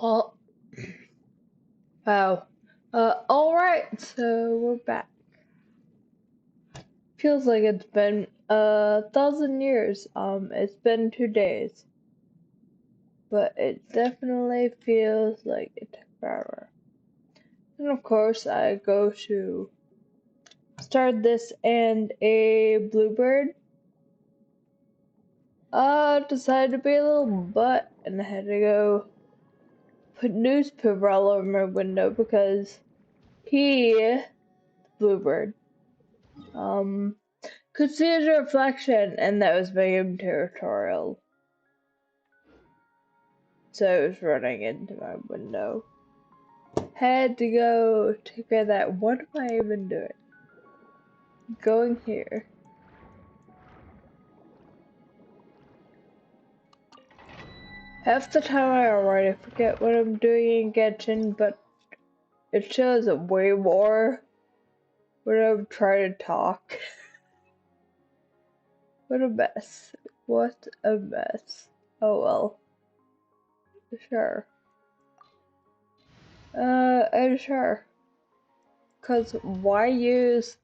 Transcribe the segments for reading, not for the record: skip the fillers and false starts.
Oh, wow. Alright, so we're back. Feels like it's been 1,000 years. It's been 2 days. But it definitely feels like it took forever. And of course, I go to start this, and a bluebird decided to be a little butt, and I had to go put newspaper all over my window because he, bluebird, could see his reflection, and that was making him territorial. So it was running into my window. Had to go take care of that. What am I even doing? Going here. Half the time I already forget what I'm doing in genshin, but it shows way more when I'm trying to talk. What a mess. What a mess. Oh well. Sure. I'm sure. Cause why use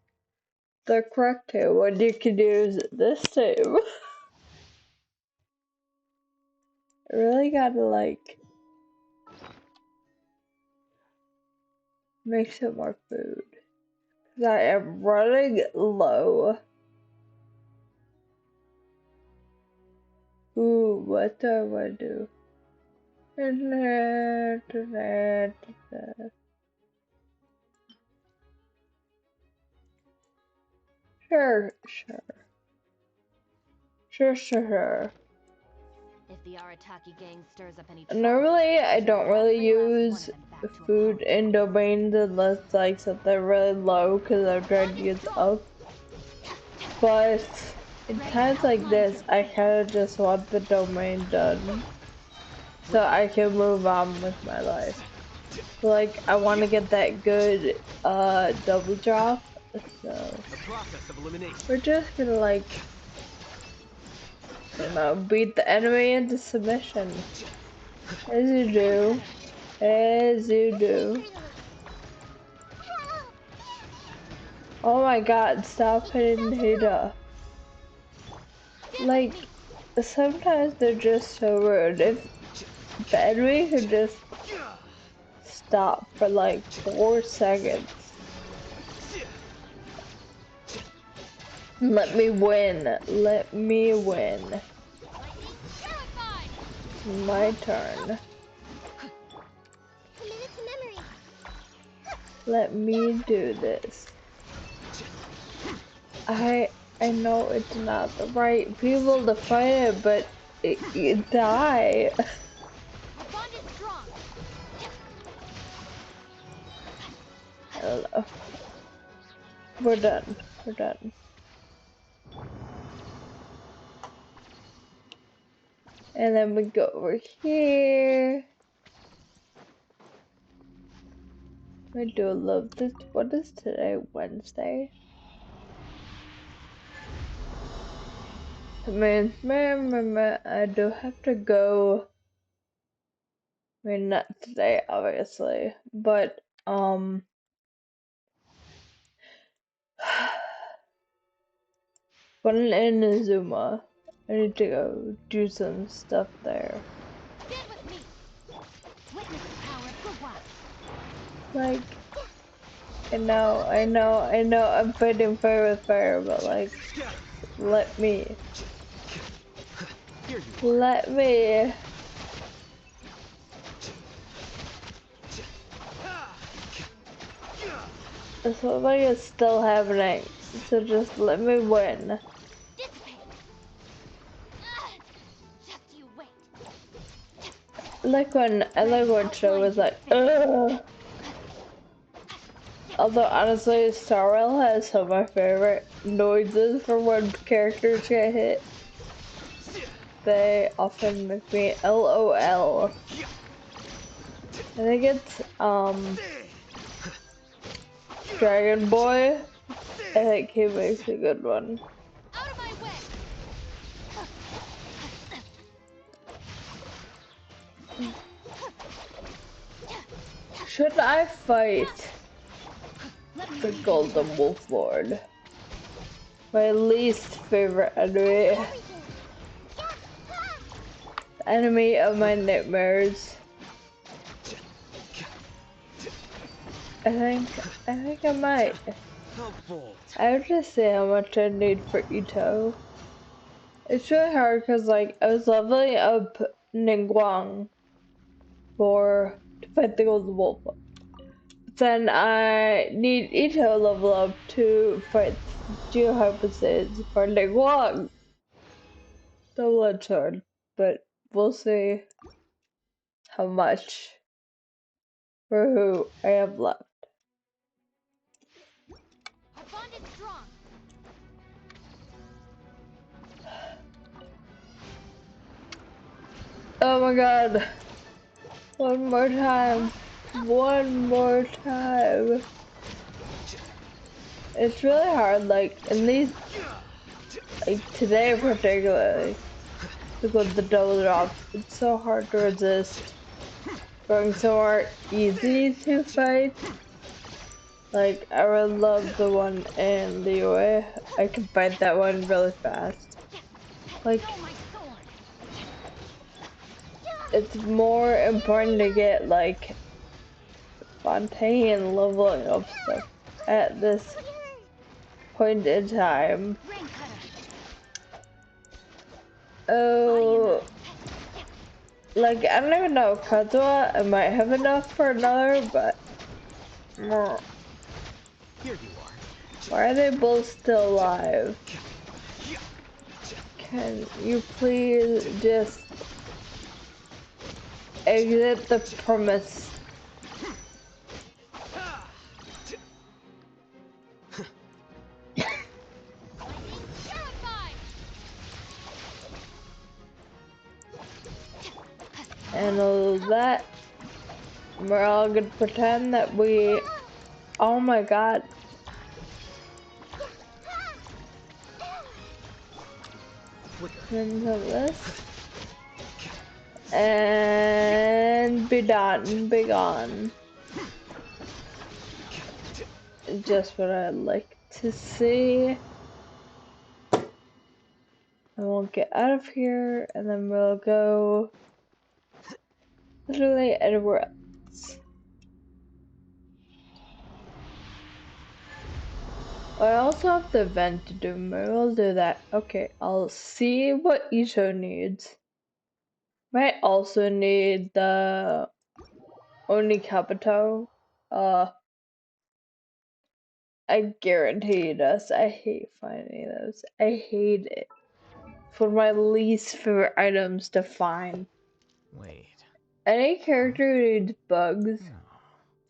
the correct two when you can use this two? I really gotta like make some more food. Cause I am running low. Ooh, what do I wanna do? Sure, sure. Sure. If the Arataki gang stirs up any Normally, I don't really every last one use of them back to a food pulp. in domains unless like something really low because I'm trying to get up. But in times like this, I kind of just want the domain done so I can move on with my life. Like, I want to get that good double drop, so we're just gonna like, you know, beat the enemy into submission. As you do. As you do. Oh my god, stop hitting Hida. Like, sometimes they're just so rude. If the enemy could just stop for like 4 seconds. Let me win. Let me win. My turn. Let me do this. I know it's not the right people to fight it, but you die. I don't know. We're done. We're done. And then we go over here. We do love this. What is today? Wednesday? I mean, I do have to go. I mean, not today, obviously, but, when in Inazuma, I need to go do some stuff there. Like, I know, I'm fighting fire with fire, but like, let me. Let me. This whole thing is still happening, so just let me win. I like when show was like, ugh. Although honestly, Star Rail has some of my favorite noises for when characters get hit. They often make me LOL. I think it's Dragon Boy. I think he makes a good one. Should I fight the Golden Wolf Lord? My least favorite enemy. The enemy of my nightmares. I think I might. I have to see how much I need for Ito. It's really hard because like I was leveling up Ningguang to fight the Golden Wolf. Then I need Ito level up to fight Geohypothesize for Ningguang. Double-edged sword, but we'll see how much for who I have left. Oh my god. One more time. One more time. It's really hard, like, in these, like, today particularly, because the double drops, it's so hard to resist going somewhere easy to fight. Like, I would love the one in the UA. I can fight that one really fast. Like, it's more important to get, like, Fontaine leveling up stuff at this point in time. Oh, like, I don't even know, Kazuha, I might have enough for another, but why are they both still alive? Can you please just exit the premise? And all that, we're all gonna pretend that we, oh my god. Into this. And be done, be gone. Just what I'd like to see. And we'll get out of here, and then we'll go literally anywhere else. I also have the event to do. Maybe we'll do that. Okay, I'll see what Isho needs. Might also need the Onikabuto. I guarantee it does. I hate finding those. I hate it. It's one of my least favorite items to find. Wait. Any character who needs bugs.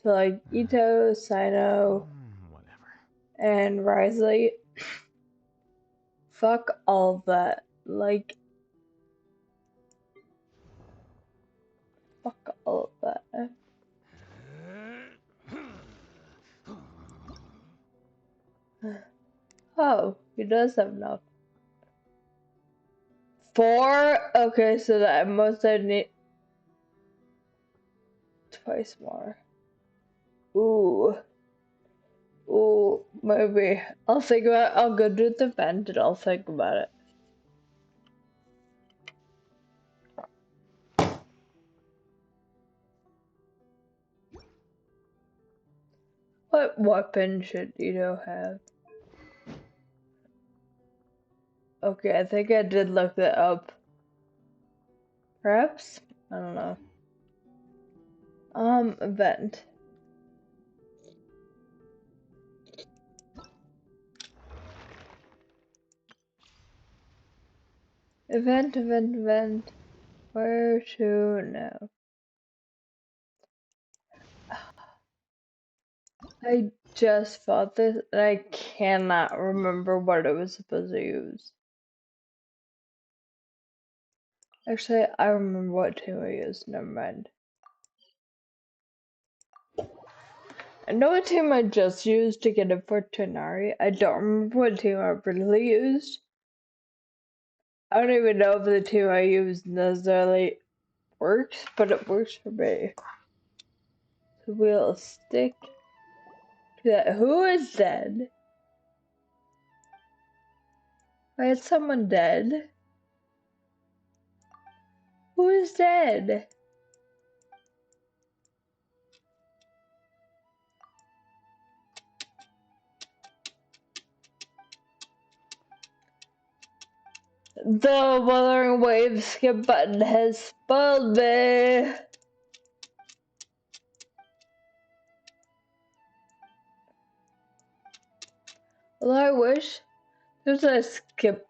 So like Ito, Sino, Whatever. and Risley. Fuck all that. Like, fuck all of that. Oh, he does have enough. 4? Okay, so that most I need twice more. Ooh. Ooh, maybe. I'll think about it. I'll go do the vent and I'll think about it. What weapon should Ito have? Okay, I think I did look that up. Perhaps? I don't know. Event. Event. Where to now? I just fought this and I cannot remember what it was supposed to use. Actually, I remember what team I used. Never mind. I know what team I just used to get it for Tonari. I don't remember what team I really used. I don't even know if the team I used necessarily works, but it works for me. We'll stick to that. Who is dead? Why is someone dead? Who is dead? The Wuthering Waves skip button has spoiled me. Although I wish there's a skip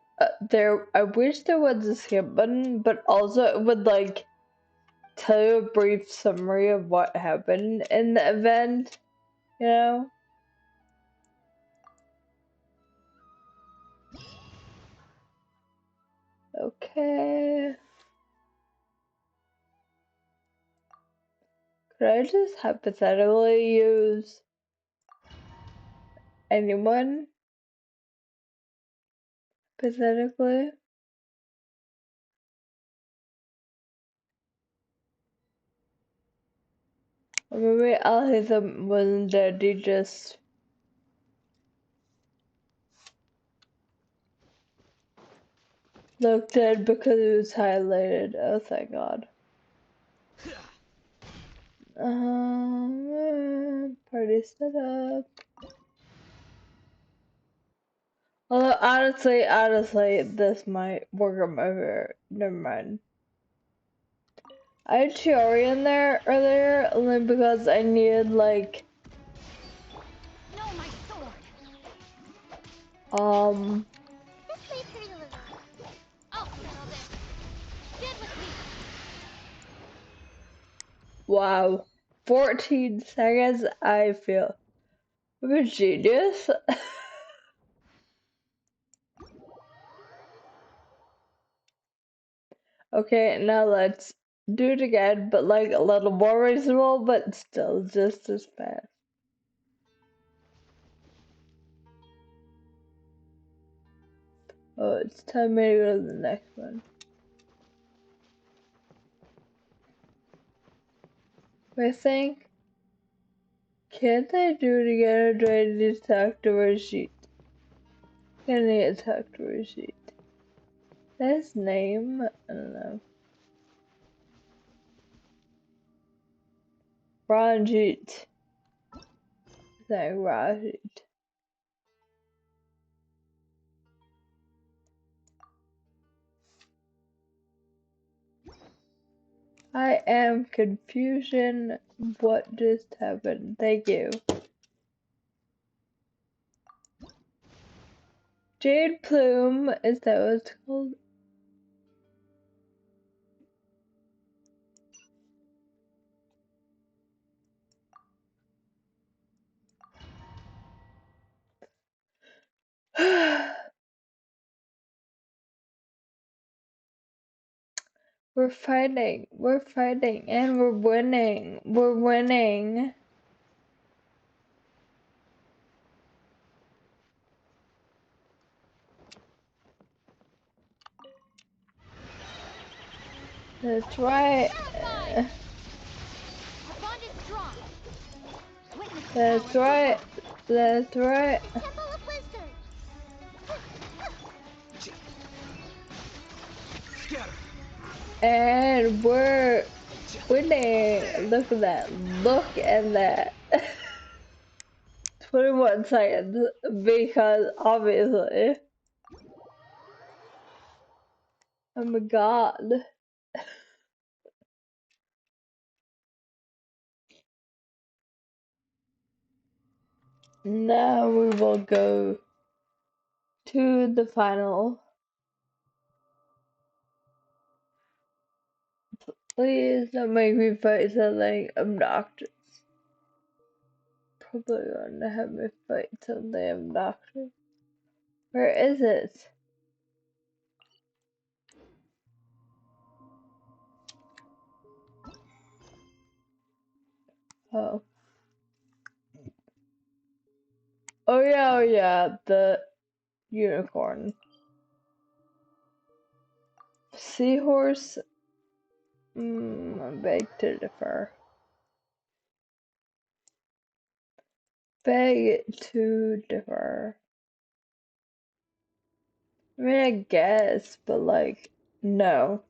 there. I wish there was a skip button, but also it would like tell you a brief summary of what happened in the event. You know? Okay. Could I just hypothetically use anyone? Hypothetically? Or maybe Alhaitham wasn't dead, he just looked dead because it was highlighted. Oh, thank God. Party set up. Although honestly, this might work on my favor. Never mind. I had Chiori in there earlier only because I needed like No, my sword. This place could use a little. I'll settle this. Get with me. wow, 14 seconds. I feel I'm a genius. Okay, now let's do it again, but like a little more reasonable, but still just as fast. Oh, it's time me to go to the next one. I think, can't I do it again or do I need to talk to Rashid? I need to talk to Rashid. His name? I don't know. Ranjit. Is that Ranjit? I am confusion. What just happened? Thank you. Jade Plume, is that what it's called? we're fighting, and we're winning. We're winning. That's right. Our bond is strong. Witness the That's power of right. the bond. That's right. Temple of Wisdom. And we're winning. Look at that. Look at that. 21 seconds because obviously. Oh my god. Now we will go to the final. Please don't make me fight something obnoxious. Probably gonna have me fight something obnoxious. Where is it? Oh. Oh yeah, the unicorn. Seahorse? I beg to differ. beg to differ. I mean, I guess, but like, no.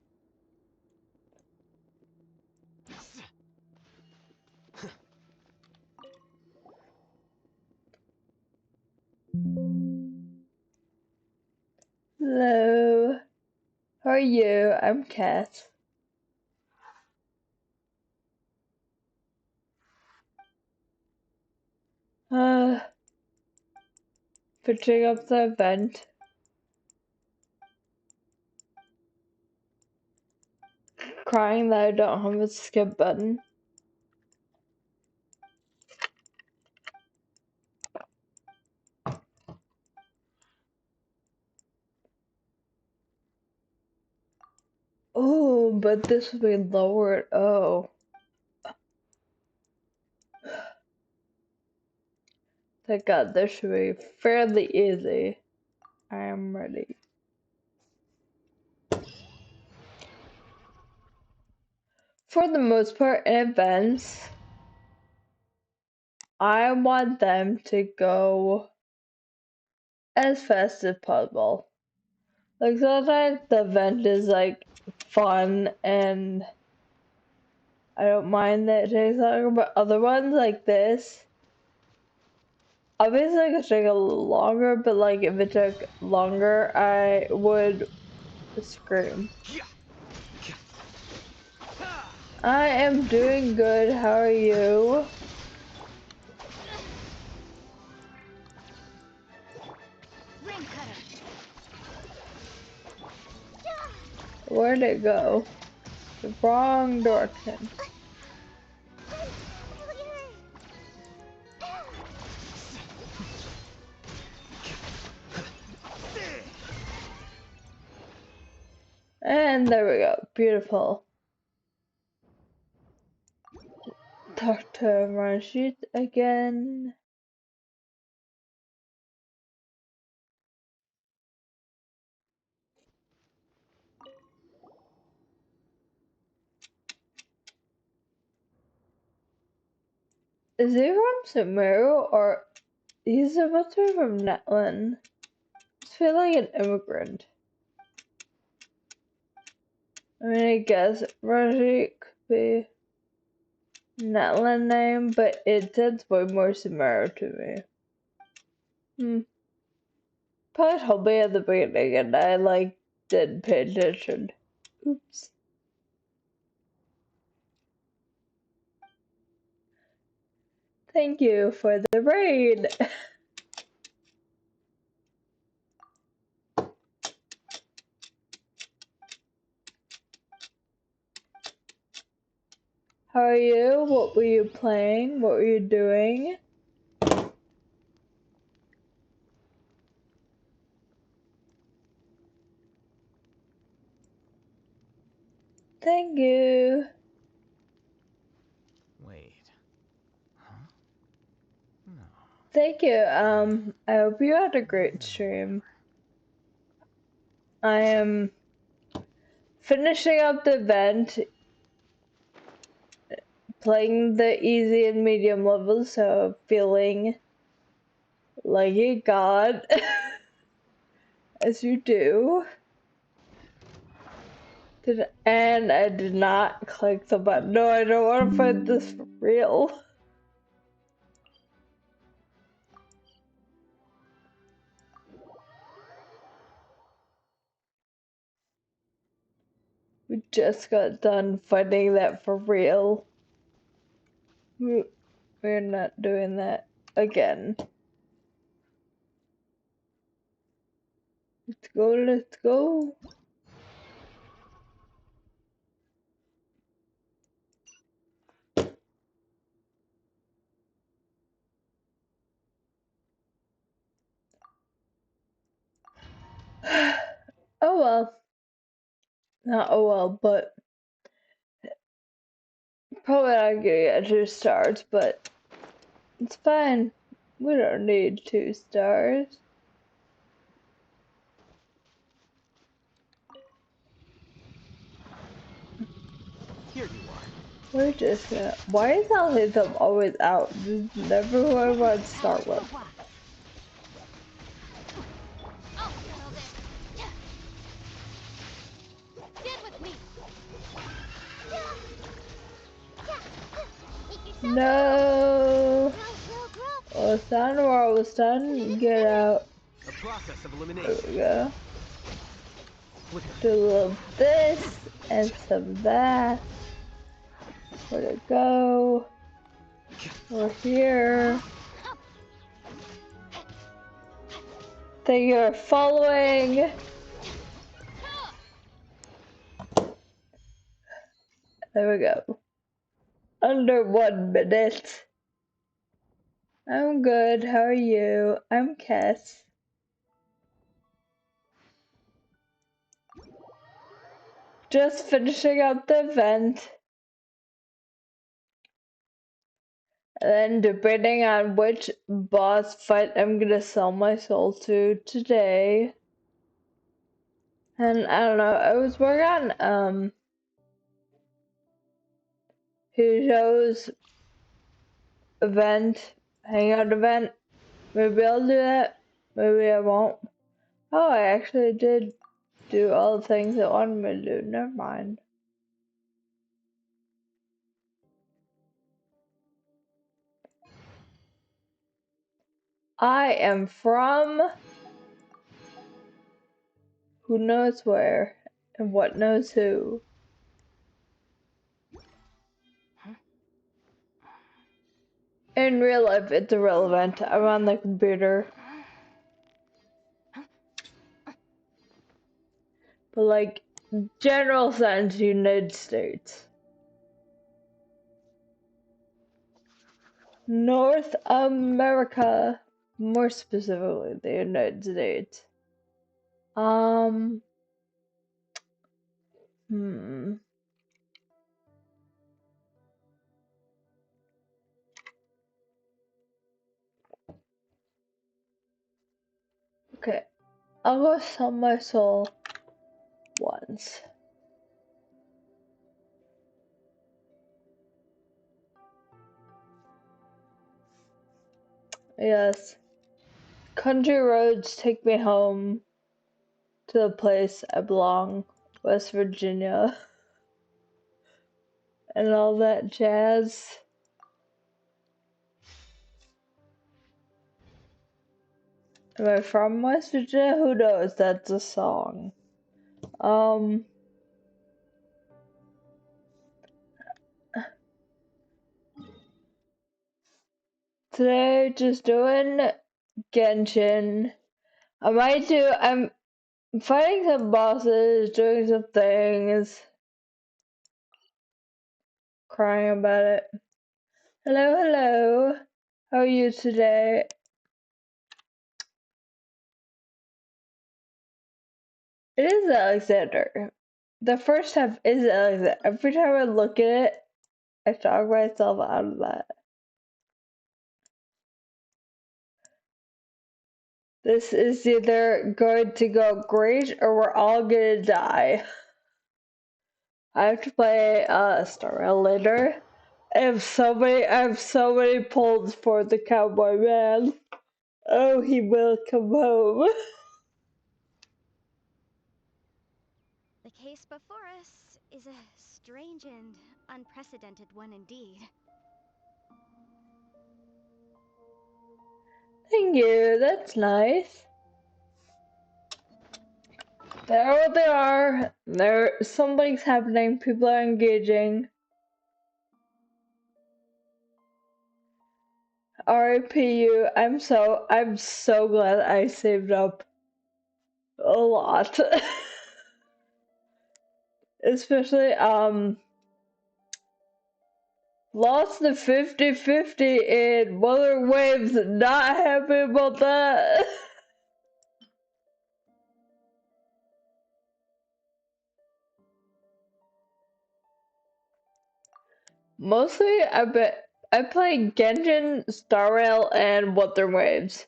Hello. How are you? I'm Kat. Uh, Finishing up the event. Crying that I don't have a skip button. Oh, but this will be lowered. Oh. Thank God, this should be fairly easy. I am ready. For the most part, in events, I want them to go as fast as possible. Like sometimes the event is like fun and I don't mind that it takes longer, but other ones like this, obviously it could take a little longer, but like if it took longer, I would scream. I am doing good. How are you? Ring cutter. Where'd it go? The wrong direction. And there we go. Beautiful. Talk to Rashid again. Is he from Sumeru or he's supposed to be from Netland? I feel like an immigrant. I mean, I guess Rashid could be Netland name, but it sounds way more Sumeru to me. Probably told me at the beginning and I like didn't pay attention. Oops. Thank you for the raid. How are you? What were you playing? What were you doing? Thank you. Wait. Huh? No. Thank you. I hope you had a great stream. I am finishing up the event, playing the easy and medium levels, so feeling like a god, as you do. And I did not click the button. No, I don't want to fight this for real. We just got done fighting that for real. We're not doing that again. Let's go, let's go. Oh well. Not oh well, but probably not gonna get 2 stars, but it's fine. We don't need 2 stars. Here you are. We're just gonna. Why is Alhaitham always out? This is never who I want to Power start to a with. walk. I'll settle this. Get with me. Make yourself No! grow. Well, it's time tomorrow. It's time. Get out. A process of There we elimination. go. Do a little this and some of that. Where'd it go? We're here. Thank you for following. There we go. Under 1 minute. I'm good. How are you? I'm Cass. Just finishing up the event. And then debating on which boss fight I'm gonna sell my soul to today. And I don't know, I was working on Hujo's event, hangout event. Maybe I'll do that. Maybe I won't. Oh, I actually did do all the things it wanted me to do. Never mind. I am from who knows where and what knows who. In real life, it's irrelevant. I'm on the computer. But like, general sense, United States. North America, more specifically, the United States. Um, hmm. Okay, I'll go sell my soul once. Yes. Country roads take me home to the place I belong, West Virginia, and all that jazz. Am I from West Virginia? Who knows? That's a song. Um, Today just doing genshin. I'm fighting some bosses, doing some things, crying about it. Hello, hello. How are you today? It is Alexander. The first half is Alexander. Every time I look at it, I talk myself out of that. This is either going to go great or we're all gonna die. I have to play Star Rail later. I have so many pulls for the cowboy man. Oh, he will come home. The case before us is a strange and unprecedented one indeed. Thank you, that's nice. They are what they are. Something's happening. People are engaging. RIPU. I'm so glad I saved up a lot. Especially lost the 50-50 in Mother Waves. Not happy about that. Mostly, I play Genshin, Star Rail, and Wuthering Waves.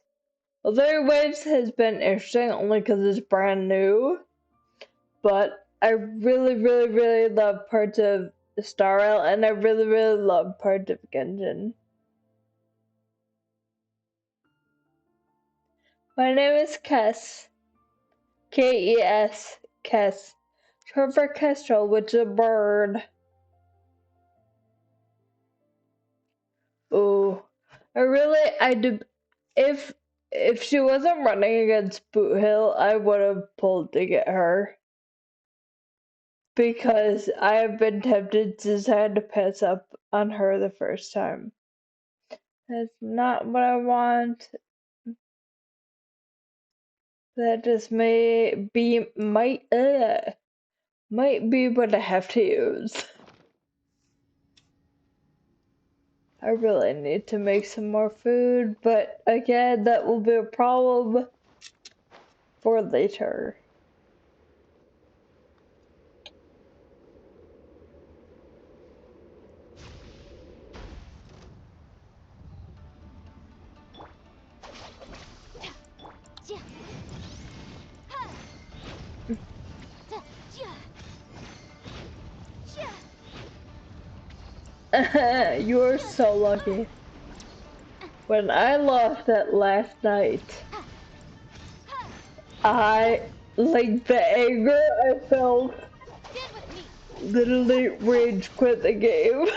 Wuthering Waves has been interesting only because it's brand new, but I really, really, really love parts of Star Rail, and I really, really love parts of Genshin. My name is Kess. Kes. Kess. Short for Kestrel, which is a bird. Ooh. I did. If she wasn't running against Boot Hill, I would have pulled to get her. Because I have been tempted since I had to pass up on her the first time. That's not what I want. That just might be what I have to use. I really need to make some more food, but again, that will be a problem for later. You're so lucky. When I lost that last night, the anger I felt literally rage quit the game.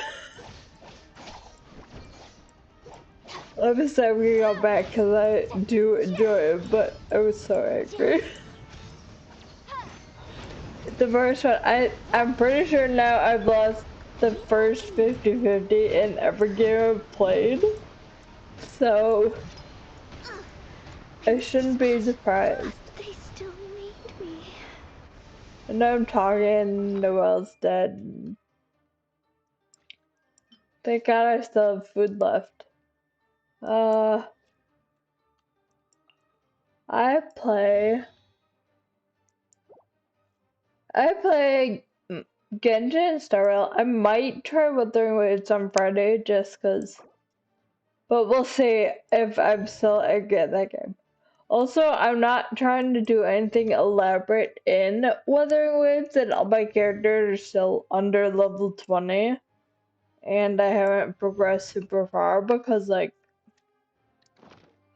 I'm sorry we got back because I do enjoy it, but I was so angry. The first one, I'm pretty sure now I've lost the first 50-50 in every game I've played. So I shouldn't be surprised. They still need me. And I'm talking, Noel's dead. Thank God I still have food left. I play Genshin and Star Rail. I might try Wuthering Waves on Friday just cause, but we'll see if I'm still good at that game. Also, I'm not trying to do anything elaborate in Wuthering Waves, and all my characters are still under level 20, and I haven't progressed super far because, like,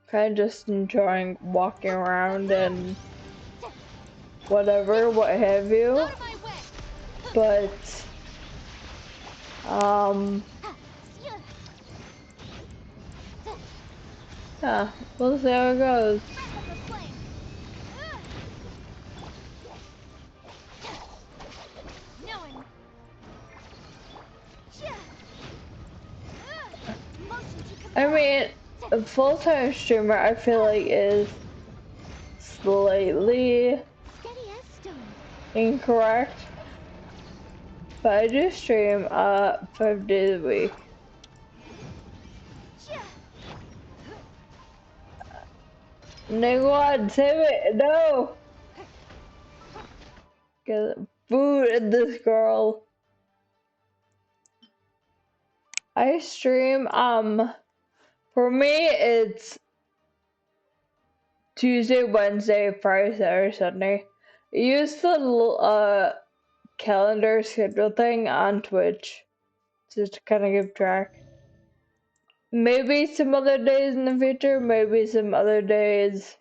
kind of just enjoying walking around and whatever, what have you. But, yeah, we'll see how it goes. I mean, a full-time streamer, I feel like, is slightly incorrect. But I do stream 5 days a week. Nigga, save it! No! Get food in this girl. I stream, for me, it's Tuesday, Wednesday, Friday, Saturday, Sunday. I use the little, calendar schedule thing on Twitch just to kind of keep track. Maybe some other days in the future, maybe some other days,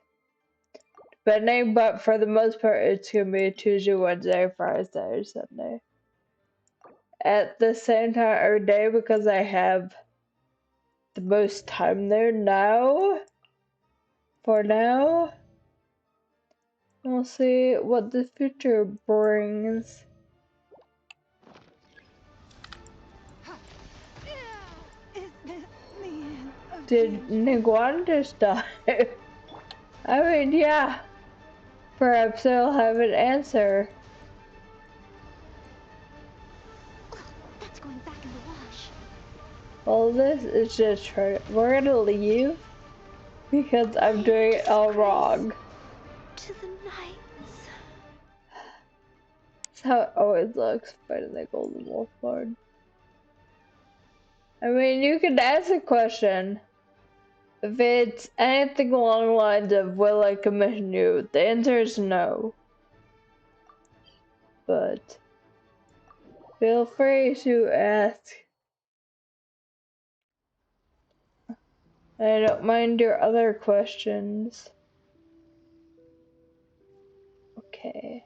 depending, but for the most part, it's gonna be Tuesday, Wednesday, Friday, Saturday, Sunday. At the same time every day because I have the most time there now. For now, we'll see what the future brings. Did Niguan just die? I mean, yeah. Perhaps I'll have an answer. That's going back in the wash. Well, this is just trying. We're gonna leave because I'm doing it all wrong. To the nights. That's how it always looks fighting the Golden Wolf Lord. I mean, you could ask a question. If it's anything along the lines of will I commission you, the answer is no. But Feel free to ask. I don't mind your other questions. Okay.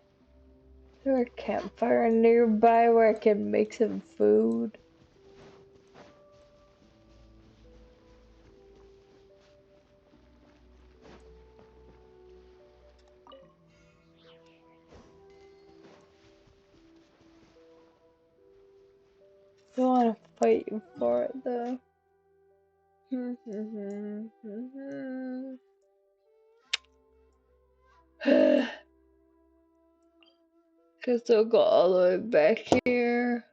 Is there a campfire nearby where I can make some food? I don't want to fight you for it though. Guess I'll go all the way back here.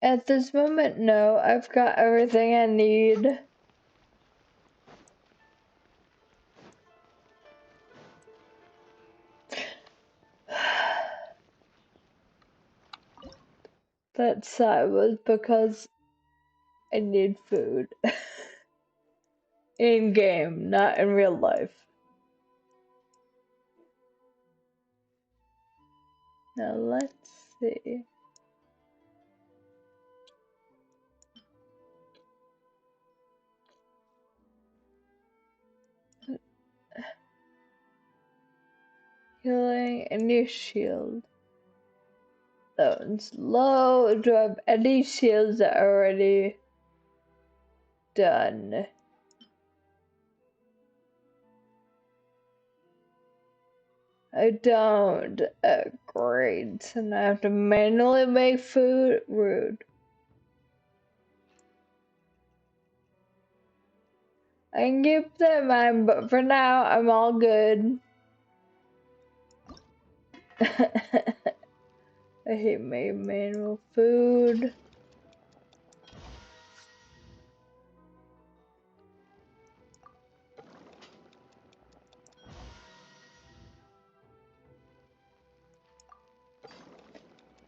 At this moment, no. I've got everything I need. That sigh was because I need food. In game, not in real life. Now let's see. Healing a new shield. That one's low. Do I have any shields that are already done? I don't. Great. So now I have to manually make food. Rude. I can keep that in mind, but for now, I'm all good. I hate making manual food.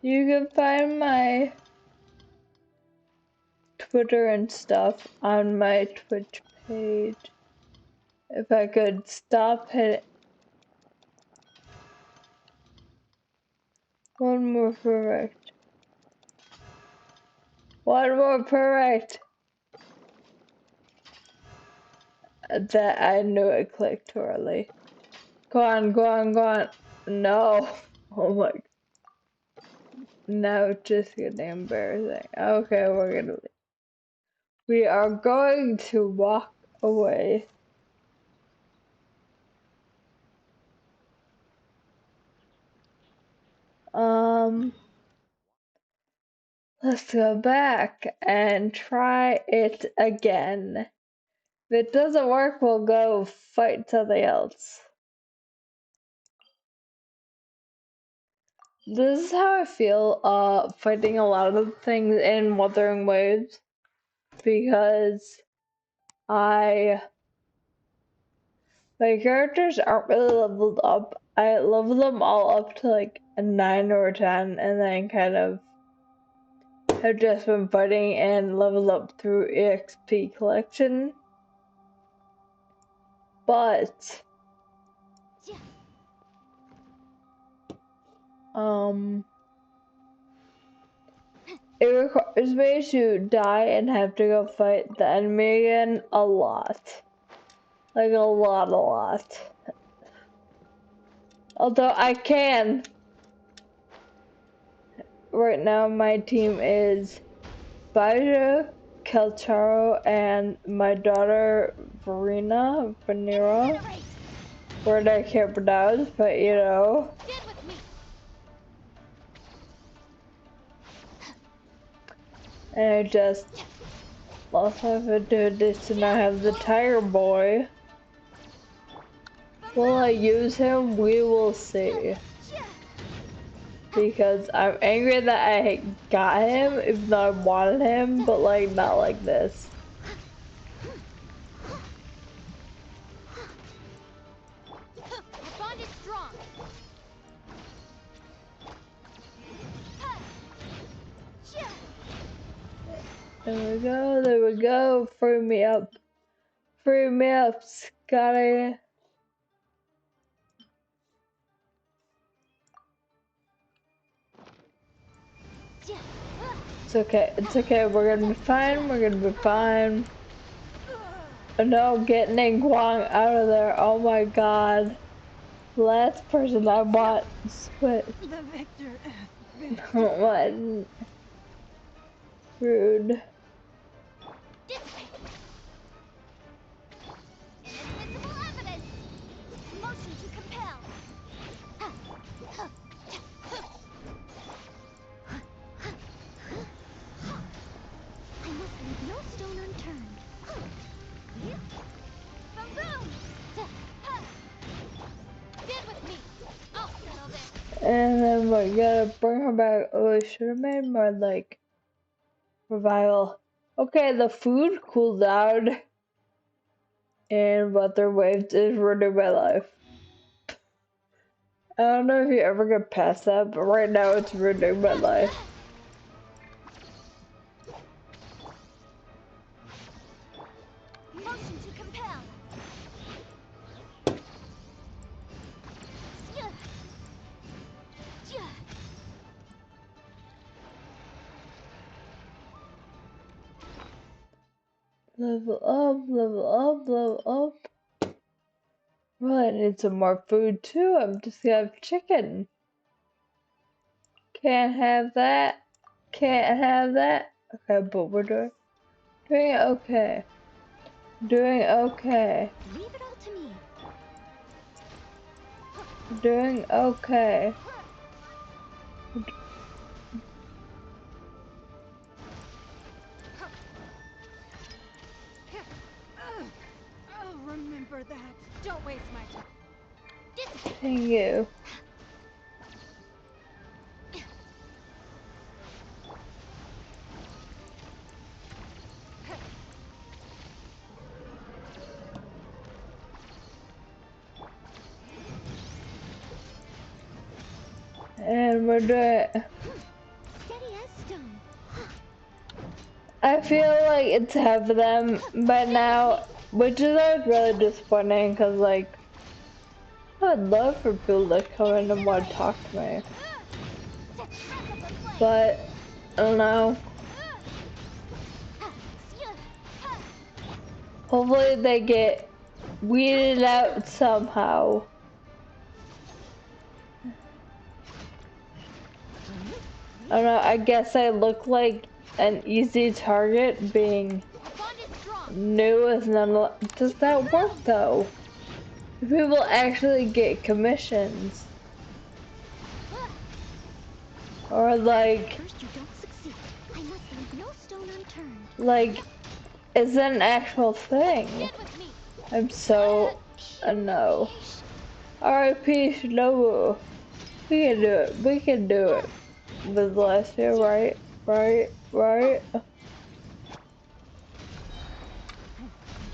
You can find my Twitter and stuff on my Twitch page. If I could stop it. One more perfect. One more perfect. That I knew it clicked too early. Go on, go on, go on. No. Oh my. Now it's just getting embarrassing. Okay, we're gonna leave. We are going to walk away. Let's go back and try it again. If it doesn't work, we'll go fight something else. This is how I feel fighting a lot of things in Wuthering Waves, because my characters aren't really leveled up. I level them all up to like a 9 or a 10, and then kind of have just been fighting and leveled up through EXP collection. But it requires me to die and have to go fight the enemy again a lot. Like a lot. Although I can. Right now my team is Baja, Keltaro, and my daughter Vanera. Word I can't pronounce, but you know. And I just lost half of this and I have the Tiger Boy. Will I use him? We will see. Because I'm angry that I got him, even though I wanted him, but like not like this. There we go, free me up. Free maps. Gotta. It's okay. It's okay. We're gonna be fine. We're gonna be fine. No, get Ning Guang out of there. Oh my god. Last person I want switch. The victor hath been. What? Rude. Inadmissible evidence! Motion to compel! I must leave no stone unturned. Boom boom! Stand with me! I'll settle this! And then we gotta bring her back. Oh, I should have made more like revival. Okay, the food cooldown and weather waves is ruining my life. I don't know if you ever get past that, but right now it's ruining my life. Motion to compel! Level up, level up, level up. Well, I need some more food too. I'm just gonna have chicken. Can't have that. Can't have that. Okay, but we're doing okay. Doing okay. Leave it all to me. Doing okay. I'll remember that. Don't waste my time. Thank you. And we're doing. Steady as stone. I feel like it's half of them by now, which is like really disappointing because like I'd love for people to come in and want to talk to me, Breath of the flame! but I don't know. Hopefully they get weeded out somehow. I don't know. I guess I look like an easy target being Our bond is strong! new as none. Does that work though? Do people actually get commissions? Or like, First you don't succeed. I must leave no stone unturned. is that an actual thing? Stand with me! I'm so, no. R.I.P. Shinobu. We can do it. We can do it. With last year, right? Right? Right?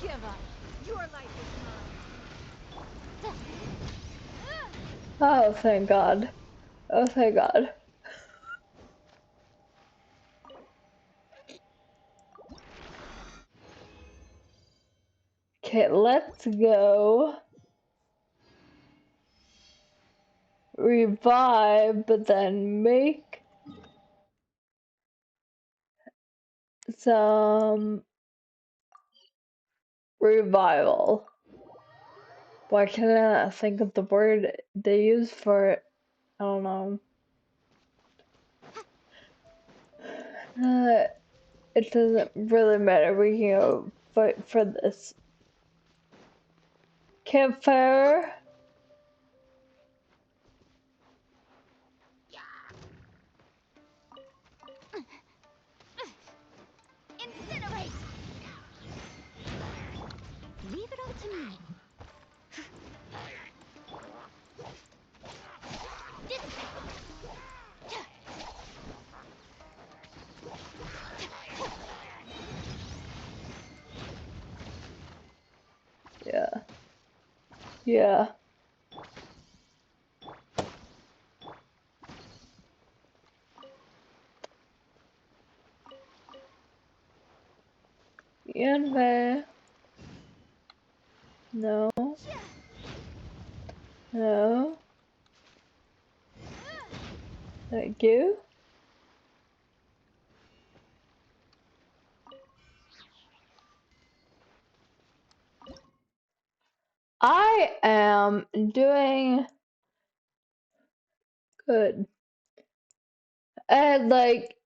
Give up. Your life is mine. Oh, thank God. Oh, thank God. Okay, let's go. Revive, but then make some revival. Why can't I not think of the word they use for it? I don't know. Uh, it doesn't really matter. We can go fight for this. Campfire. Incinerate! Leave it all to me. Yeah. Yeah. Yanmei. No. No. Thank you. I am doing good. And like,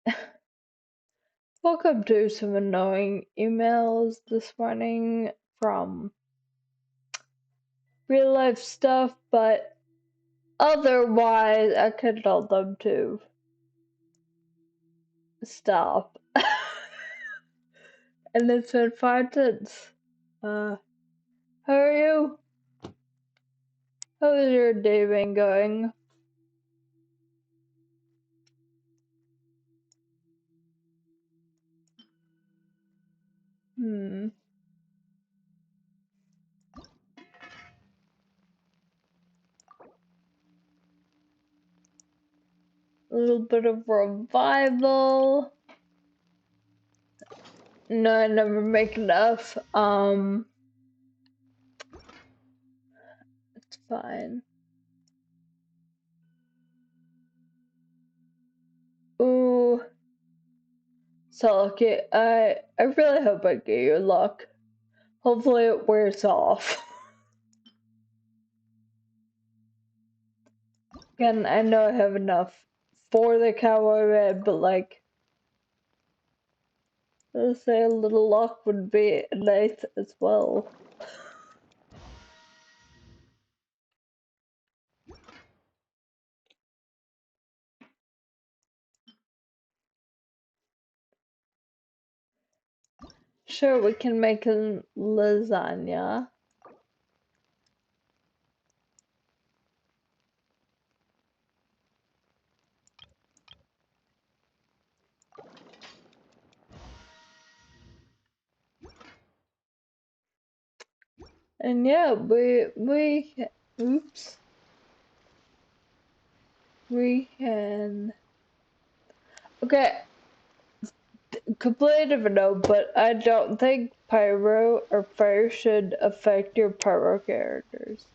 woke up to some annoying emails this morning from real life stuff, but otherwise, I could tell them to stop. And it's been 5 since. How are you? How's your day been going? Hmm. A little bit of revival. No, I never make enough. It's fine. Ooh. So lucky. I really hope I get your luck. Hopefully it wears off. Again, I know I have enough for the cowboy bed, but like, let's say a little luck would be nice as well. Sure, we can make a lasagna. And yeah, oops, we can. Okay, completely different note, but I don't think pyro or fire should affect your pyro characters.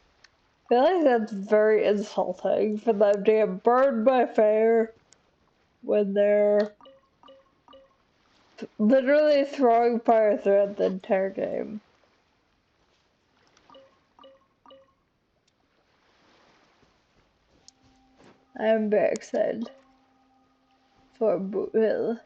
I feel like that's very insulting for them to get burned by fire when they're literally throwing fire throughout the entire game. I'm very excited for Boot Hill.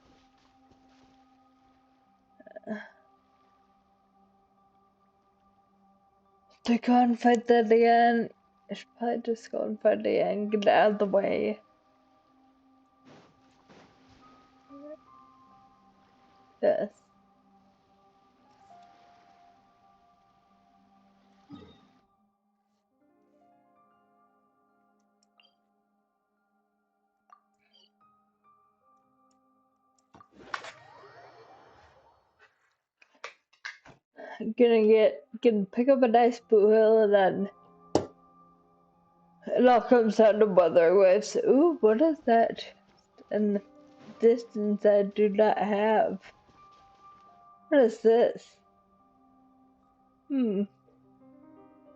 To go and fight that again. I should probably just go and fight it again, get it out of the way. Yes. Gonna pick up a nice Boot Hill and then it all comes down to weather waves. Ooh, what is that? In the distance I do not have. What is this?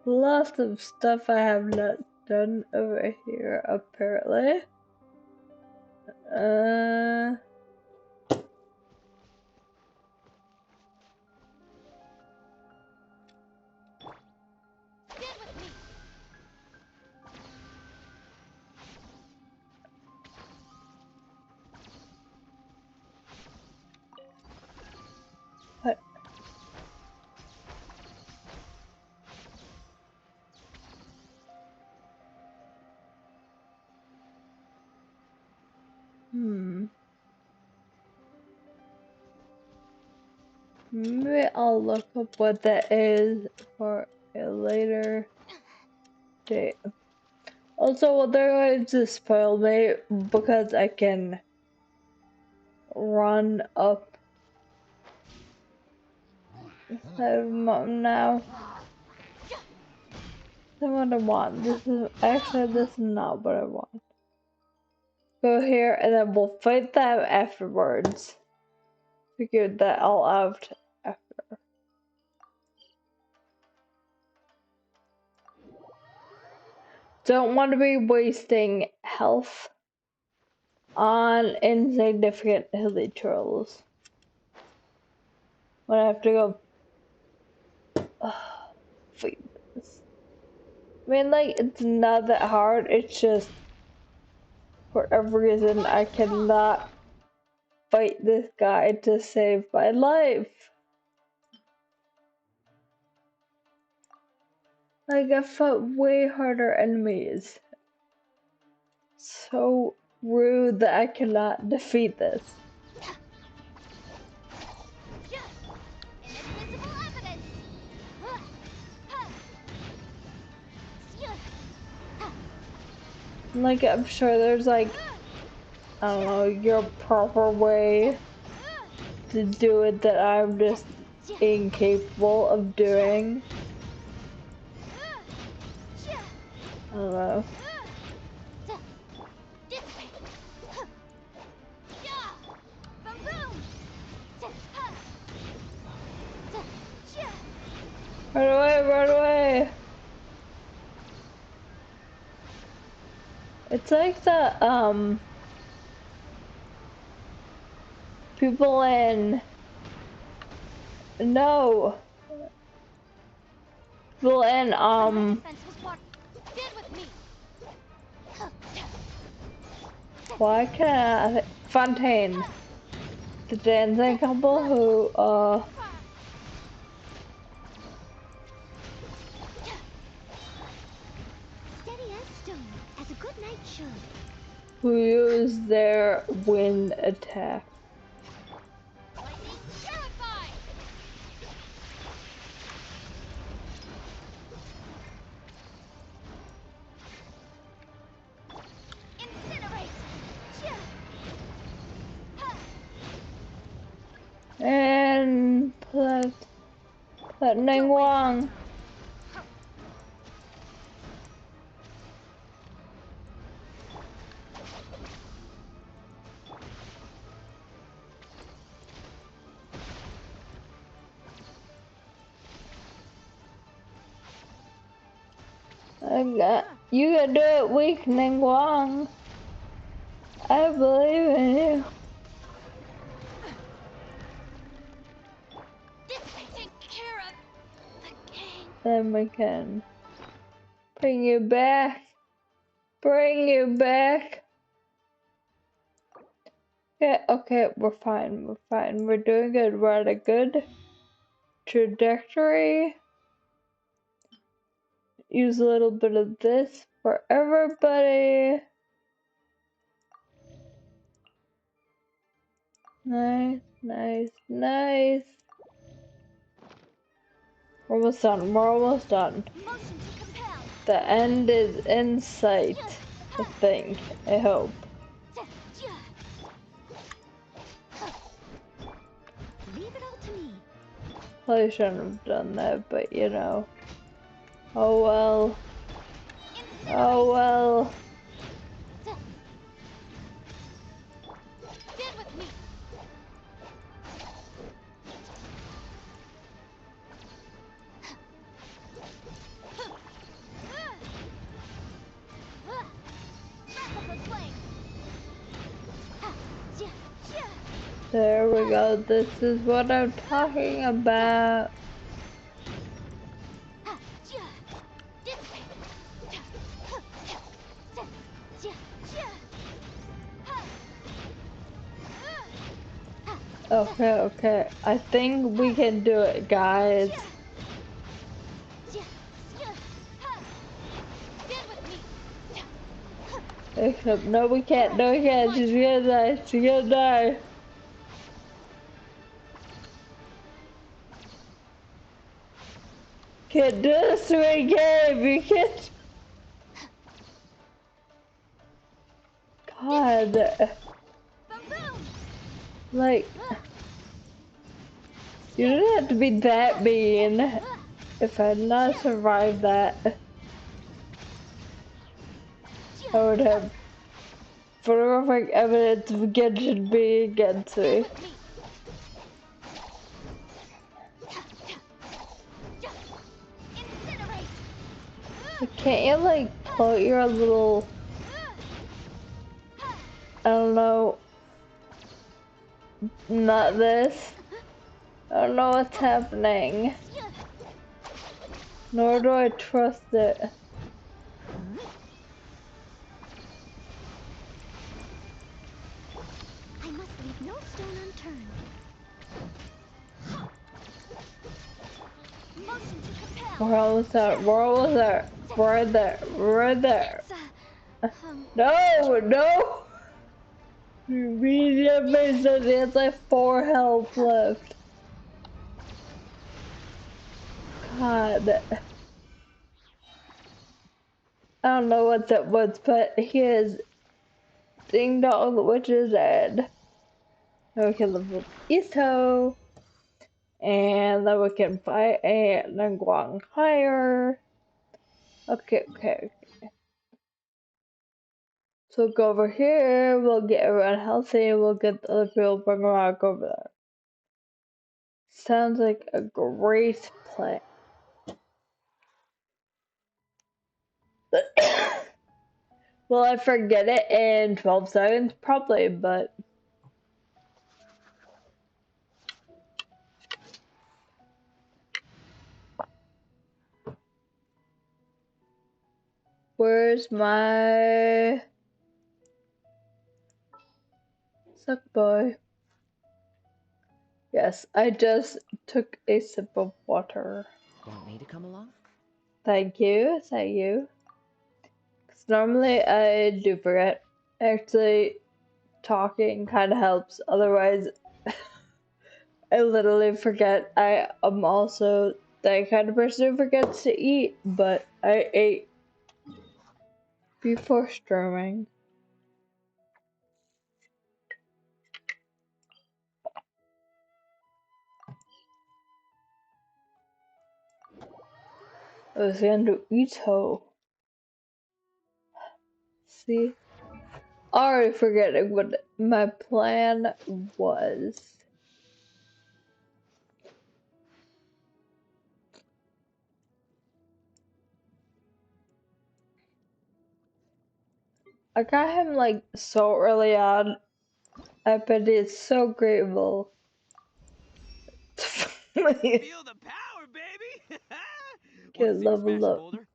Lots of stuff I have not done over here, apparently. Stand with me. What? Maybe I'll look up what that is for a later date. Also, they're going to spoil me because I can run up now. That's what I want. This is not what I want. Go here and then we'll fight them afterwards. Figured that all out after. don't want to be wasting health on insignificant hilly trolls. When I have to go fight this. I mean, like, it's not that hard, it's just for whatever reason I cannot fight this guy to save my life. Like, I fought way harder enemies. So rude that I cannot defeat this. Inadmissible evidence. Like, I'm sure there's like, I don't know, your proper way to do it that I'm just incapable of doing. I don't know. Run away, run away! It's like the, people in, no! People in, why can't I, Fontaine. The dancing couple who, Steady as stone, as a good knight should. who use their wind attack. And let Ning Wang. You can do it, weak Ning Wang. I believe in you. Then we can bring you back. Bring you back. Yeah, okay, we're fine. We're fine. We're doing good. We're on a good trajectory. Use a little bit of this for everybody. Nice, nice, nice. We're almost done. We're almost done. The end is in sight. I think. I hope. Leave it all to me. Probably shouldn't have done that, but you know. Oh well. Oh well. There we go. This is what I'm talking about. Okay, okay. I think we can do it, guys. Except, no, we can't. No, we can't. She's gonna die. She's gonna die. Can't do this to me again. You can't. God. Like, you didn't have to be that mean. If I had not survived that, I would have photographic evidence of genshin being against me. Can't you, like, Chloe, you're a little, I don't know, not this. I don't know what's happening. Nor do I trust it. I must leave no stone unturned. Motion to compel. We're almost there. We're almost there. We're there. We're there. It's No, no. Media base says he has like 4 health left. God. I don't know what that was, but he is Ding Dong, which is dead. Now we can level Ito. And then we can fight and then go on higher. Okay, okay. So go over here, we'll get everyone healthy, and we'll get the other people, bring them back over there. Sounds like a great plan. Will I forget it in 12 seconds? Probably, but... Where's my... suck boy? Yes, I just took a sip of water. Want me to come along? Thank you, thank you. Because normally I do forget. Actually, talking kind of helps. Otherwise, I literally forget. I am also that kind of person who forgets to eat, but I ate before streaming. I was going to Ito. See? Already forgetting what my plan was. I got him like so early on. I bet he's so grateful. Feel the power, baby! Want to Get see me leveled smash a up. boulder?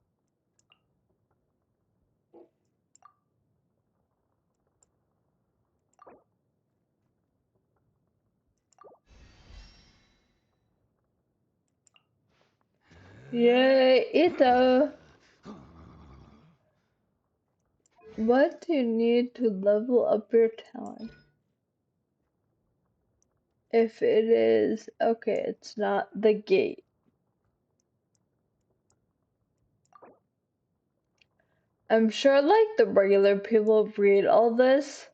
Yay, Ito! What do you need to level up your talent? If it is, okay, it's not the gate. I'm sure like the regular people read all this,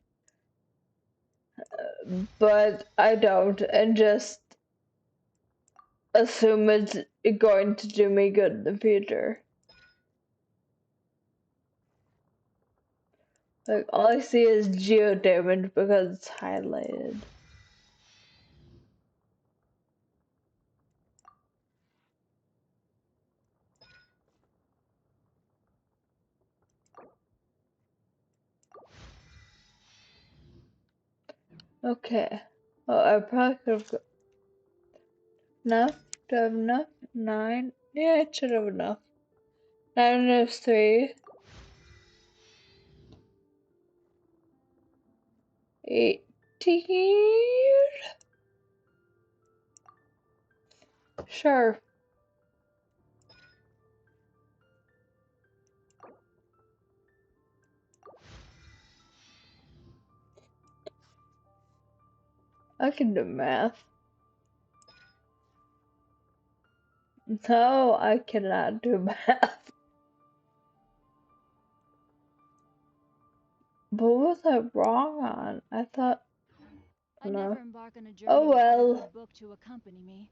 but I don't and just assume it's going to do me good in the future. Like all I see is geo damage because it's highlighted. Okay. Oh, I probably could have got enough. Do I have enough? 9? Yeah, I should have enough. 9 is 3. 18? Sure. I can do math. No, I cannot do math. What was I wrong on? I thought, I'd no. never embark on a journey Oh without a well. good book to accompany me.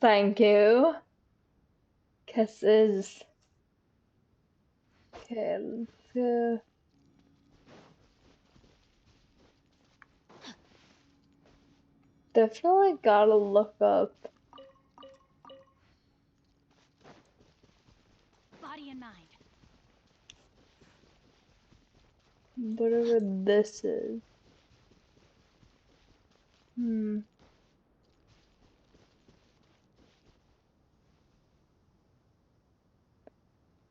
Thank you. Kisses. Okay, let's go. Definitely gotta look up Body and mind. whatever this is. Hmm.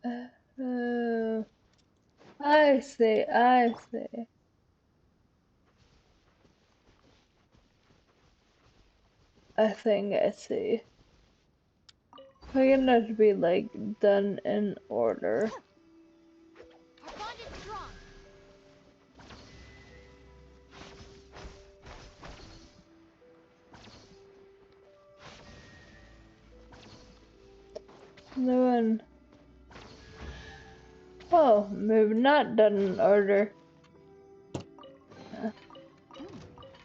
Uh, I see, I see. I think I see. We're gonna have to be like done in order. Our bond is strong. No one. Oh, maybe not done in order.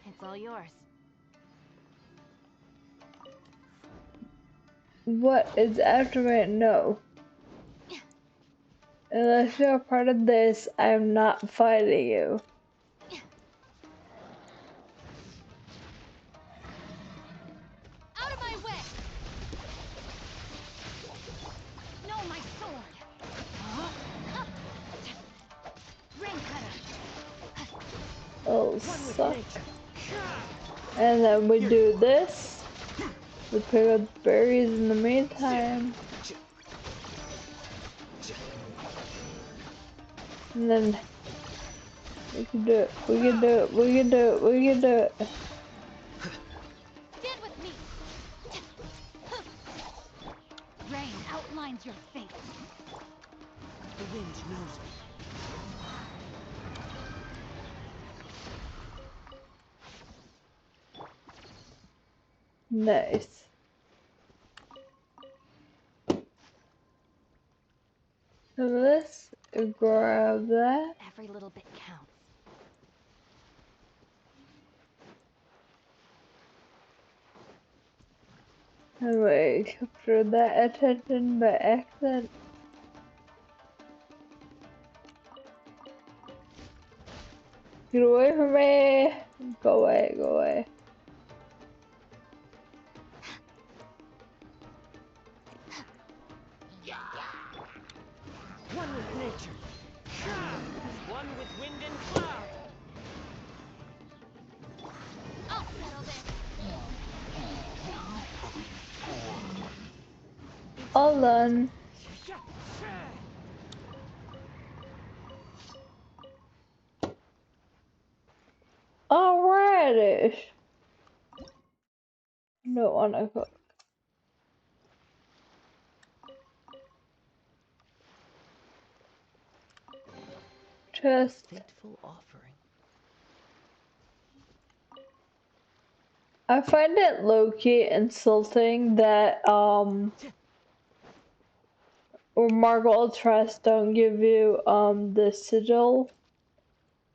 It's all yours. What is activate? No. Unless you're a part of this, I'm not fighting you. Out of my way! No, my sword! Rain cutter! Oh, One with suck. nature. And then we do this. We pick up berries in the meantime. And then we can do it. We can do it. We can do it. We can do it. Stand with me! Rain outlines your fate. The wind knows me. Nice. So let's grab that. Every little bit counts. And we capture that attention by accident. Get away from me! Go away, go away. One with nature. One with wind and cloud. I'll settle this! All done. Alrighty. Don't wanna cook. Just Fateful offering. I find it low-key insulting that Remarkable Trust don't give you the sigil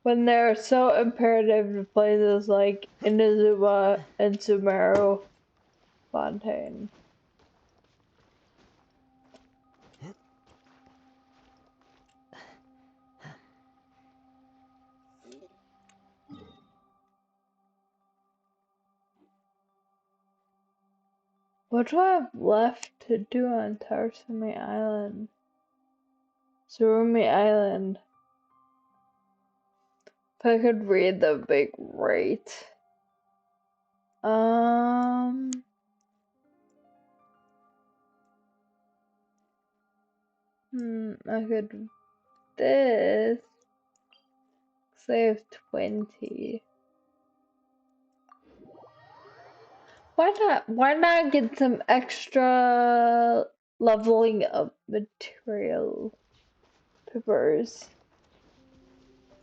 when they're so imperative to places like Inazuma and Sumeru Fontaine. What do I have left to do on Tarsumi Island? Surumi Island. If I could read, that would be great. I could this save 20. Why not get some extra leveling up material papers?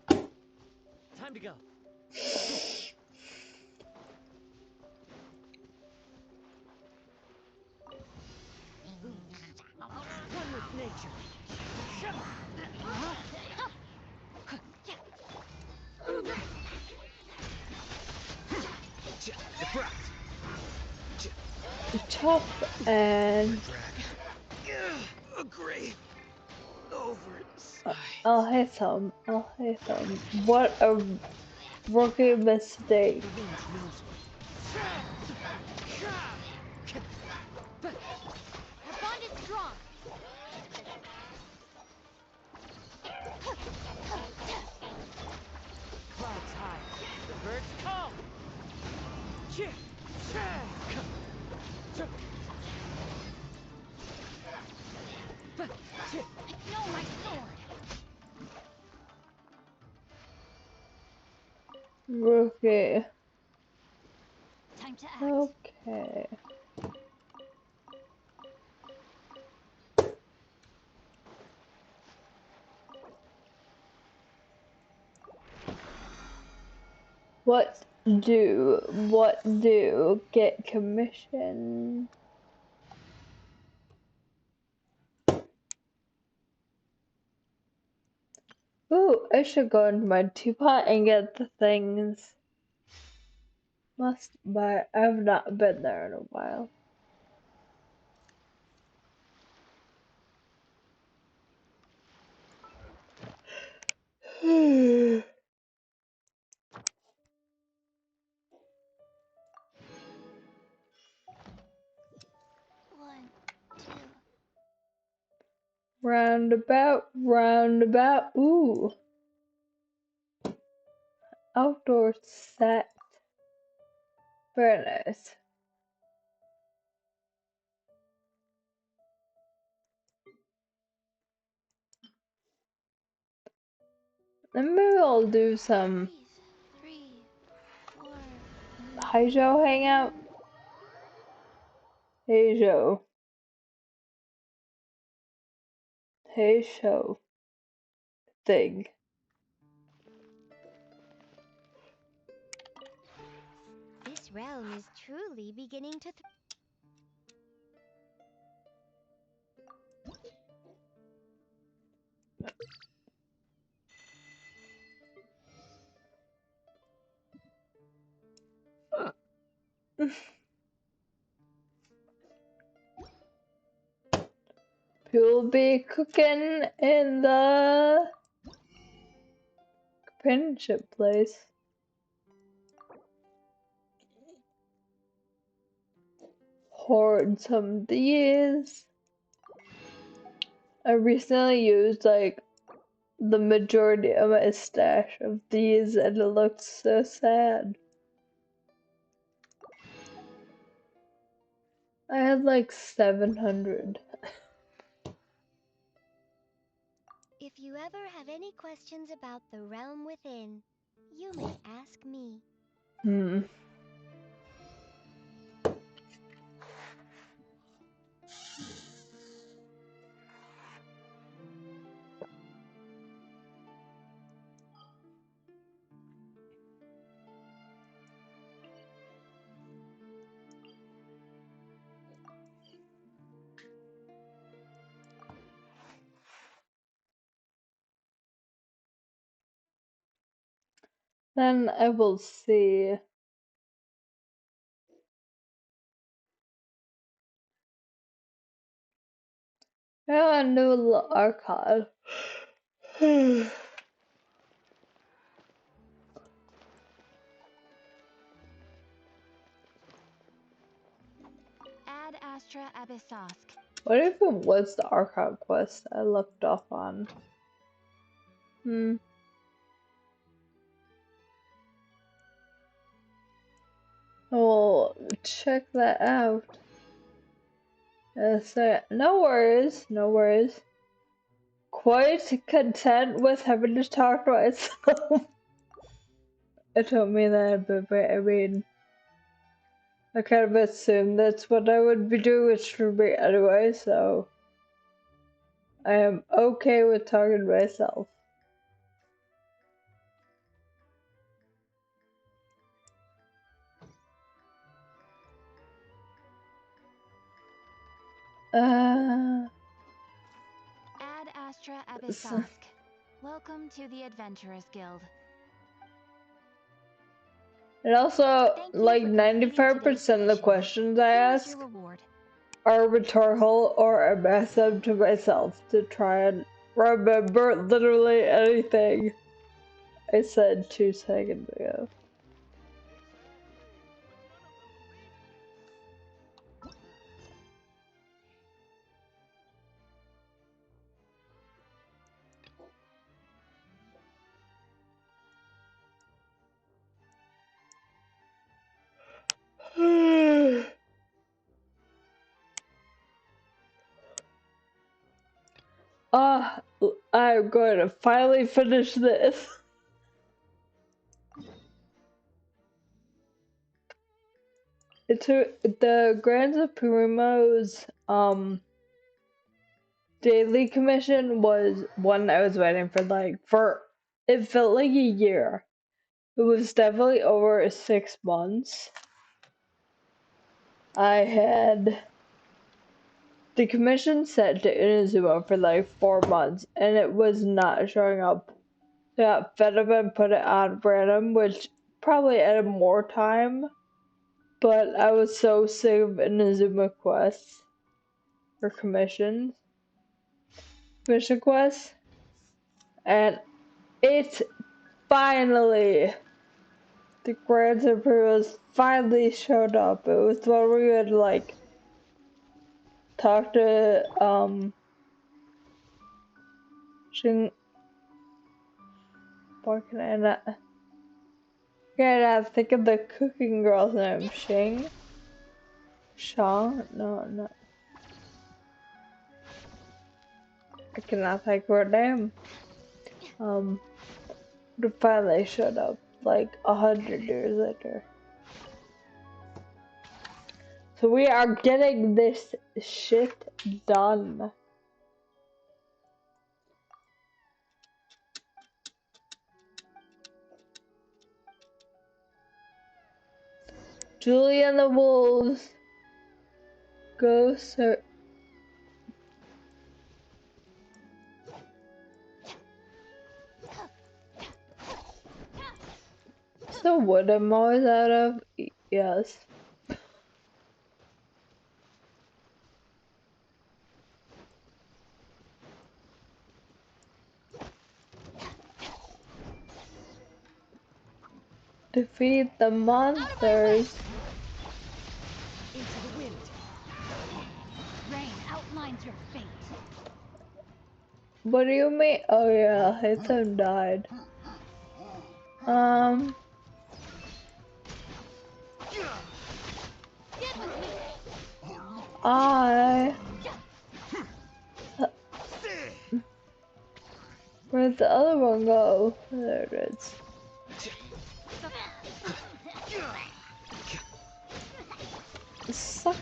Time to go. One with nature. Surprise. tough and Agree. Oversight. I'll hit him. I'll hit him. What a rookie mistake. Our bond is strong. Clouds high. The birds come. No, my sword. Rookie. Time to act. Okay. What do? Get commission. Ooh, I should go into my teapot and get the things. Must buy. I've not been there in a while. One, two. Roundabout, roundabout. Ooh, outdoor set. Very nice. And maybe I'll do some Three, four. Haijo hangout. Haijo. Haijo thing. This realm is truly beginning to You'll be cooking in the companionship place. Hoard some these. I recently used like the majority of my stash of these and it looked so sad. I had like 700. If you ever have any questions about the realm within, you may ask me. Hmm. Then I will see. Oh, a new little archive. Ad Astra Abyssosk. What even was the archive quest I looked off on? Hmm. Oh, check that out. No worries, no worries. Quite content with having to talk to myself. I don't mean that, but I mean, I kind of assumed that's what I would be doing with streaming anyway, so I am okay with talking to myself. Ad Astra S- Abyssosk. Welcome to the Adventurers Guild. And also, Thank you like for completing today's 95% of the mission. questions I Here is your ask reward. are rhetorical or I ask them to myself to try and remember literally anything I said 2 seconds ago. Ah, I'm going to finally finish this. The Grand Supremo's daily commission was one I was waiting for it felt like a year. It was definitely over 6 months. I had the commission set to Inazuma for like 4 months and it was not showing up. So I got fed up and put it on random, which probably added more time. But I was so sick of Inazuma quests or mission quests, and it's finally the Grand Supremos finally showed up. It was the one where you had to like talk to Shin. Why can I not? Yeah, I think of the cooking girl's name. Shang? No, no. I cannot think of her name. But finally showed up like 100 years later. So we are getting this shit done. Julie and the Wolves go search. So what I'm always out of? Yes. Defeat the monsters. Into the wind. Rain outlines your fate. What do you mean? Oh yeah, Hitam died. Um, Get with me. I. Where'd the other one go? There it is. Suck.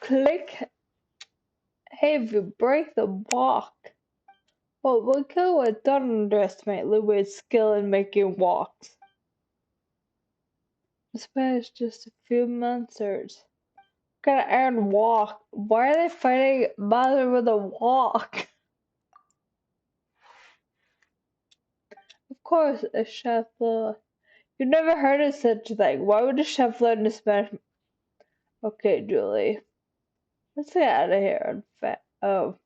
Click. Hey, if you break the walk. Well, we could don't underestimate Louis' skill in making walks. Spanish just a few monsters. Gotta earn walk. Why are they fighting bother with a walk? Of course, a chef. You've never heard of such a thing. Why would a chef learn to Spanish? Okay, Julie. Let's get out of here. Oh.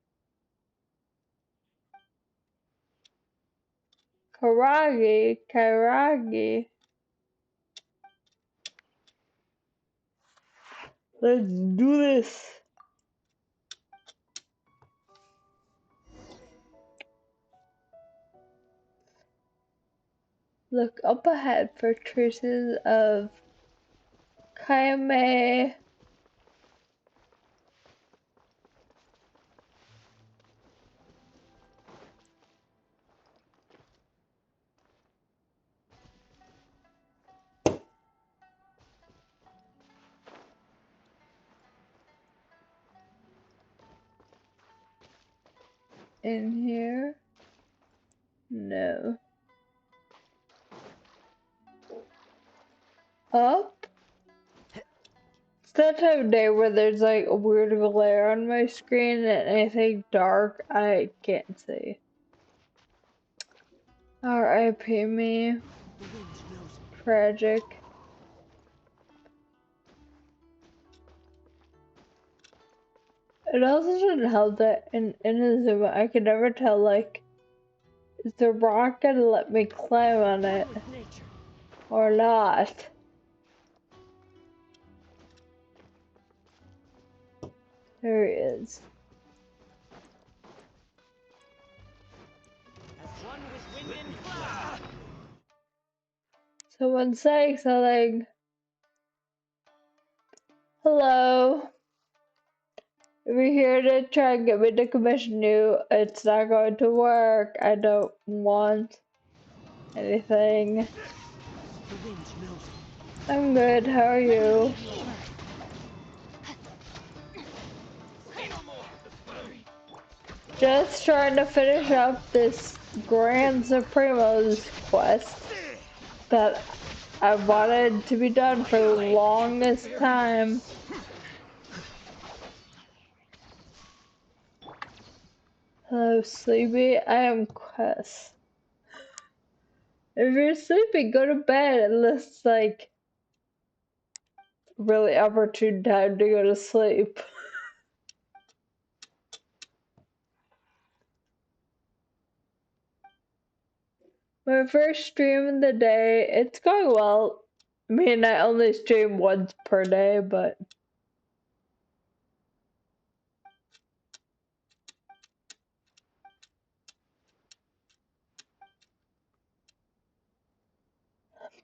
Karagi. Let's do this. Look up ahead for traces of Kaime. In here? No. Up? that time of day where there's like a weird glare on my screen and anything dark I can't see. R.I.P. me. The wind knows me. Tragic. It also shouldn't help that in a zoom I can never tell, like, is the rock gonna let me climb on One it with nature. or not? There he is. As one with wind and cloud. Someone's saying something. Hello. If you're here to try and get me to commission you, it's not going to work. I don't want anything. The wind knows me. I'm good. How are Let me you? lead you a bird. Say no more. Just trying to finish up this Grand Supremos quest that I wanted to be done for the longest time. Hello, sleepy. I am Quest. If you're sleepy, go to bed unless it's like really opportune time to go to sleep. My first stream of the day, it's going well. I mean, I only stream once per day, but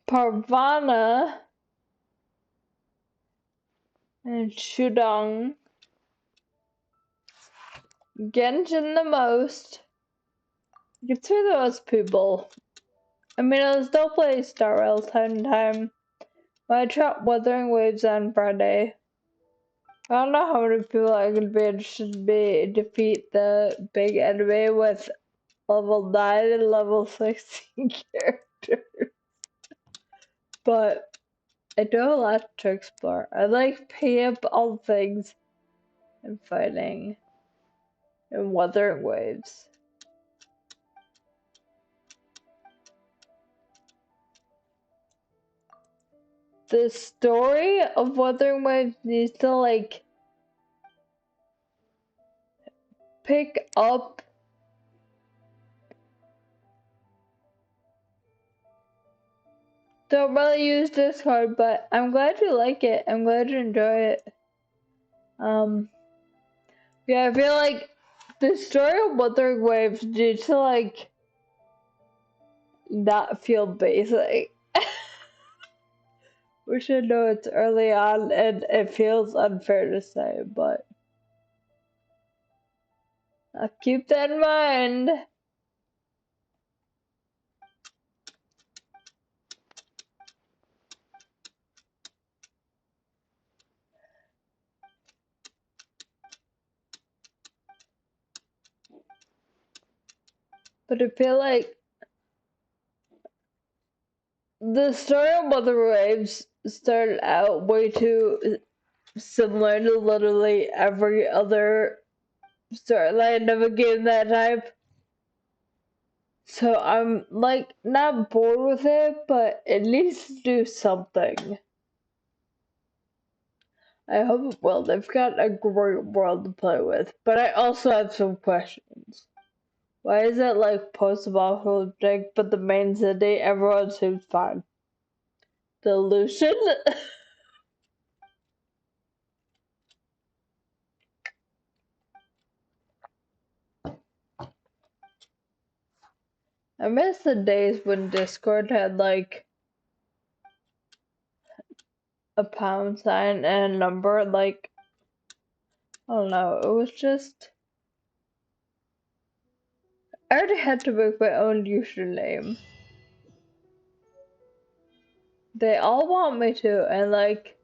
Parvana and Shudong, Genshin the most. You can see those people. I mean, I still play Star Rail time to time. I tried Wuthering Waves on Friday. I don't know how many people are going to be interested in me defeat the big enemy with level 9 and level 16 characters. But I do have a lot to explore. I like picking up all things and fighting and Wuthering Waves. The story of Wuthering Waves needs to like pick up. Don't really use Discord, but I'm glad you like it. I'm glad you enjoy it. Yeah, I feel like the story of Wuthering Waves needs to like not feel basic. Which I know it's early on and it feels unfair to say, but I'll keep that in mind. But I feel like the story of Wuthering Waves started out way too similar to literally every other storyline of a game that type. So I'm like not bored with it, but it needs to do something. I hope it will. They've got a great world to play with, but I also have some questions. Why is it like post-apocalyptic, but the main city, everyone seems fine? Delusion? I miss the days when Discord had like a pound sign and a number, like, I don't know, it was just, I already had to make my own username. They all want me to, and like,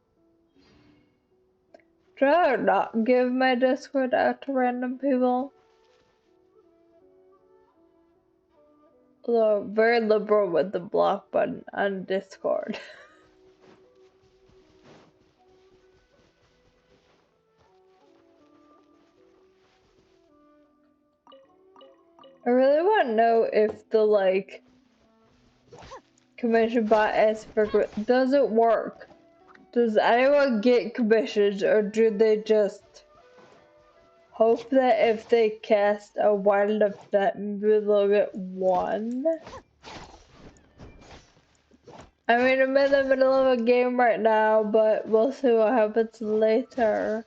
try to not give my Discord out to random people. Although, very liberal with the block button on Discord. I really want to know if the like commission bot aspect does it work. Does anyone get commissions, or do they just hope that if they cast a wide enough net, maybe they'll get one? I mean, I'm in the middle of a game right now, but we'll see what happens later.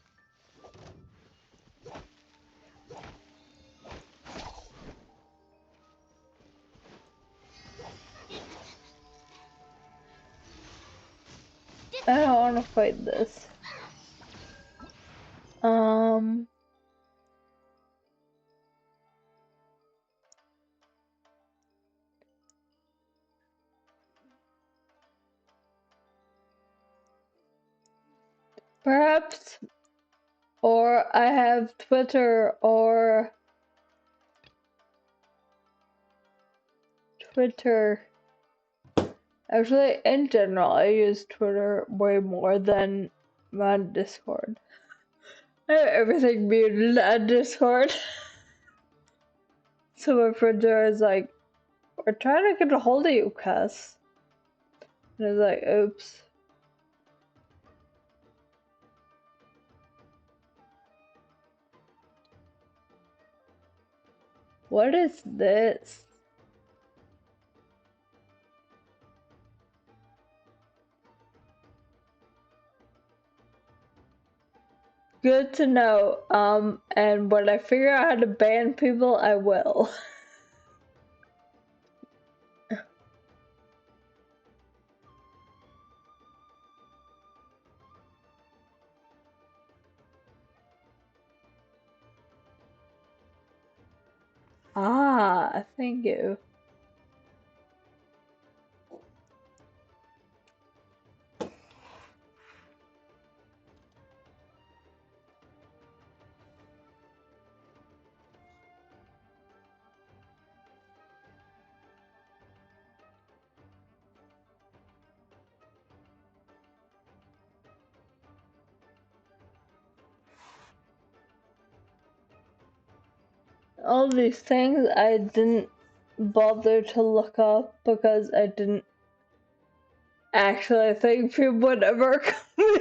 I don't want to fight this. Um, Perhaps, or I have Twitter or Twitter. Actually, in general, I use Twitter way more than on Discord. I have everything muted on Discord. So my friends are always like, we're trying to get a hold of you, Cass. And I was like, oops. What is this? Good to know. And when I figure out how to ban people, I will. Ah, thank you. All these things I didn't bother to look up because I didn't actually think people would ever come.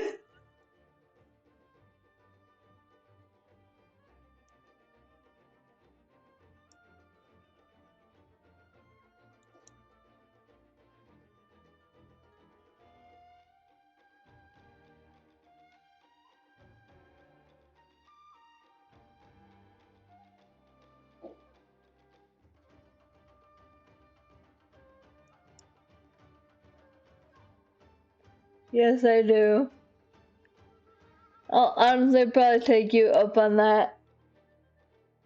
Yes, I do. I'll honestly probably take you up on that.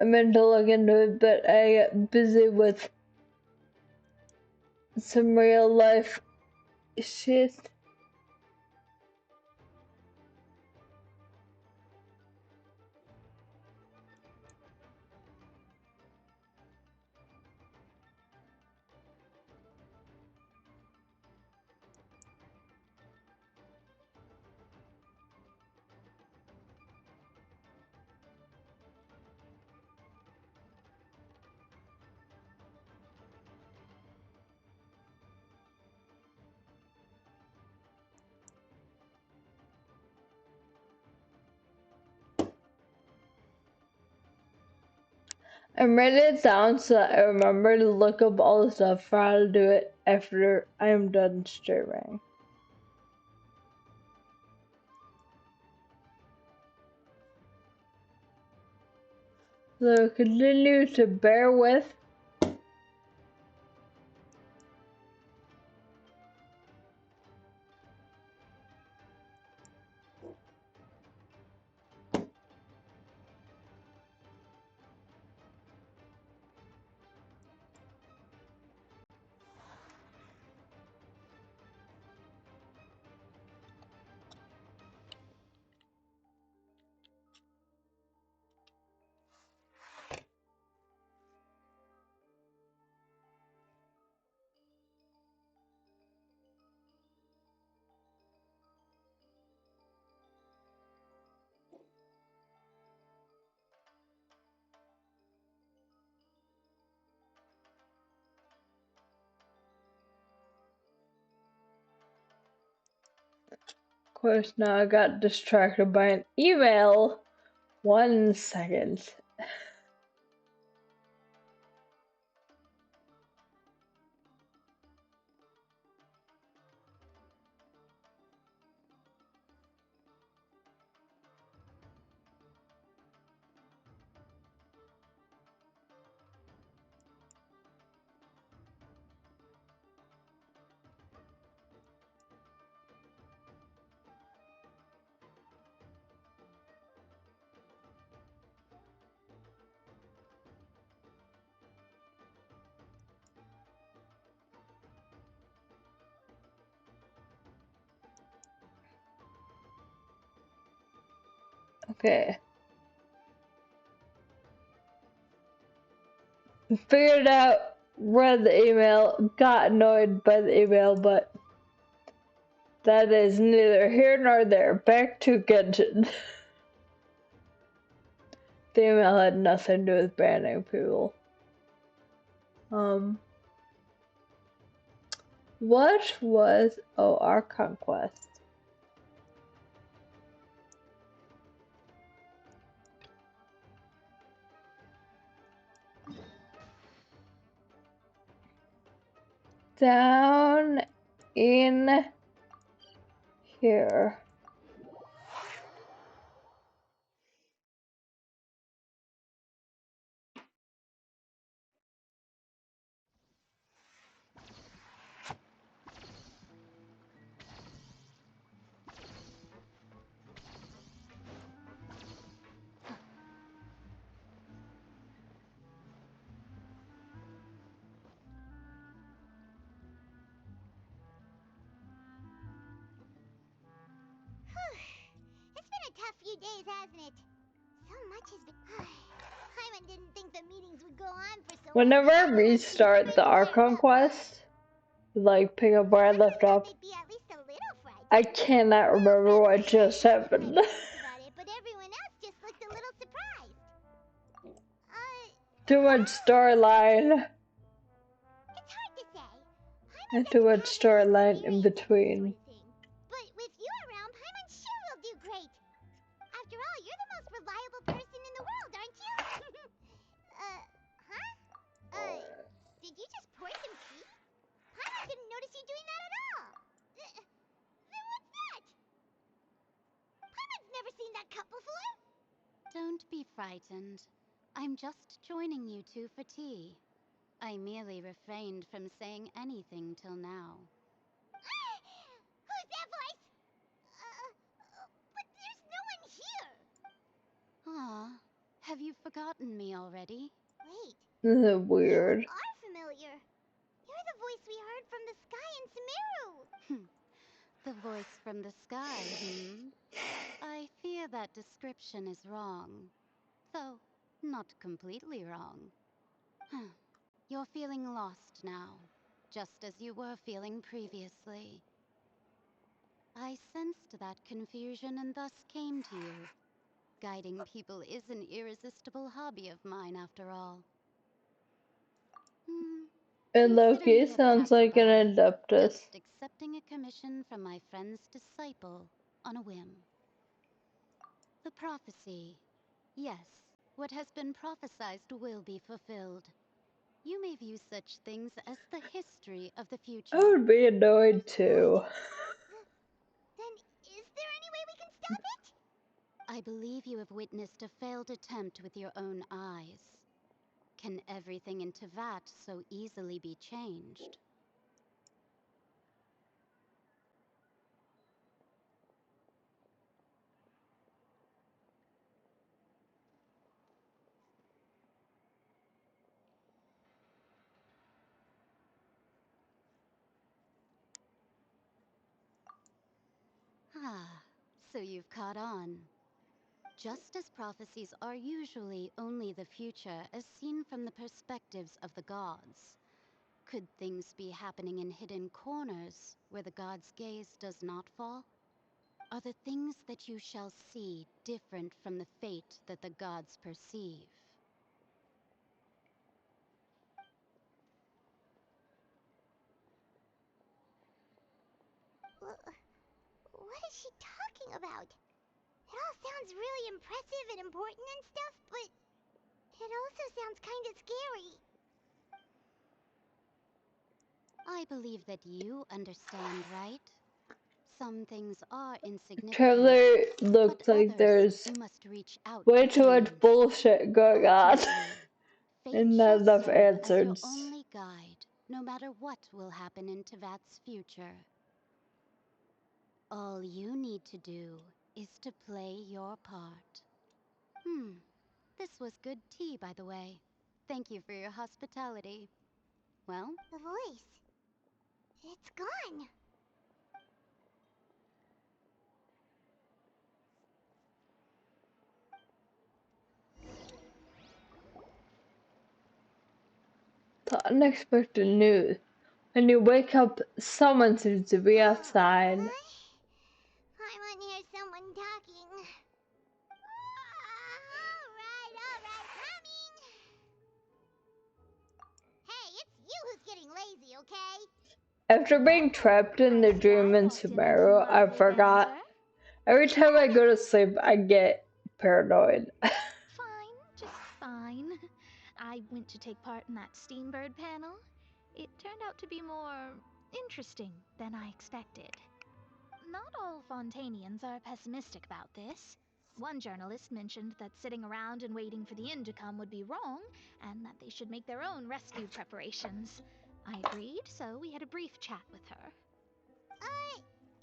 I meant to look into it, but I get busy with some real life shit. I'm writing it down so that I remember to look up all the stuff for how to do it after I am done streaming. So continue to bear with. course, now I got distracted by an email. 1 second. Okay. Figured out, read the email, got annoyed by the email, but that is neither here nor there. Back to genshin. The email had nothing to do with banning people. What was our conquest? Down in here. It's been a tough few days, hasn't it? So much has been. Hyman didn't think the meetings would go on for so long. Whenever I He wanted to be restart the pretty our fired up, huh? conquest, like pick up where I left thought off, they'd be at least a little frightened. I cannot remember what just happened. About it, but everyone else just looked a little surprised. Too much storyline It's hard to say. Hyman and too doesn't much have any storyline in experience with this between. sort of thing. But with you around, Hyman sure will do great. After all, you're the most reliable person in the world, aren't you? Did you just pour some tea? Hyman didn't notice you doing that at all. Then what's that? Hyman's never seen that cup before. Don't be frightened. I'm just joining you two for tea. I merely refrained from saying anything till now. Who's that voice? But there's no one here. Ah, have you forgotten me already? Wait, This is you weird. are familiar. You're the voice we heard from the sky in Sumeru. The voice from the sky, I fear that description is wrong. Though, not completely wrong. You're feeling lost now, just as you were feeling previously. I sensed that confusion and thus came to you. Guiding people is an irresistible hobby of mine, after all. And Consider Loki me a sounds like an passerby, adeptus. just accepting a commission from my friend's disciple on a whim. The prophecy. Yes, what has been prophesized will be fulfilled. You may view such things as the history of the I future. would be annoyed too. Then is there any way we can stop it? I believe you have witnessed a failed attempt with your own eyes. Can everything in Tevat so easily be changed? Ah, so you've caught on. Just as prophecies are usually only the future as seen from the perspectives of the gods, could things be happening in hidden corners where the gods' gaze does not fall? Are the things that you shall see different from the fate that the gods perceive? What is she talking talking about? It all sounds really impressive and important and stuff, but it also sounds kind of scary. I believe that you understand, right? Some things are insignificant, Trailer but looks like others there's you must reach out way to too much change. bullshit going on Ultimately, fate and not shall enough serve as your answers. only guide, no matter what will happen in Tevat's future. All you need to do is to play your part. This was good tea, by the way. Thank you for your hospitality. Well, The voice. It's gone. The unexpected news. When you wake up, someone seems to be outside. I hear someone talking. Alright, coming! Hey, it's you who's getting lazy, okay? After being trapped in the dream in Sumeru, I forgot. Every time I go to sleep, I get paranoid. Fine, just fine. I went to take part in that Steambird panel. It turned out to be more interesting than I expected. Not all Fontanians are pessimistic about this. One journalist mentioned that sitting around and waiting for the end to come would be wrong, and that they should make their own rescue preparations. I agreed, so we had a brief chat with her.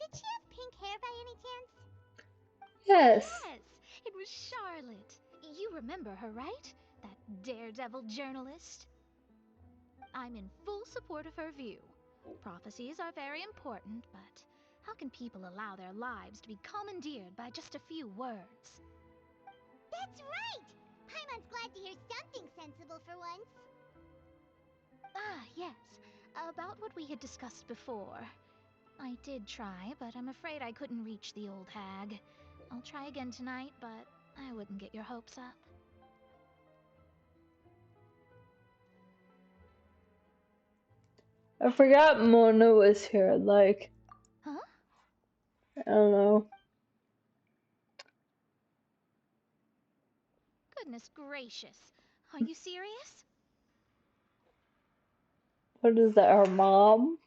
Did she have pink hair by any chance? Yes. Yes, it was Charlotte. You remember her, right? That daredevil journalist? I'm in full support of her view. Prophecies are very important, but how can people allow their lives to be commandeered by just a few words? That's right! Paimon's glad to hear something sensible for once. Ah, yes. About what we had discussed before. I did try, but I'm afraid I couldn't reach the old hag. I'll try again tonight, but I wouldn't get your hopes up. I forgot Mona was here. Like, Huh? I don't know. Goodness gracious. Are you serious? What is that, her mom?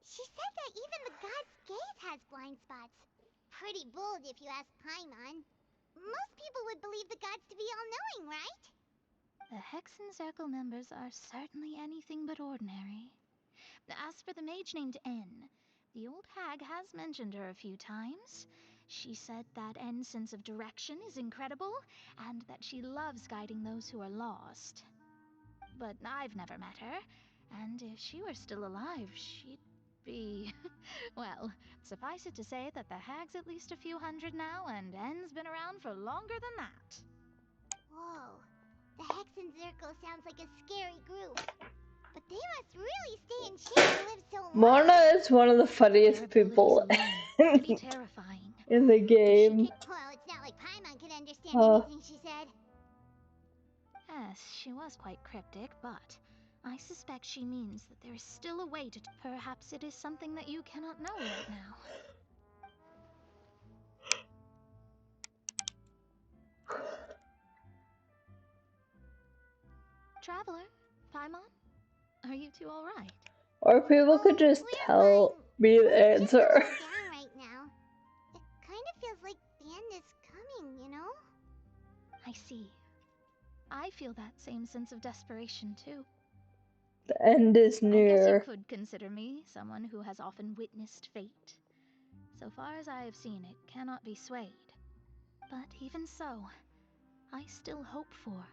She said that even the god's gaze has blind spots. Pretty bold if you ask Paimon. Most people would believe the gods to be all-knowing, right? The Hexen Circle members are certainly anything but ordinary. As for the mage named N, the old hag has mentioned her a few times. She said that N's sense of direction is incredible, and that she loves guiding those who are lost. But I've never met her, and if she were still alive, she'd be... well, suffice it to say that the hag's at least a few hundred now, and N's been around for longer than that. Whoa. The Hexen Circle sounds like a scary group. But they must really stay in shape to live so long. Mona is one of the Their funniest abilities people alone are pretty terrifying. in the If she game. Well, it's not like Paimon could understand Uh, anything she said. Yes, she was quite cryptic, but I suspect she means that there is still a way to... Perhaps it is something that you cannot know right now. Traveler, Paimon, are you two alright? Or people could just We're tell fine. me the We're just a answer. little down right now. It kind of feels like the end is coming, you know? I see. I feel that same sense of desperation too. The end is I guess you near. could consider me someone who has often witnessed fate. So far as I have seen, it cannot be swayed. But even so, I still hope for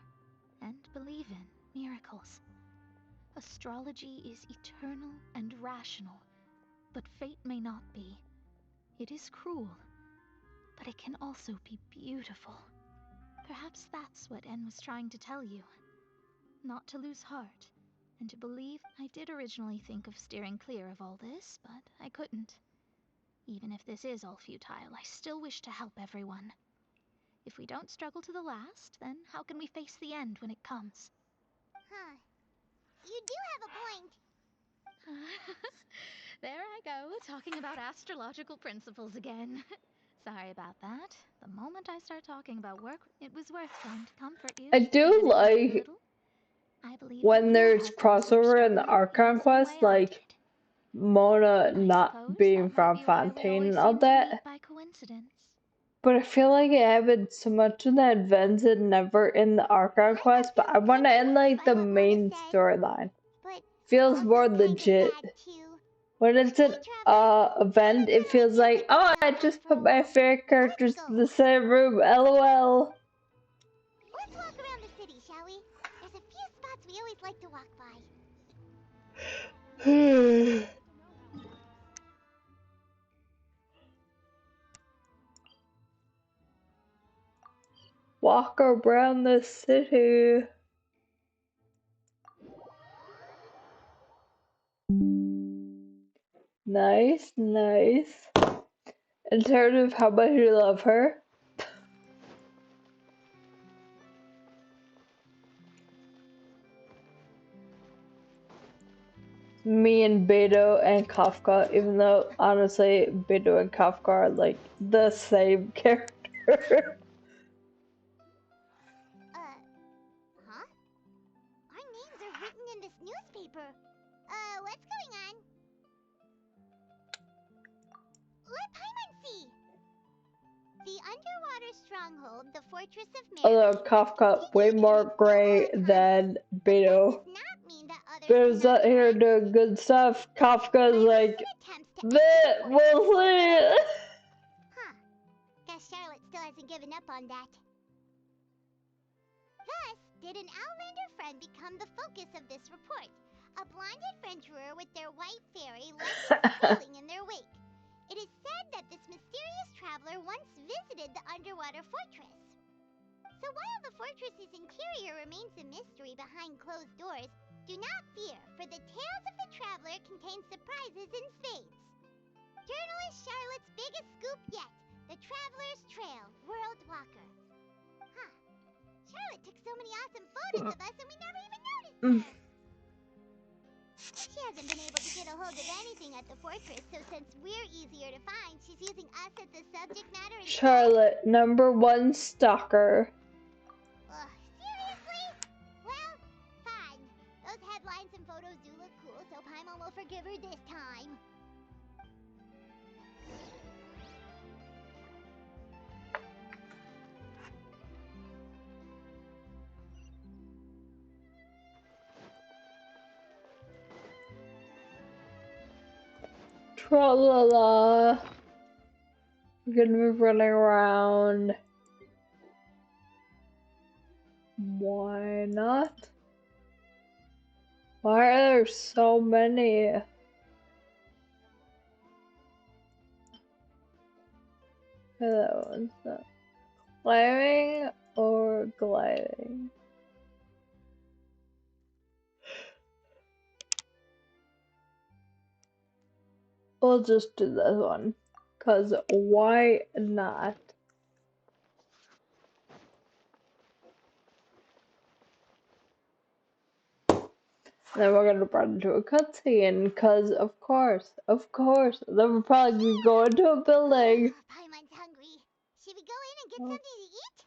and believe in miracles. Astrology is eternal and rational, but fate may not be. It is cruel, but it can also be beautiful. Perhaps that's what N was trying to tell you. Not to lose heart, and to believe. I did originally think of steering clear of all this, but I couldn't. Even if this is all futile, I still wish to help everyone. If we don't struggle to the last, then how can we face the end when it comes? Huh. You do have a point. There I go, talking about astrological principles again. Sorry about that. The moment I start talking about work, it was worth trying to comfort you, I do even if only a like little. I believe that when your there's husband's your crossover in the struggle in Archon the same quest, way I like did. Mona I not suppose being that might from be why we Fontaine always and all seem to meet that. by coincidence. But I feel like it happened so much in the advents and never in the Archon I quest, got but I feels want to kinda end moved like by the what Mona main said, storyline. but Feels also more kinda legit. sad too. When it's an Hey, Traveler, how event, does it it like feels being like, with oh, the I Outlaws just for put a my while? favorite Let's characters in go. the same room, lol. Let's walk around the city, shall we? There's a few spots we always like to walk by. Walk around the city. Nice, nice. In terms of how much you love her. Me and Beto and Kafka, even though honestly Beto and Kafka are like the same character. Huh? Our names are written in this newspaper. What's going on? Let Paimon see! The underwater stronghold, the Fortress of Although Marekeep, is Kafka way contiguous and more is now gray our consort. than But that Beto. does not mean that others Beto's cannot out here interact with doing it. good stuff. Kafka's My like, recent attempts to enter the bleh, fortress we'll were failed. see. Huh. Guess Charlotte still hasn't given up on that. Thus, did an Outlander friend become the focus of this report. A blind adventurer with their white fairy left them sailing in their wake. It is said that this mysterious traveler once visited the underwater fortress. So while the fortress's interior remains a mystery behind closed doors, do not fear, for the tales of the traveler contain surprises in spades. Journalist Charlotte's biggest scoop yet, the Traveler's Trail, World Walker. Huh. Charlotte took so many awesome photos of us and we never even noticed her. She hasn't been able to get a hold of anything at the fortress, so since we're easier to find, she's using us as the subject matter instead. Charlotte, #1 stalker. Seriously? Well, fine. Those headlines and photos do look cool, so Paimon will forgive her this time. Tra-la-la. We're gonna be running around. Why not? Why are there so many? That one's not. Climbing or gliding? We'll just do this one. Cause why not? Then we're gonna run into a cutscene, cause of course. Then we're probably gonna go into a building. Paimon's hungry. Should we go in and get Oh. something to eat?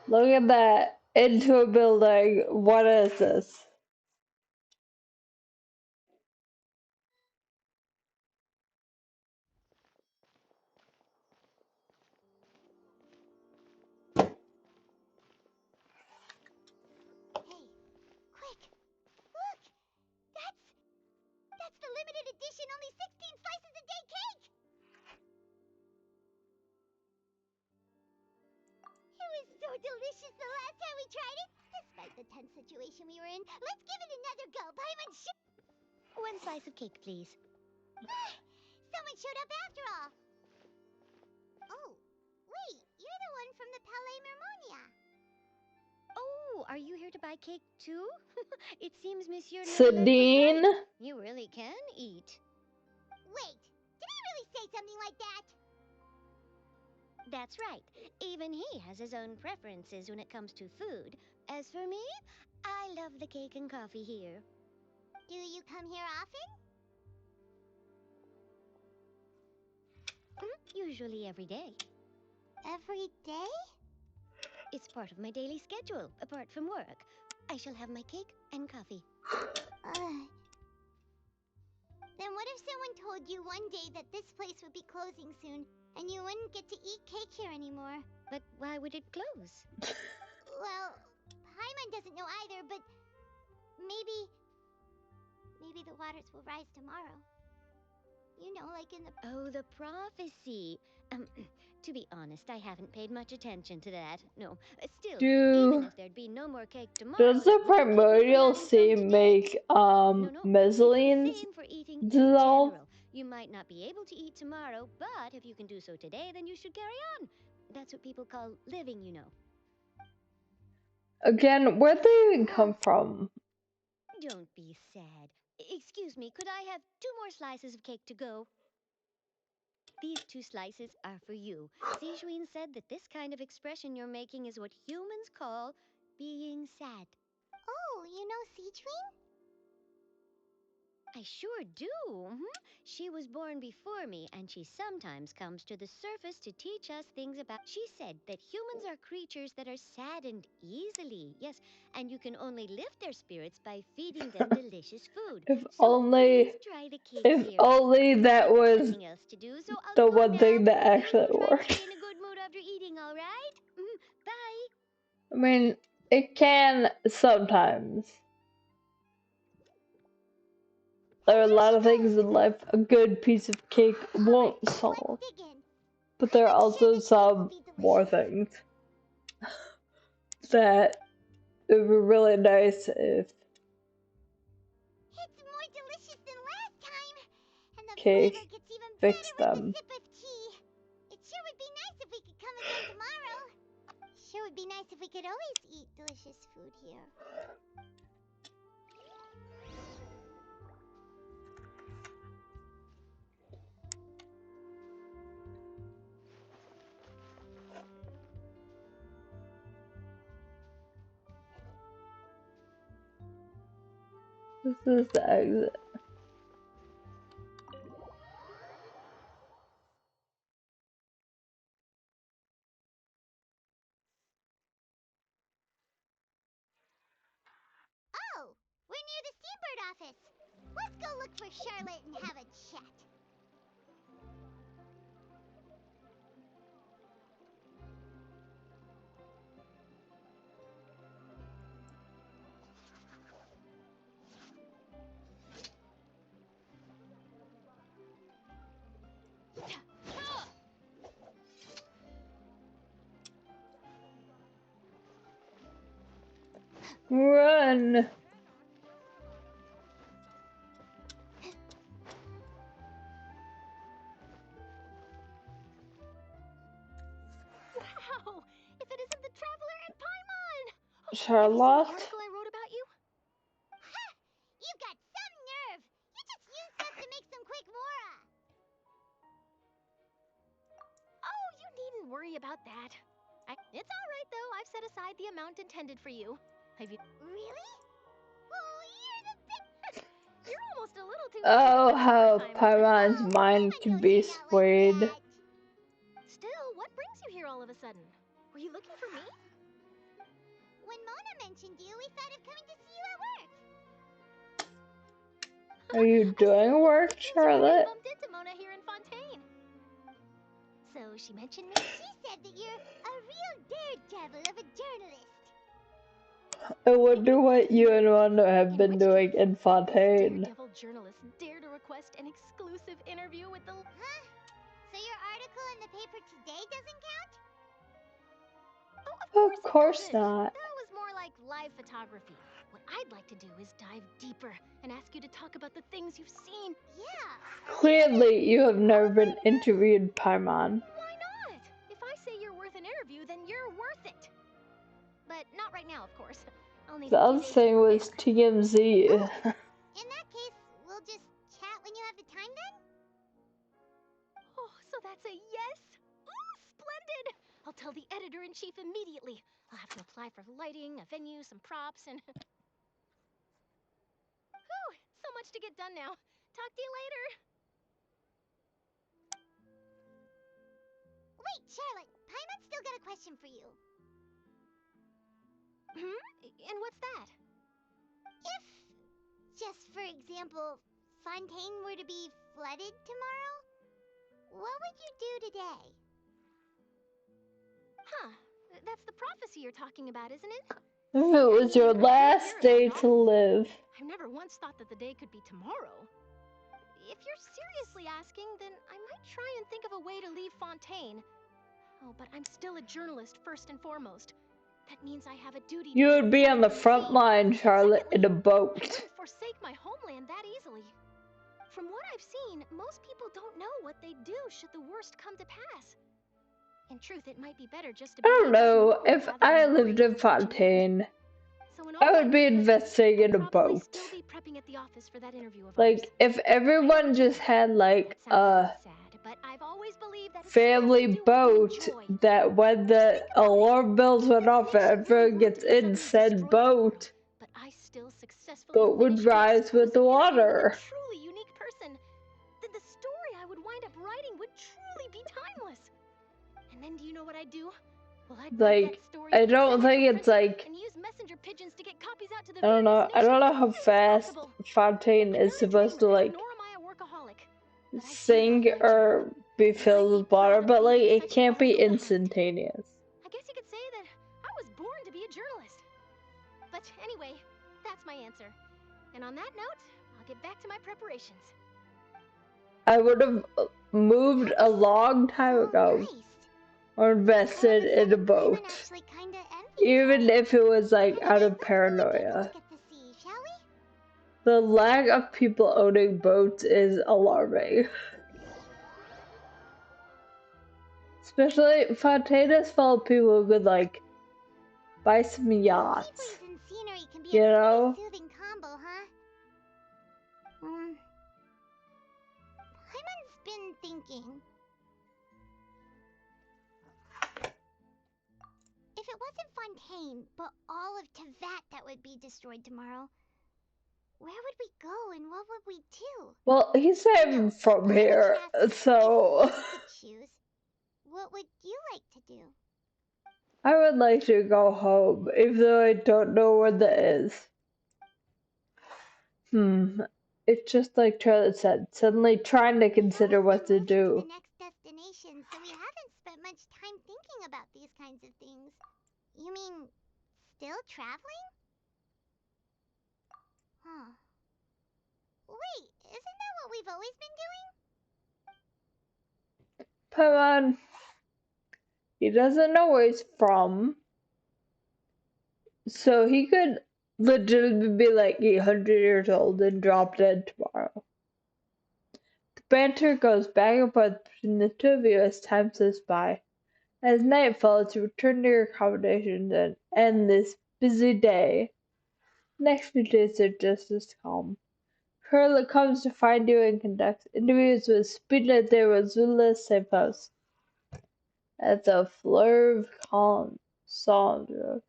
Look at that. Into a building. What is this? Hey, quick! Look! That's the limited edition only 16 slices a day cake! It was so delicious the last time we tried it! Despite the tense situation we were in, let's give it another go! Paimon, One slice of cake, please. Someone showed up after all! Oh, wait, you're the one from the Palais Mermonia. Oh, are you here to buy cake too? It seems Monsieur Neverland was Sadine? right. You really can eat. Wait, did he really say something like that? That's right. Even he has his own preferences when it comes to food. As for me, I love the cake and coffee here. Do you come here often? Usually every day. Every day? It's part of my daily schedule, apart from work. I shall have my cake and coffee. Then what if someone told you one day that this place would be closing soon, and you wouldn't get to eat cake here anymore? But why would it close? Well, Paimon doesn't know either, but maybe the waters will rise tomorrow. You know, like in the... Oh, the prophecy. To be honest, I haven't paid much attention to that. No, still, even Do if there'd be no more cake does tomorrow, the wouldn't keep me from primordial having some sea today. make No, it's the mezzalines same for eating in dissolve? general. You might not be able to eat tomorrow, but if you can do so today, then you should carry on. That's what people call living, you know. Again, where'd they even come from? Don't be sad. Excuse me, could I have 2 more slices of cake to go? These 2 slices are for you. Sijuin said that this kind of expression you're making is what humans call being sad. Oh, you know Sichuan? I sure do. She was born before me, and she sometimes comes to the surface to teach us things about... She said that humans are creatures that are saddened easily. Yes, and you can only lift their spirits by feeding them delicious food. If So only, please try the cake if here. only that I've got was nothing else to do, so I'll the go one now. thing that actually Try to worked. stay in a good mood after eating, all right? Bye. I mean, it can sometimes. There are a Oh, there lot she of things goes! in life a good piece of cake Alright, won't solve, let's dig in. but there are I'm sure also this cake will some be more delicious. things that it would be really nice if It's more delicious than last time, and the flavor cake gets even better fixed with the them. sip of tea. It sure would be nice if we could come again tomorrow. Sure would be nice if we could always eat delicious food here. This is the exit. Oh, we're near the Steambird office. Let's go look for Charlotte and have a chat. Run! Wow! If it isn't the Traveler and Paimon! Have you seen the Charlotte? article I wrote about you? Ha! You've got some nerve! You just used us to make some quick mora! Oh, you needn't worry about that. It's all right, though. I've set aside the amount intended for you. Really? Oh, you're the big... You're almost a little too eager Oh, for comfort, how Paimon. Paimon's Oh, mind Paimon can don't be hang out like swayed. that. Still, what brings you here all of a sudden? Were you looking for me? When Mona mentioned you, we thought of coming to see you at work. Are you I doing see. work, It seems you already Charlotte? bumped into Mona here in Fontaine. So she mentioned me? She said that you're a real daredevil of a journalist. I wonder what you and Wanda have In been which doing case, in did this Fontaine. daredevil journalist dare to request an exclusive interview with the... Huh? So your article in the paper today doesn't count? Oh, of Of course it course doesn't. not. That was more like live photography. What I'd like to do is dive deeper and ask you to talk about the things you've seen. Yeah. Clearly, you have never all been about us? interviewed, Paimon. Why not? If I say you're worth an interview, then you're worth it. But not right now, of course. I'll need The a few other days to thing was prepare. TMZ. Oh, in that case, we'll just chat when you have the time then? Oh, so that's a yes? Ooh, splendid! I'll tell the editor-in-chief immediately. I'll have to apply for lighting, a venue, some props, and... much to get done now. Talk to you later. Wait, Charlotte, Paimon's still got a question for you. And what's that? If, just for example, Fontaine were to be flooded tomorrow, what would you do today? Huh. That's the prophecy you're talking about, isn't it? If it was your last day to live. I've never once thought that the day could be tomorrow. If you're seriously asking, then I might try and think of a way to leave Fontaine. Oh, but I'm still a journalist first and foremost. That means I have a duty to You would be on the front line, Charlotte, in a I boat. wouldn't forsake my homeland that easily. From what I've seen, most people don't know what they'd do should the worst come to pass. In truth, it might be better just to I be don't know. If I lived in Fontaine, I would be investing in a boat. Still be prepping at the office for that interview of Like, if everyone just had like a family boat that when the alarm bells went off and everyone gets in said boat, but I still successfully boat would rise with the water. Truly unique person. Then the story I would wind up writing would truly be timeless. And then do you know what I'd do? Well, I'd write that story, I don't send it think to it's print, like, and use messenger pigeons to get copies out to the I don't know. various I don't know nations how as soon as fast possible. Fontaine I'm is not a supposed to dreamer, like nor am I a workaholic, but I do sing have my or dream. be And I'd filled be with water, proud of but like leaving it such can't be art behind. instantaneous. I guess you could say that I was born to be a journalist. But anyway, that's my answer. And on that note, I'll get back to my preparations. I would have moved a long time ago Nice. or invested in a boat, Actually kinda envious even if it was like Come out on, of let's go paranoia. take a look at the sea, shall we? The lack of people owning boats is alarming. Especially Fontaine is full of people who could like buy some yachts. Sea breeze and scenery can be You a know? pretty soothing combo, huh? Hyman's been thinking. If it wasn't Fontaine, but all of Tevat that would be destroyed tomorrow, where would we go and what would we do? Well, he's not even from here, so If you could choose, what would you like to do? I would like to go home, even though I don't know where that is. It's just like Charlotte said, suddenly trying to consider what to do. The next destination, so we haven't spent much time thinking about these kinds of things. You mean still traveling? Huh. Wait, isn't that what we've always been doing? Paimon, he doesn't know where he's from, so he could legitimately be like 800 years old and drop dead tomorrow. The banter goes back and forth between the two of you as time slips by. As night falls, you return to your accommodations and end this busy day. Next few days are just as calm. Curla comes to find you and conducts interviews with Speedlet de Rosula safe house at the Fleuve Cassandre.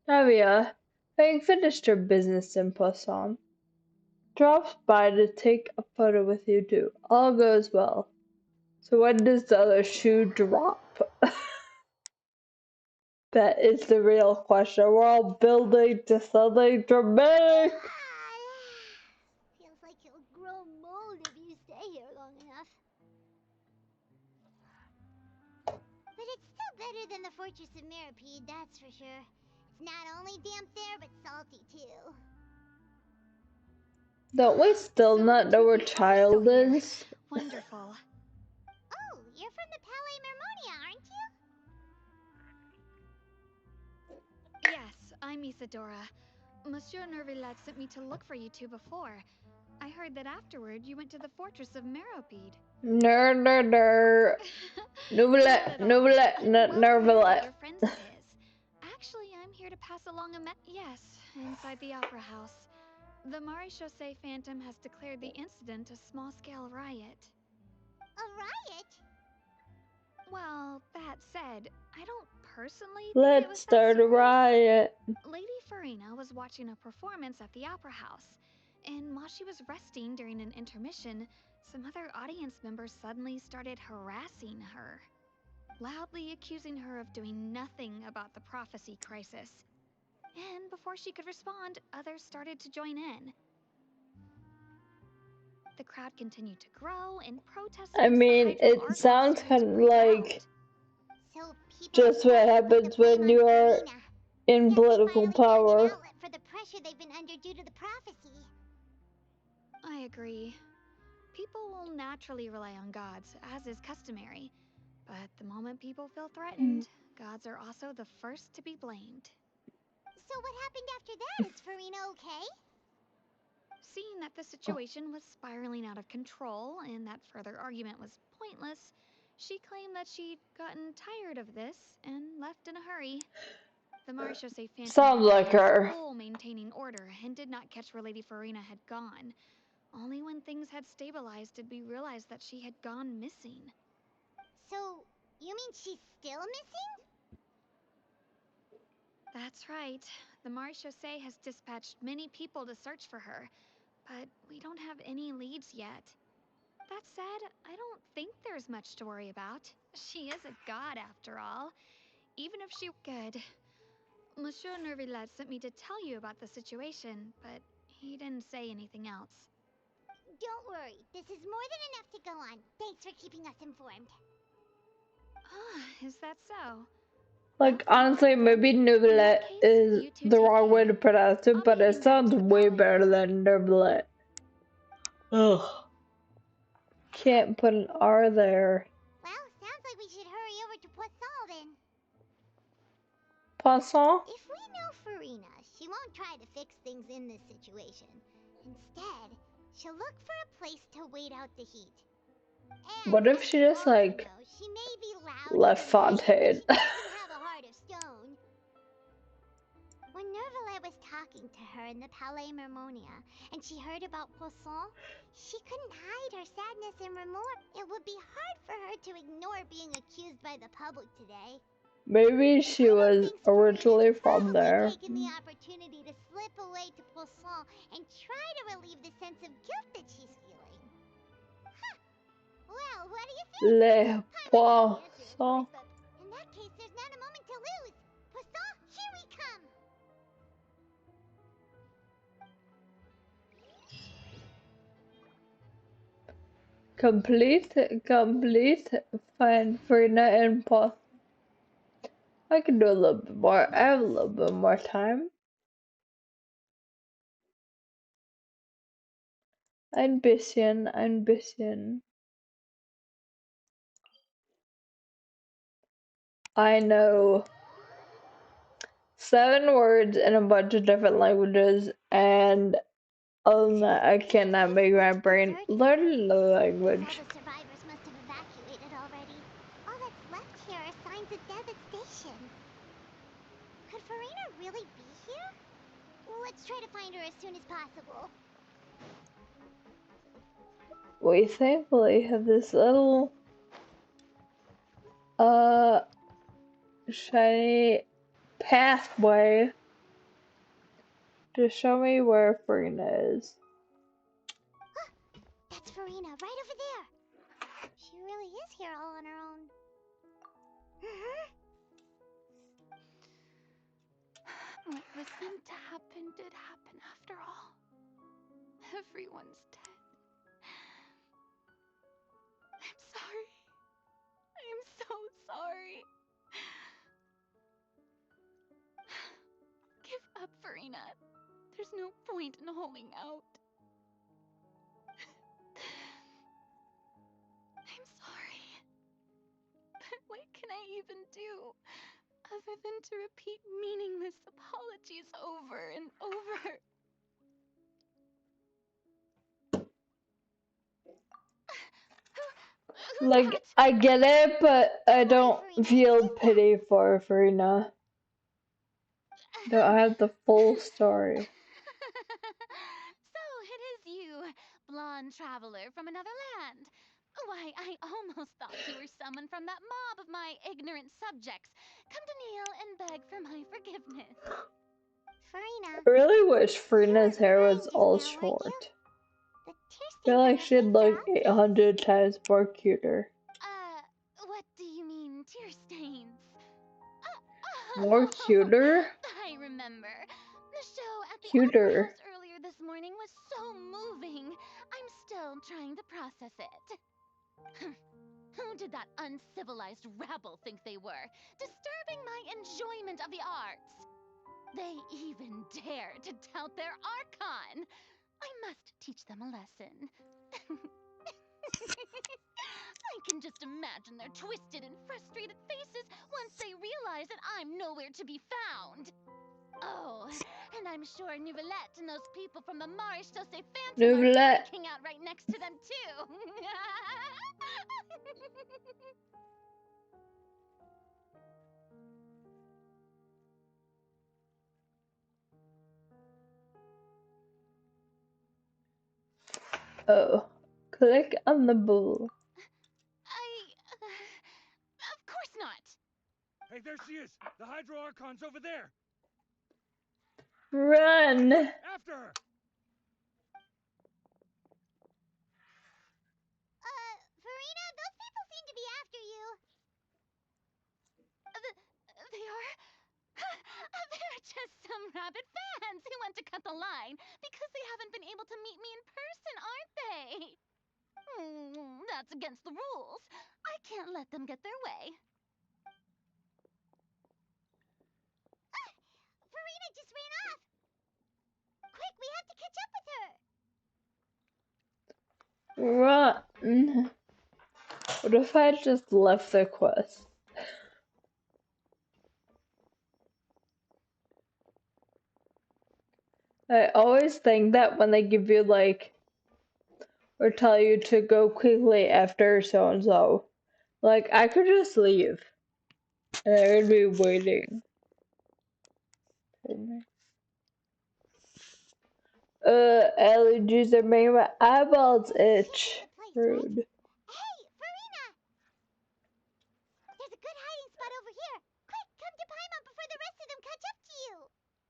Navia, having finished her business in Poisson, drops by to take a photo with you too. All goes well. So when does the other shoe drop? That is the real question. We're all building to something dramatic. Feels like you'll grow mold if you stay here long enough. But it's still better than the Fortress of Mirapede, that's for sure. It's not only damp there, but salty too. Don't we still So not the know two where of you are still Child here. is? Wonderful. Oh, you're from the Palais Mermonia, aren't you? Yes, I'm Isadora. Monsieur Nervillet sent me to look for you two before. I heard that afterward you went to the fortress of Meropide. Ner. Not at all. I'm well aware that Nervalet. you're friends of his. Actually, I'm here to pass along a Yes, inside the Opera House. The Maréchaussée Phantom has declared the incident a small-scale riot. A riot? Well, that said, I don't personally think it Let's was that start a serious. riot. Lady Farina was watching a performance at the Opera House, and while she was resting during an intermission, some other audience members suddenly started harassing her, loudly accusing her of doing nothing about the prophecy crisis. And before she could respond, others started to join in. The crowd continued to grow, and protests I against the mean, Hydro it Arc were sounds starting to kind of break like out. So people have just what started to put the happens blame when on you are Farina. in Guess they political finally found an power. outlet for the pressure they've been under due to the prophecy. I agree. People will naturally rely on gods, as is customary. But the moment people feel threatened, gods are also the first to be blamed. So what happened after that? Is Farina okay? Seeing that the situation was spiraling out of control and that further argument was pointless, she claimed that she'd gotten tired of this and left in a hurry. The Marechaussee Phantom Sounds had been like on her. patrol maintaining order and did not catch where Lady Farina had gone. Only when things had stabilized did we realize that she had gone missing. So, you mean she's still missing? That's right. The Marechaussee has dispatched many people to search for her, but we don't have any leads yet. That said, I don't think there's much to worry about. She is a god after all. Even if she good. Monsieur Nervillet sent me to tell you about the situation, but he didn't say anything else. Don't worry, this is more than enough to go on. Thanks for keeping us informed. Ah, is that so? Like, That's all honestly, right, then. maybe In Neuvillette that case, is you two the take wrong way to care. pronounce I'll it, be but it heading back sounds to the way palais better now. than Neuvillette. Ugh. Can't put an R there. Well, sounds like we should hurry over to Poisson then. Poisson? If we know Farina, she won't try to fix things in this situation. Instead, she'll look for a place to wait out the heat. And What if as she you just, also like, know, she may be loud and left impatient, but Fontaine? she doesn't have a heart of stone. When Nervalet was talking to her in the Palais Mermonia, and she heard about Poisson, she couldn't hide her sadness and remorse. It would be hard for her to ignore being accused by the public today. Maybe she All those was things originally Farina's from probably there. taken the opportunity to slip away to Poisson and try to relieve the sense of guilt that she's feeling. Huh. Well, what do you think? Les I might have the answer, of Poissons. course, but in that case, there's not a moment to lose. Poisson, here we come! Complete, find Frina and Poisson. I can do a little bit more. I have a little bit more time. Ein bisschen. I know 7 words in a bunch of different languages, and other than that, I cannot make my brain learn another language. All the survivors must have evacuated already. All that's left here are signs of death at station. Could Farina really be here? Let's try to find her as soon as possible. We thankfully have this little uh shiny pathway to show me where Frina is. That's Farina, right over there. She really is here all on her own. What was meant to happen did happen after all. Everyone's dead. I'm sorry. I am so sorry. Give up, Farina. There's no point in holding out. I'm sorry. But what can I even do other than to repeat meaningless apologies over and over? Who's Like, that? I get it, but I Don't worry, don't Farina, it's feel just us. pity for Farina. Don't have the full story. So it is you, blonde traveler from another land. Why, I almost thought you were someone from that mob of my ignorant subjects. Come to kneel and beg for my forgiveness. Farina, I really wish you're Freena's a hair friend was just all now, weren't you? short. The tear I feel stains on like your she'd face are look obvious. 100 times more cuter. What do you mean, tear stains? More cuter? I remember. The show at the Opera Cuter. House earlier this morning was so moving. I'm still trying to process it. Who did that uncivilized rabble think they were, disturbing my enjoyment of the arts? They even dare to tout their archon. I must teach them a lesson. I can just imagine their twisted and frustrated faces once they realize that I'm nowhere to be found. Oh, and I'm sure Nouvellette and those people from the Marish Chaussee Phantom are Nouvellette. freaking out right next to them, too. Oh. Click on the bull. Of course not. Hey, there she is! The Hydro Archon's over there! Run! After her! Farina, those people seem to be after you. They are. They're just some rabid fans who want to cut the line because they haven't been able to meet me in person, aren't they? That's against the rules. I can't let them get their way. Farina just ran off. Quick, we have to catch up with her. Run! What if I just left the quest? I always think that when they give you like, or tell you to go quickly after so and so. Like, I could just leave. And I would be waiting. Allergies are making my eyeballs itch. Rude. Hey, Farina! There's a good hiding spot over here. Quick, come to Paimon before the rest of them catch up to you.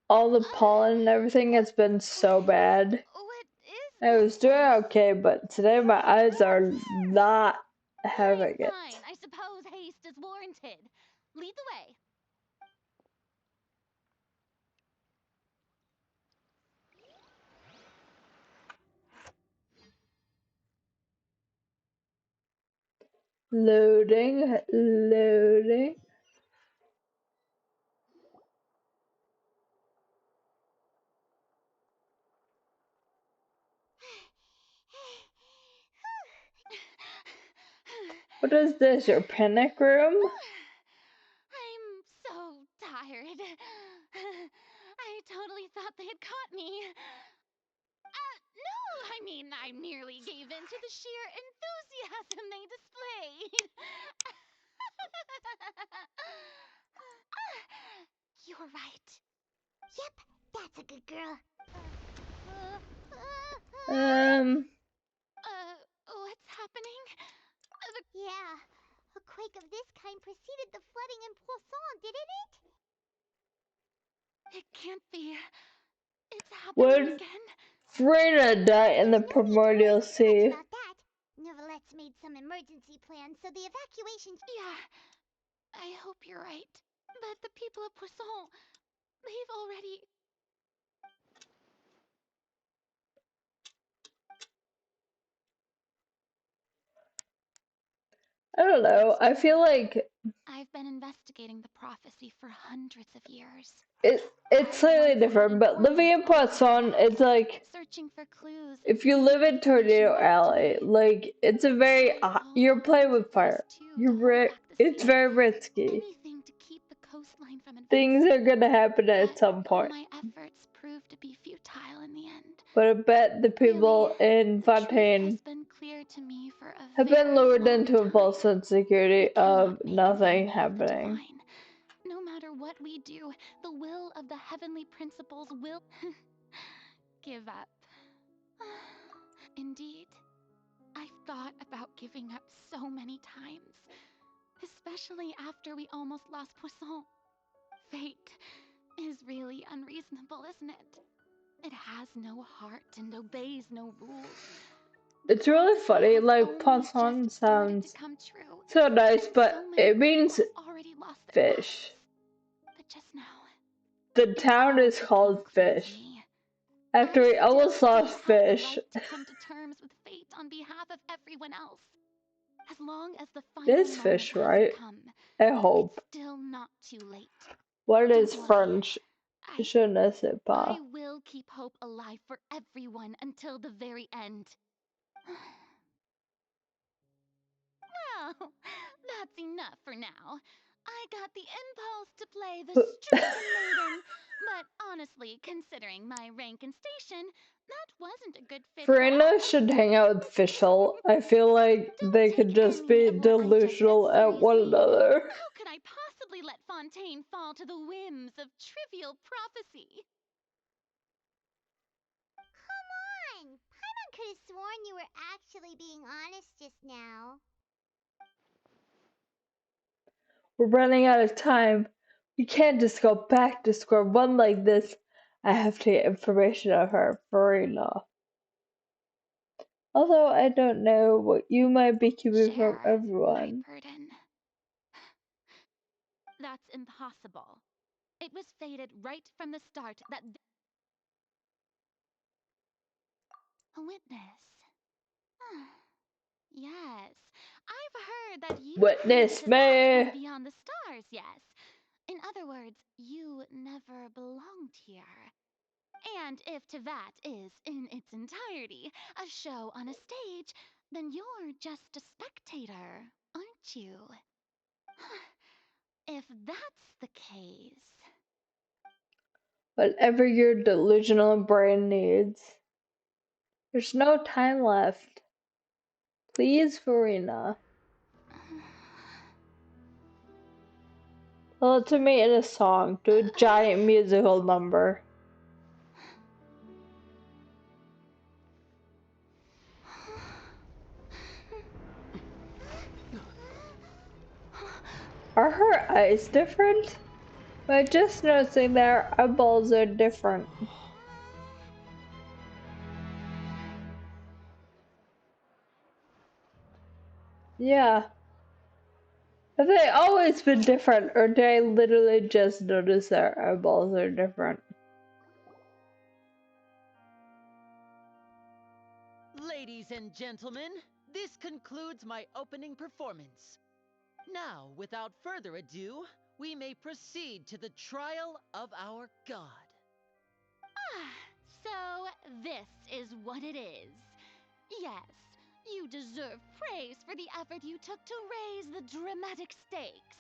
All the pollen and everything has been so bad. What is I was doing okay, but today my eyes are not having it. fine? I suppose haste is warranted. Lead the way. Loading, loading. What is this, your panic room? I'm so tired. I totally thought they had caught me. No, I mean, I merely gave in to the sheer enthusiasm they displayed. You're right. Yep, that's a good girl. What's happening? Yeah, a quake of this kind preceded the flooding in Poisson, didn't it? It can't be. It's happening Would again. Freda die in the There's no need to worry primordial too much sea? about that. Nouvellette's made some emergency plans, so the evacuation... Yeah, I hope you're right. But the people of Poisson, they've already... I don't know. I feel like I've been investigating the prophecy for hundreds of years. it's slightly different, but living in Poisson, it's like Searching for clues. if you live in Tornado Alley, like it's a very you're playing with fire. It's very risky. Anything to keep the coastline from Things are gonna happen at some all point. my efforts proved to be futile in the end. But I bet the people in Fontaine Been clear to me for a have been lured into a false sense of security of nothing happening. No matter what we do, the will of the heavenly principles will give up. Indeed, I've thought about giving up so many times, especially after we almost lost Poisson. Fate is really unreasonable, isn't it? It has no heart and obeys no rules. It's really funny, Has like only poisson just started to sounds come true, so nice, and but so many it means people have already lost their fish. lives. But just now, The it town all is became called clear to Fish. me. After I we still almost do lost have the Fish. right to come to terms with fate on behalf of everyone else. As long as the It final is moment fish, hasn't right? come, I it's hope. still not too late. What Don't is worry. French? I Je ne sais pas. I will keep hope alive for everyone until the very end. Well, that's enough for now. I got the impulse to play the stricken maiden, but honestly, considering my rank and station, that wasn't a good fit at Farina all. should hang out with Fischl. I feel like Don't they could take just any be of what I just said delusional at one seriously. another. How could I possibly let Fontaine fall to the whims of trivial prophecy? Come on! Paimon could have sworn you were actually being honest just now. We're running out of time. We can't just go back to square one like this. I have to get information of her, Farina. Although I don't know what you might be keeping from Share my everyone. burden. That's impossible. It was fated right from the start that a witness. Yes, I've heard that you claim Witness to that as me! beyond the stars, yes. In other words, you never belonged here. And if to that is, in its entirety, a show on a stage, then you're just a spectator, aren't you? If that's the case. Whatever your delusional brain needs. There's no time left. Please, Farina. Tell it to me in a song. Do a giant musical number. Are her eyes different? By just noticing their eyeballs are different. Yeah. Have they always been different, or did I literally just notice their eyeballs are different? Ladies and gentlemen, this concludes my opening performance. Now, without further ado, we may proceed to the trial of our god. So this is what it is. Yes, you deserve praise for the effort you took to raise the dramatic stakes.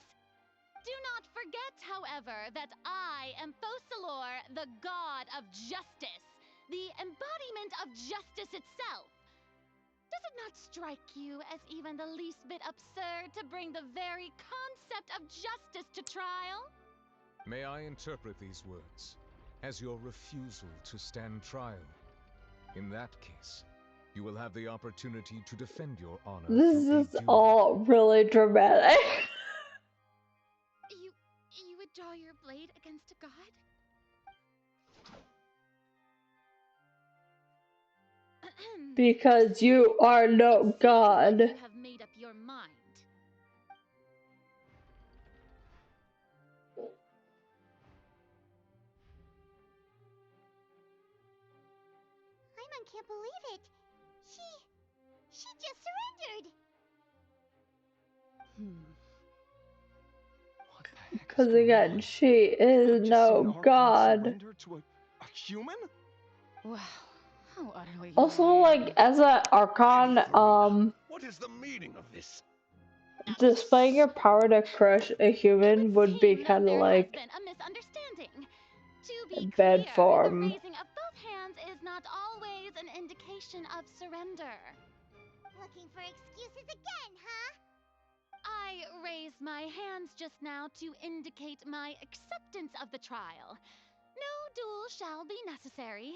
Do not forget, however, that I am Focalor, the god of justice, the embodiment of justice itself. Does it not strike you as even the least bit absurd to bring the very concept of justice to trial? May I interpret these words as your refusal to stand trial? In that case, you will have the opportunity to defend your honor This through a is duel. all really dramatic. You would draw your blade against a god? Because you are no It seems god. like you have made up your mind. Paimon can't believe it. She just surrendered. What the heck is Because going again, on? she is I've just seen no Archon god. surrender to a human? Wow, how utterly Also, humiliating. like, as an Archon, Lady Farina, what is the meaning of this? displaying your power to crush a It human would would be seem that kind of there has like been a misunderstanding. To be bad clear, the form. raising of both hands is not always an indication of surrender. Looking for excuses again, huh? I raised my hands just now to indicate my acceptance of the trial. No duel shall be necessary.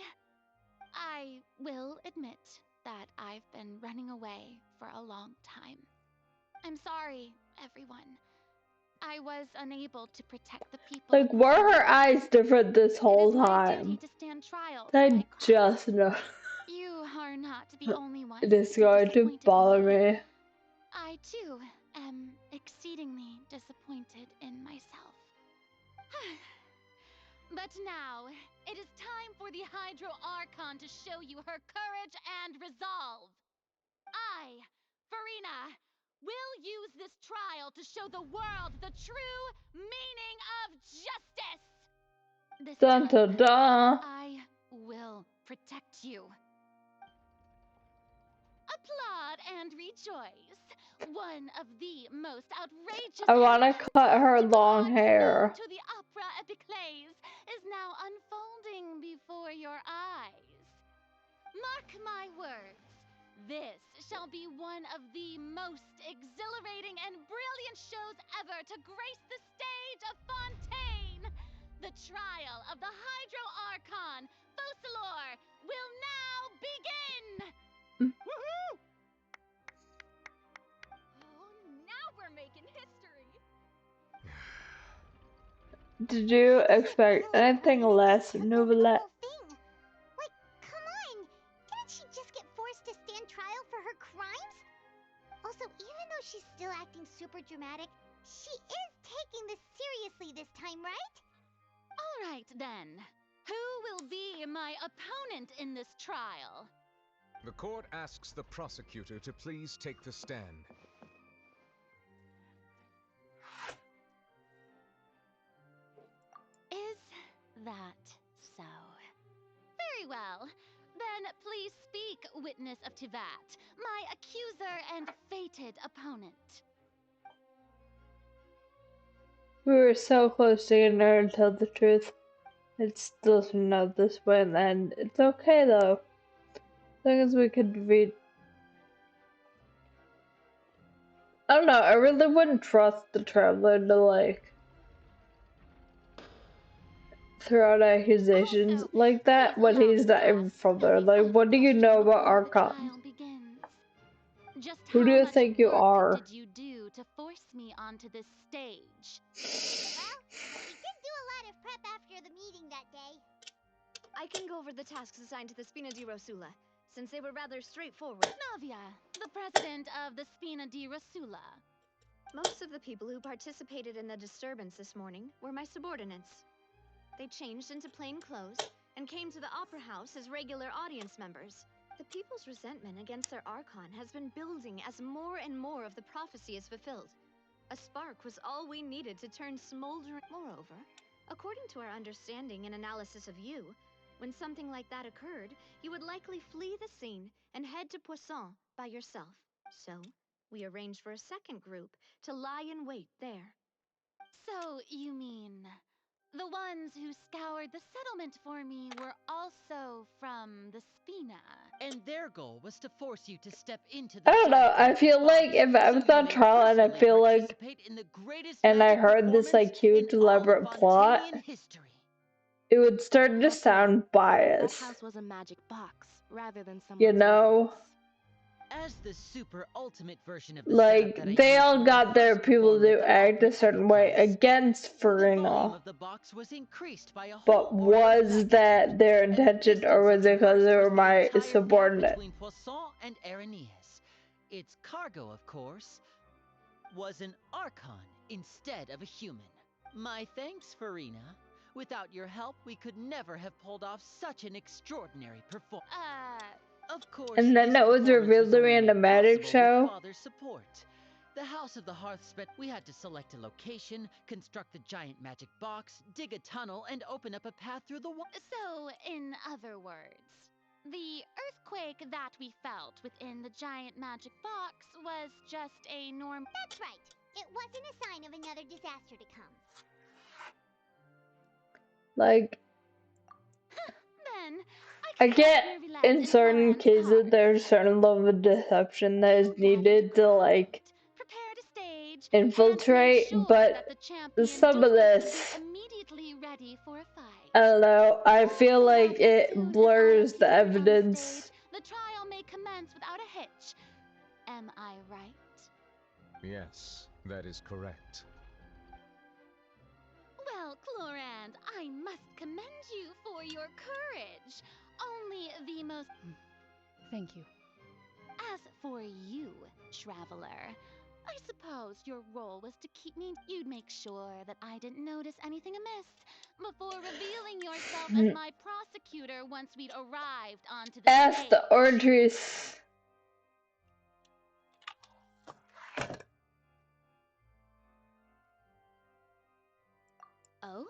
I will admit, that I've been running away for a long time. I'm sorry, everyone. I was unable to protect the people Like, of were Poisson. her eyes different this It whole is my duty time? to stand trial for my I crimes. just know. You are not the only ones It is to be going to disappointed in bother me. me. I, too, am exceedingly disappointed in myself. But now, it is time for the Hydro Archon to show you her courage and resolve. I, Farina, will use this trial to show the world the true meaning of justice! This Dun time, dun dun. I will protect you. Applaud and rejoice. One of the most outrageous I and want to cut her fantastical long art known hair. to the opera epiclese is now unfolding before your eyes. Mark my words. This shall be one of the most exhilarating and brilliant shows ever to grace the stage of Fontaine. The trial of the Hydro Archon, Focalor, will now begin! Woohoo! Oh, now we're making history. Did you Why does it expect feel like anything Marina just less, took over the Nouvelle? whole thing? Like, come on! Didn't she just get forced to stand trial for her crimes? Also, even though she's still acting super dramatic, she is taking this seriously this time, right? All right, then. Who will be my opponent in this trial? The court asks the prosecutor to please take the stand. Is that so? Very well. Then please speak, witness of Tivat, my accuser and fated opponent. We were so close to getting her to tell the truth. It still turned out this way, and it's okay though. As long as we could defeat. I don't know, I really wouldn't trust the Traveler to, like, throw out accusations Also, like that please when allow he's me to not even ask from a there. Like, follow-up what do you question know about before the Archons? trial begins. Just Who do how you much think you work are? did you do to force me onto this stage? Well, we did do a lot of prep after the meeting that day. I can go over the tasks assigned to the Spina di Rosula, since they were rather straightforward. Navia, the president of the Spina di Rosula. Most of the people who participated in the disturbance this morning were my subordinates. They changed into plain clothes and came to the Opera House as regular audience members. The people's resentment against their Archon has been building as more and more of the prophecy is fulfilled. A spark was all we needed to turn smoldering. Moreover, according to our understanding and analysis of you, when something like that occurred, you would likely flee the scene and head to Poisson by yourself. So, we arranged for a second group to lie in wait there. So, you mean the ones who scoured the settlement for me were also from the Spina? And their goal was to force you to step into I the don't know, giant I magic feel like box, if I so was you on may trial and I personally feel like, participate in the greatest and I magic heard this performance like in huge all of elaborate plot, Fontainian history. it would start to How sound come that biased. house was a magic box rather than You someone's know? residence? As the super ultimate version of the setup Like, that I they used all when I got their first people performed at to the act opera a certain way epiclese, against the volume Farina. of the box was increased by a whole But order of was magnitude, that their and the intention, or distance it was it because traversed they was were the my entire gap subordinate? between Poisson and Areneas. Its cargo, of course, was an Archon instead of a human. My thanks, Farina. Without your help, we could never have pulled off such an extraordinary performance. Of course, And then this that was performance revealed was to only me in the made magic possible with show. Father's support. The House of the Hearth spent. We had to select a location, construct the giant magic box, dig a tunnel, and open up a path through the wall. So, in other words, the earthquake that we felt within the giant magic box was just a norm. That's right. It wasn't a sign of another disaster to come. Like, Then, I I can get help Neuvillette in in certain Florent's cases part. there's a certain level of deception that is You gathered a needed to, like, crowd, prepared a stage, and made infiltrate, sure that but the champion some of duel could be this, immediately ready for a I fight. don't know, I feel So like that as it soon as I blurs the appeared on the evidence. stage, the trial may commence Am I right? Yes, that is correct. Well, Clorand, I must commend you for your courage. Only the most... Thank you. As for you, traveler, I suppose your role was to keep me... You'd make sure that I didn't notice anything amiss before revealing yourself as my prosecutor once we'd arrived onto the Ask stage. the Ortiz. Oh?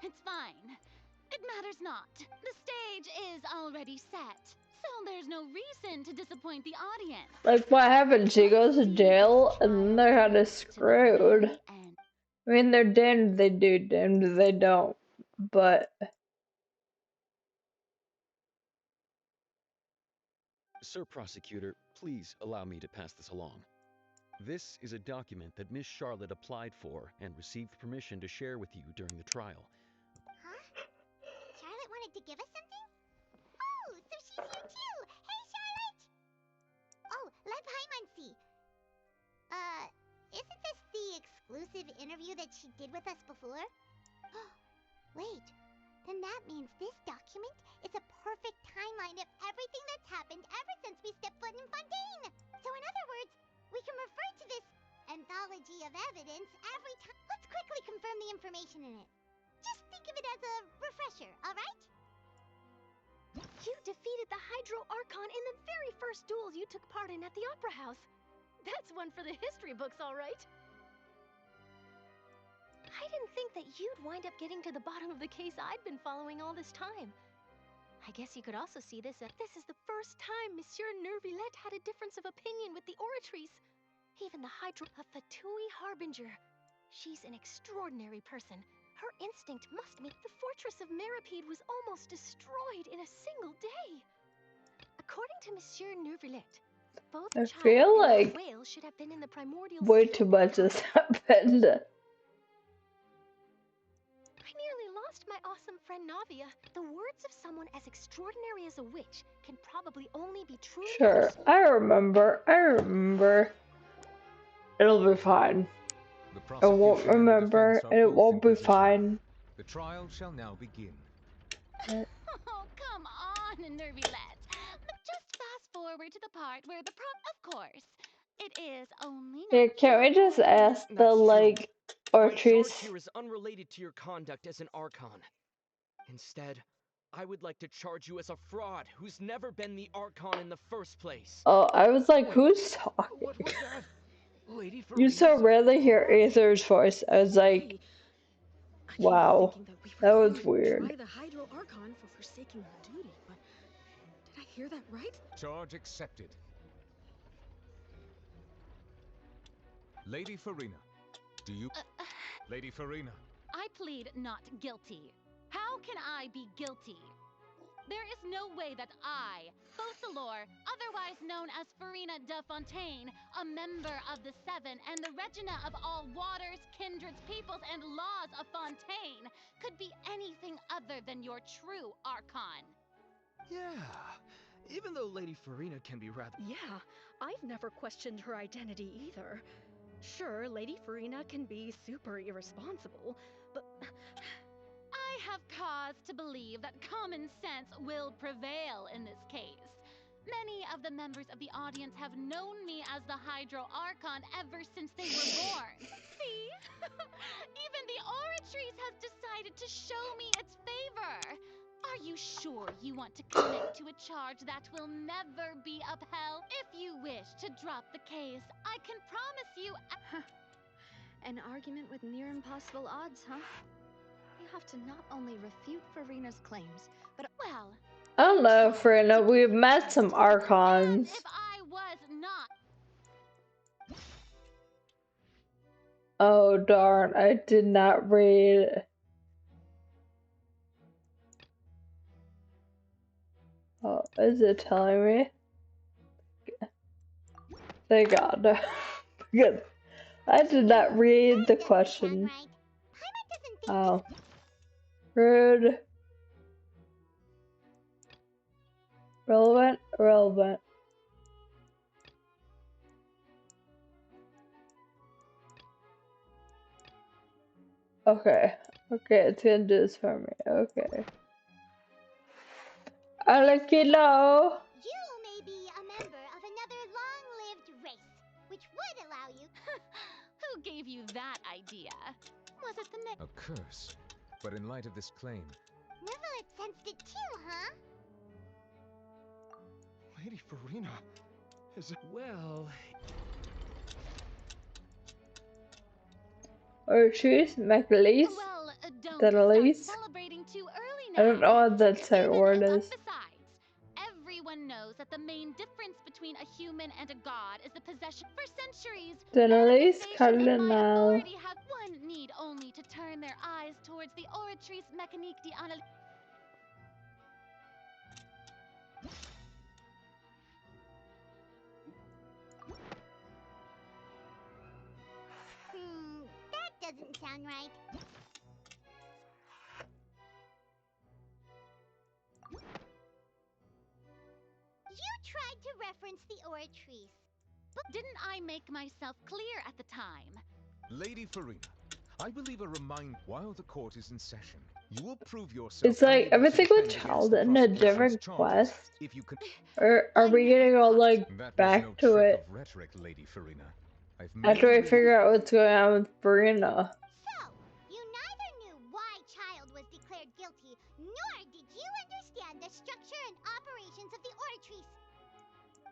It's fine. It matters not. The stage is already set, so there's no reason to disappoint the audience. Like, what happened? She goes to jail, and then they're kind of screwed. I mean, they're damned if they do, damned if they don't. But Sir Prosecutor, please allow me to pass this along. This is a document that Miss Charlotte applied for and received permission to share with you during the trial. Huh? Charlotte wanted to give us something? Oh, so she's here too! Hey, Charlotte! Oh, Lev Hymancy! Isn't this the exclusive interview that she did with us before? Wait, then that means this document is a perfect timeline of everything that's happened ever since we stepped foot in Fontaine! So in other words, we can refer to this anthology of evidence every time. Let's quickly confirm the information in it. Just think of it as a refresher, alright? You defeated the Hydro Archon in the very first duels you took part in at the Opera House. That's one for the history books, all right. I didn't think that you'd wind up getting to the bottom of the case I'd been following all this time. I guess you could also see this as this is the first time Monsieur Nervillette had a difference of opinion with the Oratrice. Even the Hydro... A Fatui Harbinger. She's an extraordinary person. Her instinct must make... The fortress of Meripede was almost destroyed in a single day. According to Monsieur Nervillette, both I child feel and like whale should have been in the primordial way sea too at one much has time. happened. I nearly lost my awesome friend Navia. The words of someone as extraordinary as a witch can probably only be truly Sure, I remember. It'll be fine. The I won't prosecution and the defense remember, are and it both in won't be position. fine. The trial shall now begin. Oh, come on, Nervillette. But just fast forward to the part where the Of course, it is only Yeah, natural. can't we just ask the, That's true. like, My charge Ortiz? here is unrelated to your conduct as an Archon. Instead, I would like to charge you as a fraud who's never been the Archon in the first place. Oh, I was like, Wait, who's talking? what was that? Lady You Farina's so a rarely hear fraud? Aether's voice. I was like, I came wow, thinking that we that were was going to weird. try the Hydro Archon for forsaking her duty, but did I hear that right? Charge accepted. Lady Farina, do you... Lady Farina. I plead not guilty. How can I be guilty? There is no way that I, Faucilor, otherwise known as Farina de Fontaine, a member of the Seven and the Regina of all waters, kindreds, peoples, and laws of Fontaine, could be anything other than your true Archon. Yeah, even though Lady Farina can be rather... Yeah, I've never questioned her identity either. Sure, Lady Farina can be super irresponsible, but... I have cause to believe that common sense will prevail in this case. Many of the members of the audience have known me as the Hydro Archon ever since they were born. See? Even the Oratrice has decided to show me its favor. Are you sure you want to commit to a charge that will never be upheld? If you wish to drop the case, I can promise you... An argument with near impossible odds, huh? You have to not only refute Farina's claims, but well, I don't know, Farina. to We've be met some honest, Archons. and if I was not... Oh, darn. I did not read. Oh, is it telling me? Thank God. Good. I did not read the question. Paimon doesn't think Oh. Rude. Relevant, relevant. Okay. Okay, it's gonna do this for me. Okay. I'll let you know. you may be a member of another long-lived race, which would allow you... Who gave you that idea? Was it the A curse. But in light of this claim, Neverlet sensed it too, huh? Lady Farina is... Well... Or choose McLeese. Well, don't The start least. celebrating too early I now. don't know what that second word is. Besides, everyone knows that the main difference between a human and a god is the possession. For centuries, The least manifestation and my cardinal. authority have one need only to turn their eyes towards the oratrice mécanique d'analyse. That doesn't sound right. You tried to reference the oratrice. Didn't I make myself clear at the time? Lady Farina, I believe a remind while the court is in session, you will prove yourself. It's like unable every to single defend against child the in a prosecution's different charges quest. if you can. Or are we getting all like That was back no to trick it of rhetoric, Lady Farina. I've after merely I figure out what's going on with Farina? So, you neither knew why Child was declared guilty, nor did you understand the structure and operations of the oratrice.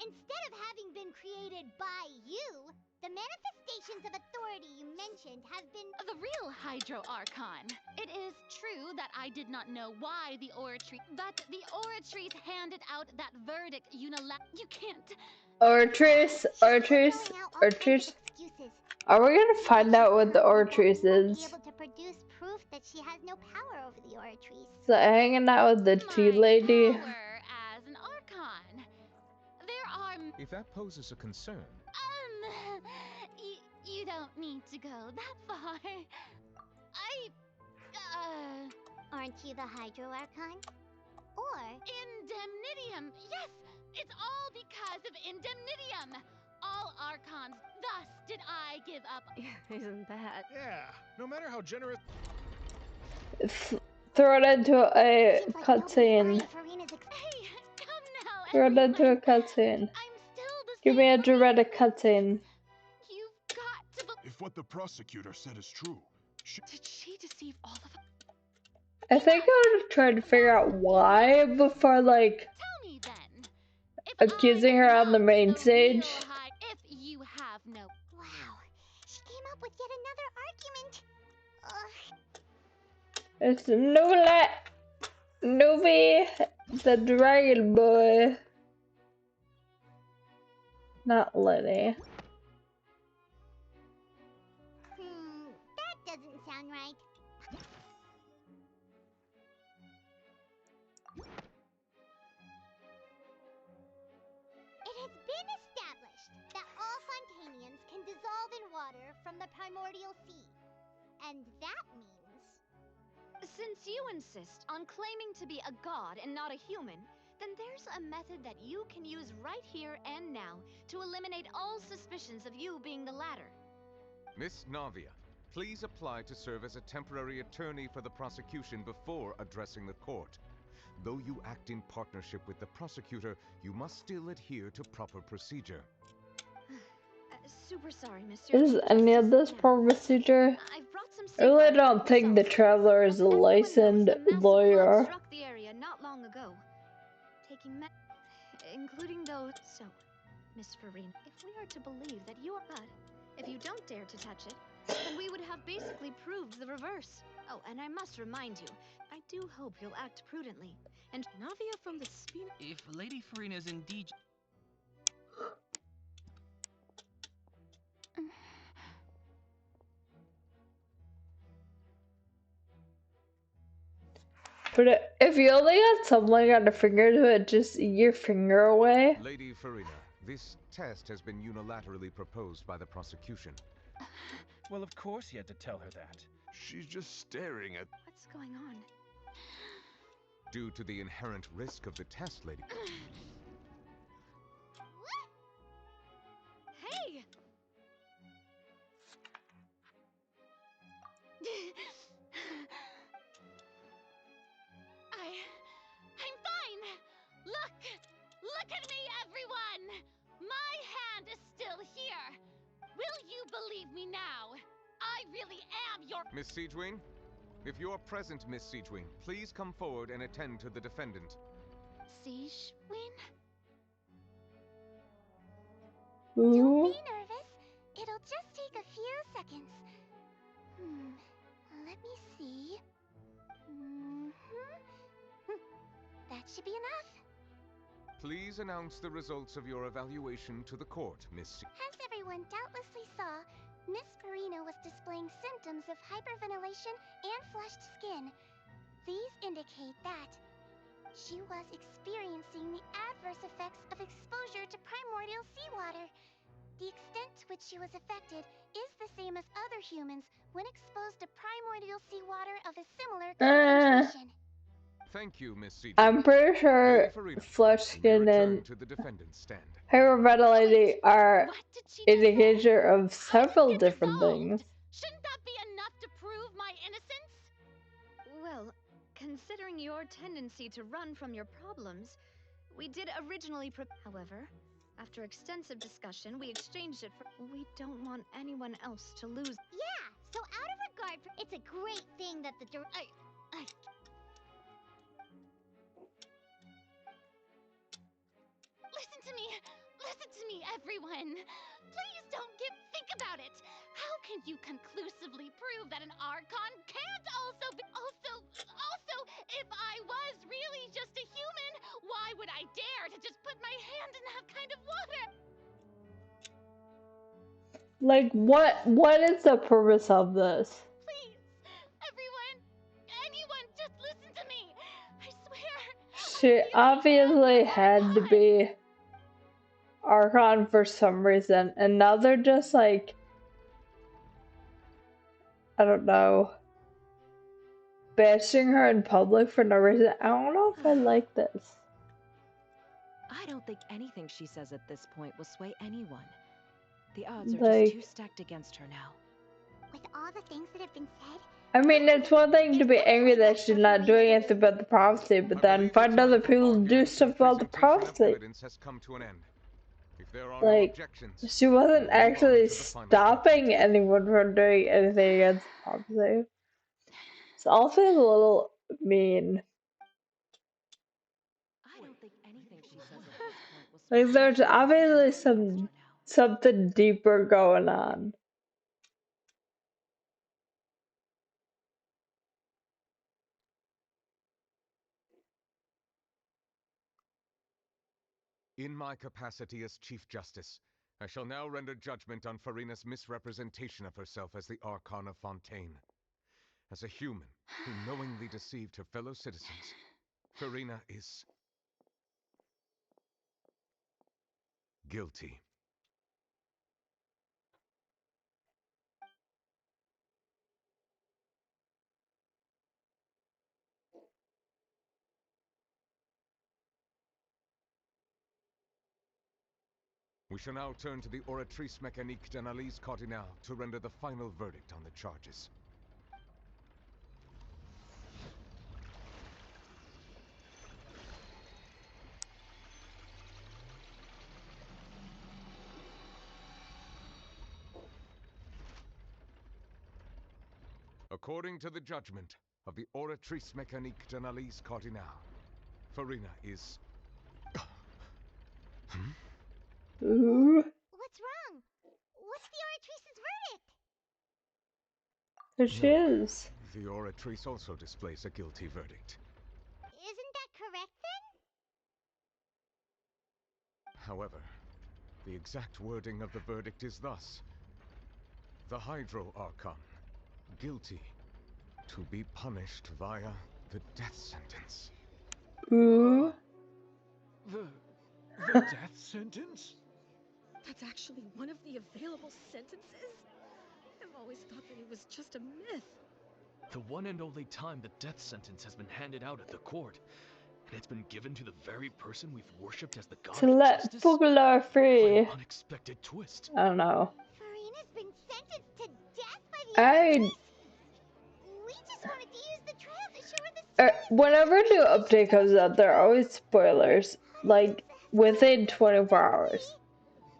Instead of having been created by you, the manifestations of authority you mentioned have been... The real Hydro Archon. It is true that I did not know why the oratrice, but the oratrice handed out that verdict You can't. Oratrice, Oratrice, Oratrice. Are we gonna find out what the Oratrice is? Be able to produce proof that she has no power over the oratrice. So hanging out with the tea lady. Power as an Archon. There are... If that poses a concern. You don't need to go that far. Aren't you the Hydro Archon? Or... Indemnitium! Yes! It's all because of Indemnitium! All Archons, thus did I give up. Isn't that? Yeah, no matter how generous... Throw it into a cutscene. Hey, come now, Throw it into a cutscene. Give me a dramatic cutscene. You've got to If what the prosecutor said is true, Did she deceive all of us? I think I would have tried to figure out why before, like, Tell me then. accusing her on the main stage. If you have no... Wow, she came up with yet another argument. It's Nubi, the dragon boy. Not Lenny. That doesn't sound right. It has been established that all Fontanians can dissolve in water from the primordial sea. And that means... Since you insist on claiming to be a god and not a human, then there's a method that you can use right here and now to eliminate all suspicions of you being the latter. Miss Navia, please apply to serve as a temporary attorney for the prosecution before addressing the court. Though you act in partnership with the prosecutor, you must still adhere to proper procedure. Super sorry, Mr. Is any of this procedure? I really don't think the Traveler is a licensed lawyer. Struck the area not long ago, including those. So, Miss Farina, if we are to believe that you are God, if you don't dare to touch it, then we would have basically proved the reverse. Oh, and I must remind you, I do hope you'll act prudently. And Navia from the Spina. If Lady Farina is indeed. But if you only got something on the finger to it, just eat your finger away. Lady Farina, this test has been unilaterally proposed by the prosecution. Well, of course he had to tell her that. She's just staring at... What's going on? Due to the inherent risk of the test, Lady... Hey! I'm fine! Look at me, everyone! My hand is still here! Will you believe me now? I really am your— Miss Siegewing? If you are present, Miss Siegewing, please come forward and attend to the defendant. Siegewing? Don't Ooh. be nervous. It'll just take a few seconds. Let me see. That should be enough. Please announce the results of your evaluation to the court, Miss As everyone doubtlessly saw, Miss Farina was displaying symptoms of hyperventilation and flushed skin. These indicate that she was experiencing the adverse effects of exposure to primordial seawater. The extent to which she was affected is the same as other humans when exposed to primordial seawater of a similar concentration. Thank you, Miss Siegewing. I'm pretty sure Lady Farina, flush you may skin return and to the defendant's stand. hyperventilating are indicator of several different things. Shouldn't that be enough to prove my innocence? Well, considering your tendency to run from your problems, we did originally however, after extensive discussion, we exchanged it for— We don't want anyone else to lose— Yeah, so out of regard for— It's a great thing that the Listen to me, everyone. Please don't think about it. How can you conclusively prove that an Archon can't also be— Also, if I was really just a human, why would I dare to just put my hand in that kind of water? Like, what is the purpose of this? Please, everyone, anyone, just listen to me. I swear. She obviously had to be Archon for some reason, and now they're just like, I don't know, bashing her in public for no reason. I don't know if I like this. I don't think anything she says at this point will sway anyone. The odds are Like, just too stacked against her now. With all the things that have been said, I mean, it's one thing to be angry that she's not doing anything about the prophecy, but then find other people to do stuff about the prophecy. Evidence has come to an end. If there are no Like, objections, she wasn't we will move on actually to the final stopping anyone from doing anything against the prophecy. So all feels a little mean. I don't think anything she says at this point will sway Like, there's obviously something deeper going on. In my capacity as Chief Justice, I shall now render judgment on Farina's misrepresentation of herself as the Archon of Fontaine. As a human who knowingly deceived her fellow citizens, Farina is guilty. We shall now turn to the Oratrice Mécanique d'Analyse Cardinale to render the final verdict on the charges. According to the judgment of the Oratrice Mécanique d'Analyse Cardinale, Farina is... Ooh. What's wrong? What's the Oratrice's verdict? There she is. The Oratrice also displays a guilty verdict. Isn't that correct then? However, the exact wording of the verdict is thus: the Hydro Archon, guilty, to be punished via the death sentence. Ooh. The death sentence? That's actually one of the available sentences? I've always thought that it was just a myth. The one and only time the death sentence has been handed out at the court, and it's been given to the very person we've worshipped as the god To of let justice? Fugler What free. an unexpected twist. I don't know. Furina's been sentenced to death by the authorities? We just wanted to use the trail to show her the story. Whenever a new update comes out, there are always spoilers, like within 24 hours.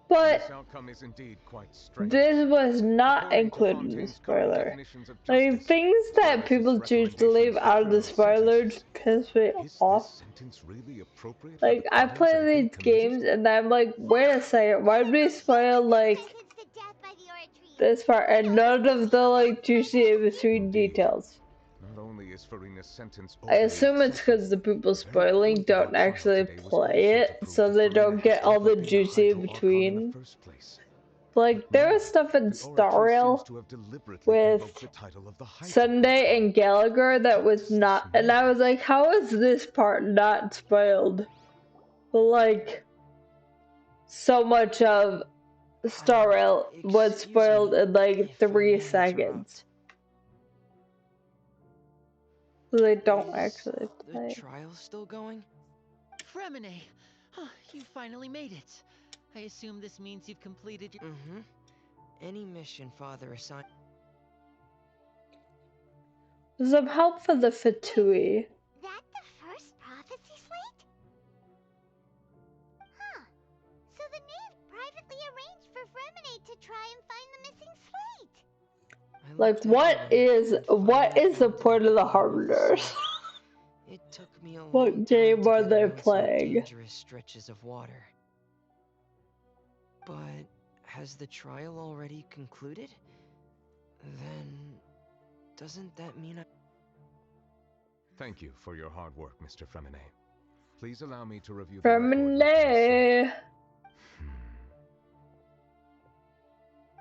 But This outcome is indeed quite strange. this was not According to included in the Fontaine's current spoiler. definitions of Like justice, things as that well as people its choose to leave recommendations for out of the criminal spoilers sentences, piss me is off. this sentence really appropriate Like for the I crimes that play have been these committed? games and I'm like, wait a second, why did we spoil like this part and none of the like juicy in between details? Not only is Farina's sentence I overly assume it's excessive, because the people the very spoiling point of our don't trial actually today was play also to it, prove so that they Farina don't has get all never the been a juicy in Hydro Archon in the between. first place. Like there was stuff in The Star orator Rail seems to have deliberately with invoked the title of the Hydro Sunday and Gallagher that was not, and I was like, how is this part not spoiled? But like, so much of Star Rail was spoiled in like 3 seconds. So they don't actually play. The trial still going? Fremine! You finally made it. I assume this means you've completed your... Mm-hmm. Any mission Father assigned... Some help for the Fatui. That the first prophecy slate? Huh. So the knave privately arranged for Fremine to try and find the missing slate. Like what is the point of the Harbingers? It took me a What long game time are to they get around some playing? dangerous stretches of water. But has the trial already concluded? Then doesn't that mean I... Thank you for your hard work, Mr. Fremine. Please allow me to review the record you have Fremine.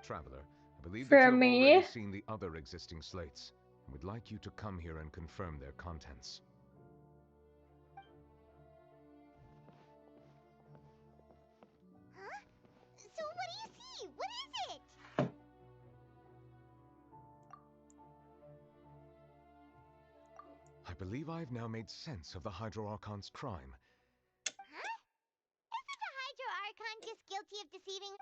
Traveler, I believe that you have already Fremi. seen the other existing slates, and would like you to come here and confirm their contents. Huh? So what do you see? What is it? I believe I've now made sense of the Hydro Archon's crime. Huh? Isn't a Hydro Archon just guilty of deceiving?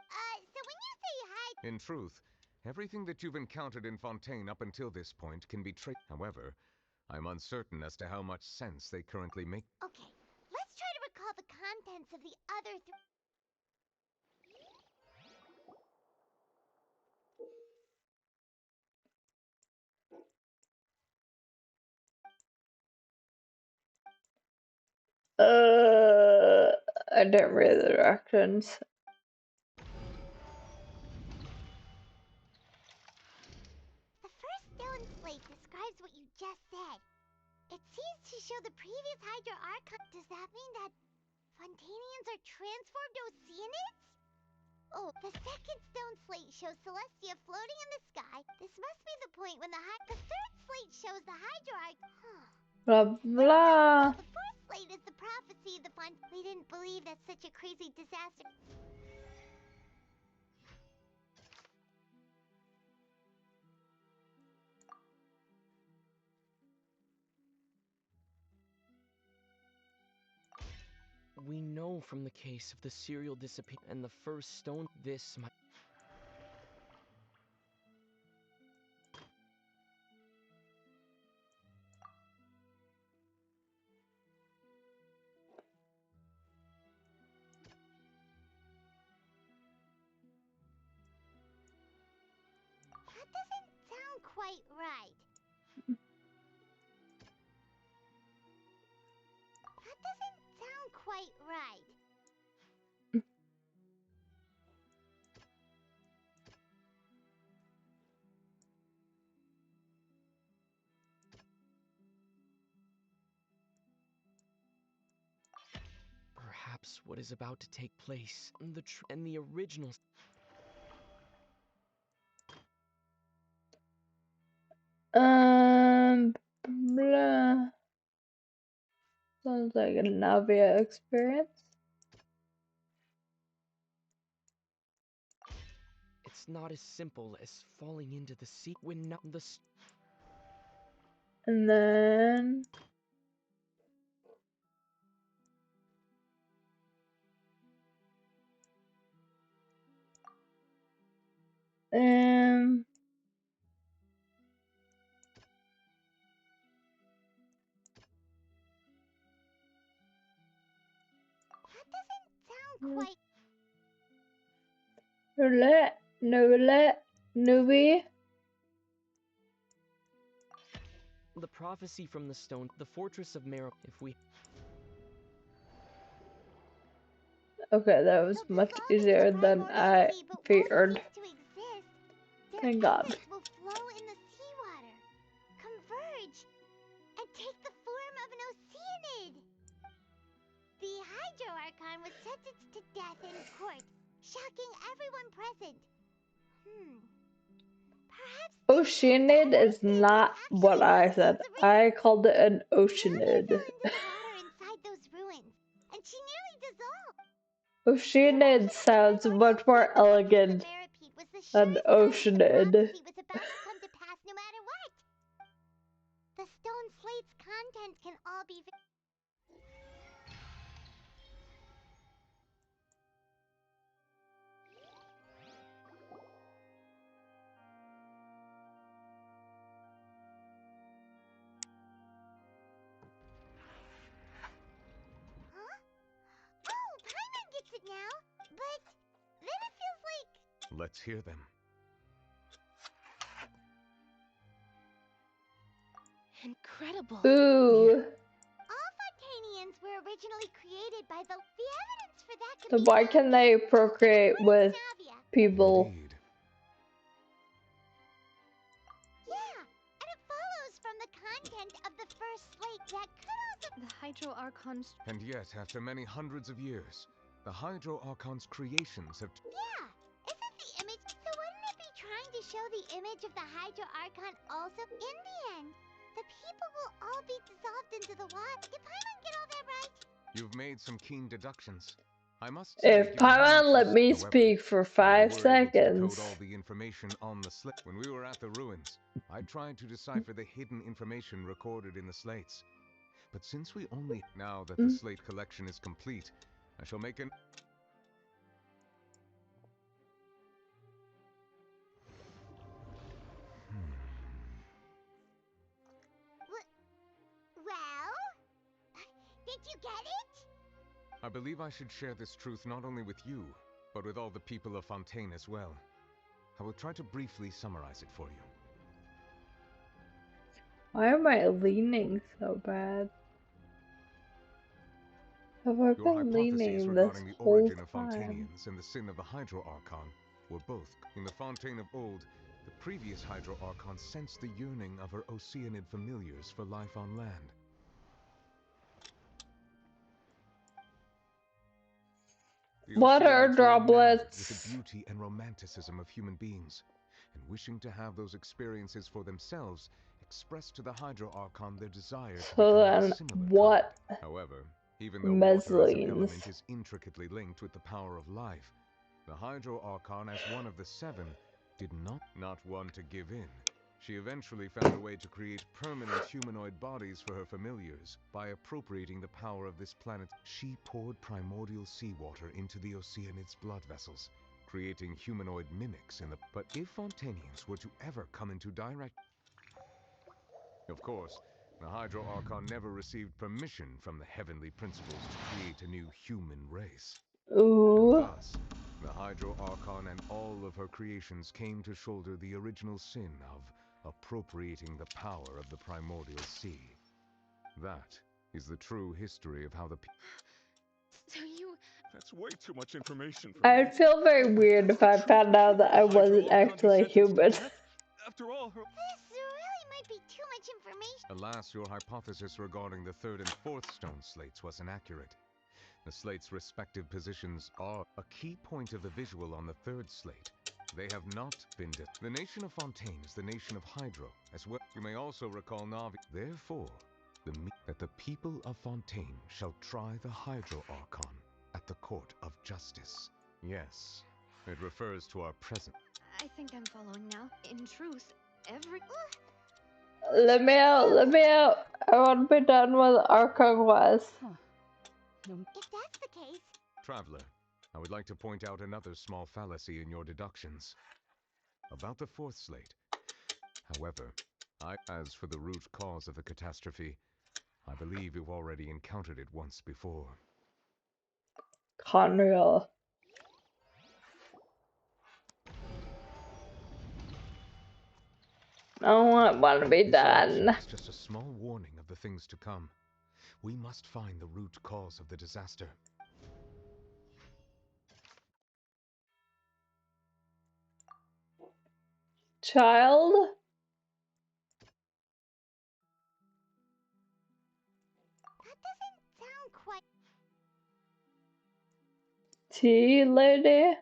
So when you say Hydro... In truth, everything that you've encountered in Fontaine up until this point can be traced. However, I'm uncertain as to how much sense they currently make. Okay, let's try to recall the contents of the other I didn't read the directions. The first stone slate describes what you just said. It seems to show the previous Hydro Archon. Does that mean that Fontanians are transformed Oceanids? Oh, the second stone slate shows Celestia floating in the sky. This must be the point when the third slate shows the Hydro Archon. Blah blah. The fourth slate is the prophecy of the We didn't believe that such a crazy disaster. We know from the case of the serial disappearance and the first stone, this might... That doesn't sound quite right. That doesn't sound quite right. Perhaps what is about to take place and the original... Blah. Sounds like a Navia experience. It's not as simple as falling into the sea when not the... And then Sound quite. roulette, no roulette, newbie. The prophecy from the stone, the fortress of Miracle. If we. Okay, that was much easier than I feared. Thank God. Will flow in the seawater, converge, and take the form of an oceanid. The Hydro Archon was sentenced to death in court, shocking everyone present. Oceanid is not what I said. I called it an oceanid. Inside those ruins, and she nearly dissolved. Oceanid sounds much more elegant than oceanid. Was about to come to pass no matter what. The stone slate's contents can all be. Gets it now, but then it feels like. Let's hear them. Incredible. Ooh. All Fontanians were originally created by the evidence for that So why can they procreate with people? Indeed. Yeah, and it follows from the content of the first slate that could also. The Hydro Archon's. And yet, after many hundreds of years, the Hydro Archon's creations have. Yeah, isn't the image. So wouldn't it be trying to show the image of the Hydro Archon also? In the end, the people will all be dissolved into the water. Did Paimon get all that right? You've made some keen deductions. I must say, If Paimon let me speak for 5 seconds. All the information on the slate. When we were at the ruins, I tried to decipher the hidden information recorded in the slates. But since we only now that the slate collection is complete, I shall make an. Well, did you get it? I believe I should share this truth not only with you, but with all the people of Fontaine as well. I will try to briefly summarize it for you. Why am I leaning so bad? Have I been leaning this regarding the whole origin of time? Fontanians and the sin of the Hydro Archon were both. In the Fontaine of old, the previous Hydro Archon sensed the yearning of her Oceanid familiars for life on land. Water droplets. With the beauty and romanticism of human beings, and wishing to have those experiences for themselves, expressed to the Hydro Archon their desire to So become then, a similar what? god. However, even though water as an Mezzanines. element is intricately linked with the power of life, the Hydro Archon, as one of the 7, did not want to give in. She eventually found a way to create permanent humanoid bodies for her familiars by appropriating the power of this planet. She poured primordial seawater into the Oceanid's blood vessels, creating humanoid mimics in the. But if Fontanians were to ever come into direct. Of course, the Hydro Archon never received permission from the heavenly principles to create a new human race. Ooh. And thus, the Hydro Archon and all of her creations came to shoulder the original sin of appropriating the power of the primordial sea. That is the true history of how the. So you. That's way too much information for me. I'd feel very weird if I found out that I wasn't actually human. After all, her. This really might be too much information. Alas, your hypothesis regarding the 3rd and 4th stone slates was inaccurate. The slates' respective positions are a key point of the visual on the 3rd slate. They have not been the nation of Fontaine is the nation of Hydro, as well. You may also recall Navi. Therefore, that the people of Fontaine shall try the Hydro Archon at the court of justice. Yes, it refers to our present. I think I'm following now. In truth, every. Let me out, let me out. I want to be done with our conquest. If that's the case, Traveler, I would like to point out another small fallacy in your deductions. About the fourth slate. However, as for the root cause of the catastrophe, I believe you've already encountered it once before. Conreal. I don't want to be This eruption done. is just a small warning of the things to come. We must find the root cause of the disaster. Child? that doesn't sound quite. Tea lady?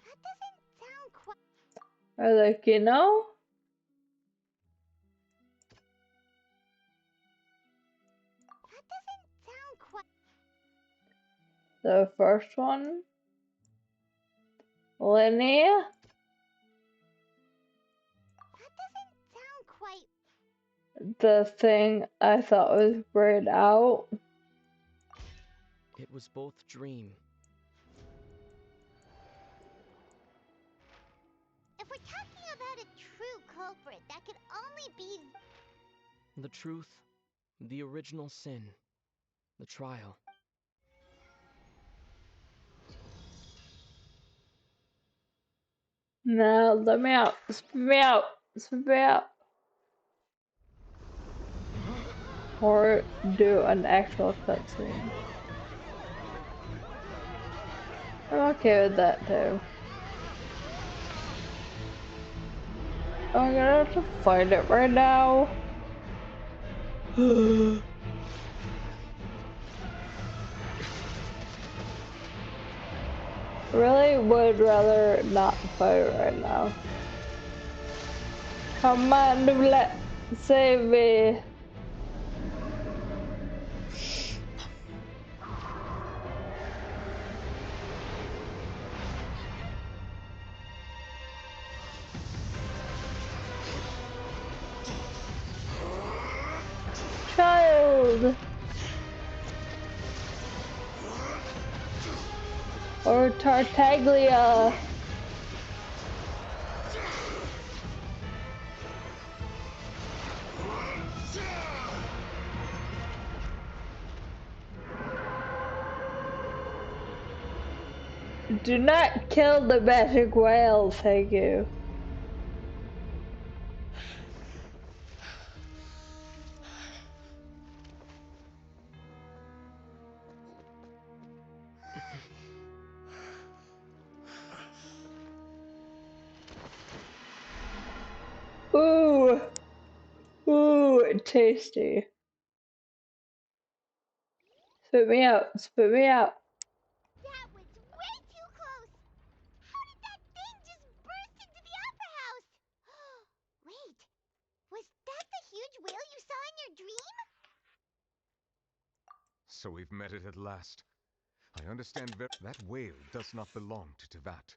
That doesn't sound quite. Or like, you know? That doesn't sound quite. The first one? Lenny? That doesn't sound quite. The thing I thought was grayed out. It was both dream. If we're talking about a true culprit, that could only be. The truth, the original sin, the trial. No, let me out. Spit me out. Spit me out. Or do an actual cutscene. I'm okay with that too. I'm gonna have to find it right now. Really would rather not fight right now. Come on, let save me. Child. Or Tartaglia. Do not kill the magic whale, thank you. Ooh. Ooh, tasty. Spit me out. Spit me out. That was way too close! How did that thing just burst into the opera house? Wait, was that the huge whale you saw in your dream? So we've met it at last. I understand that whale does not belong to Tivat.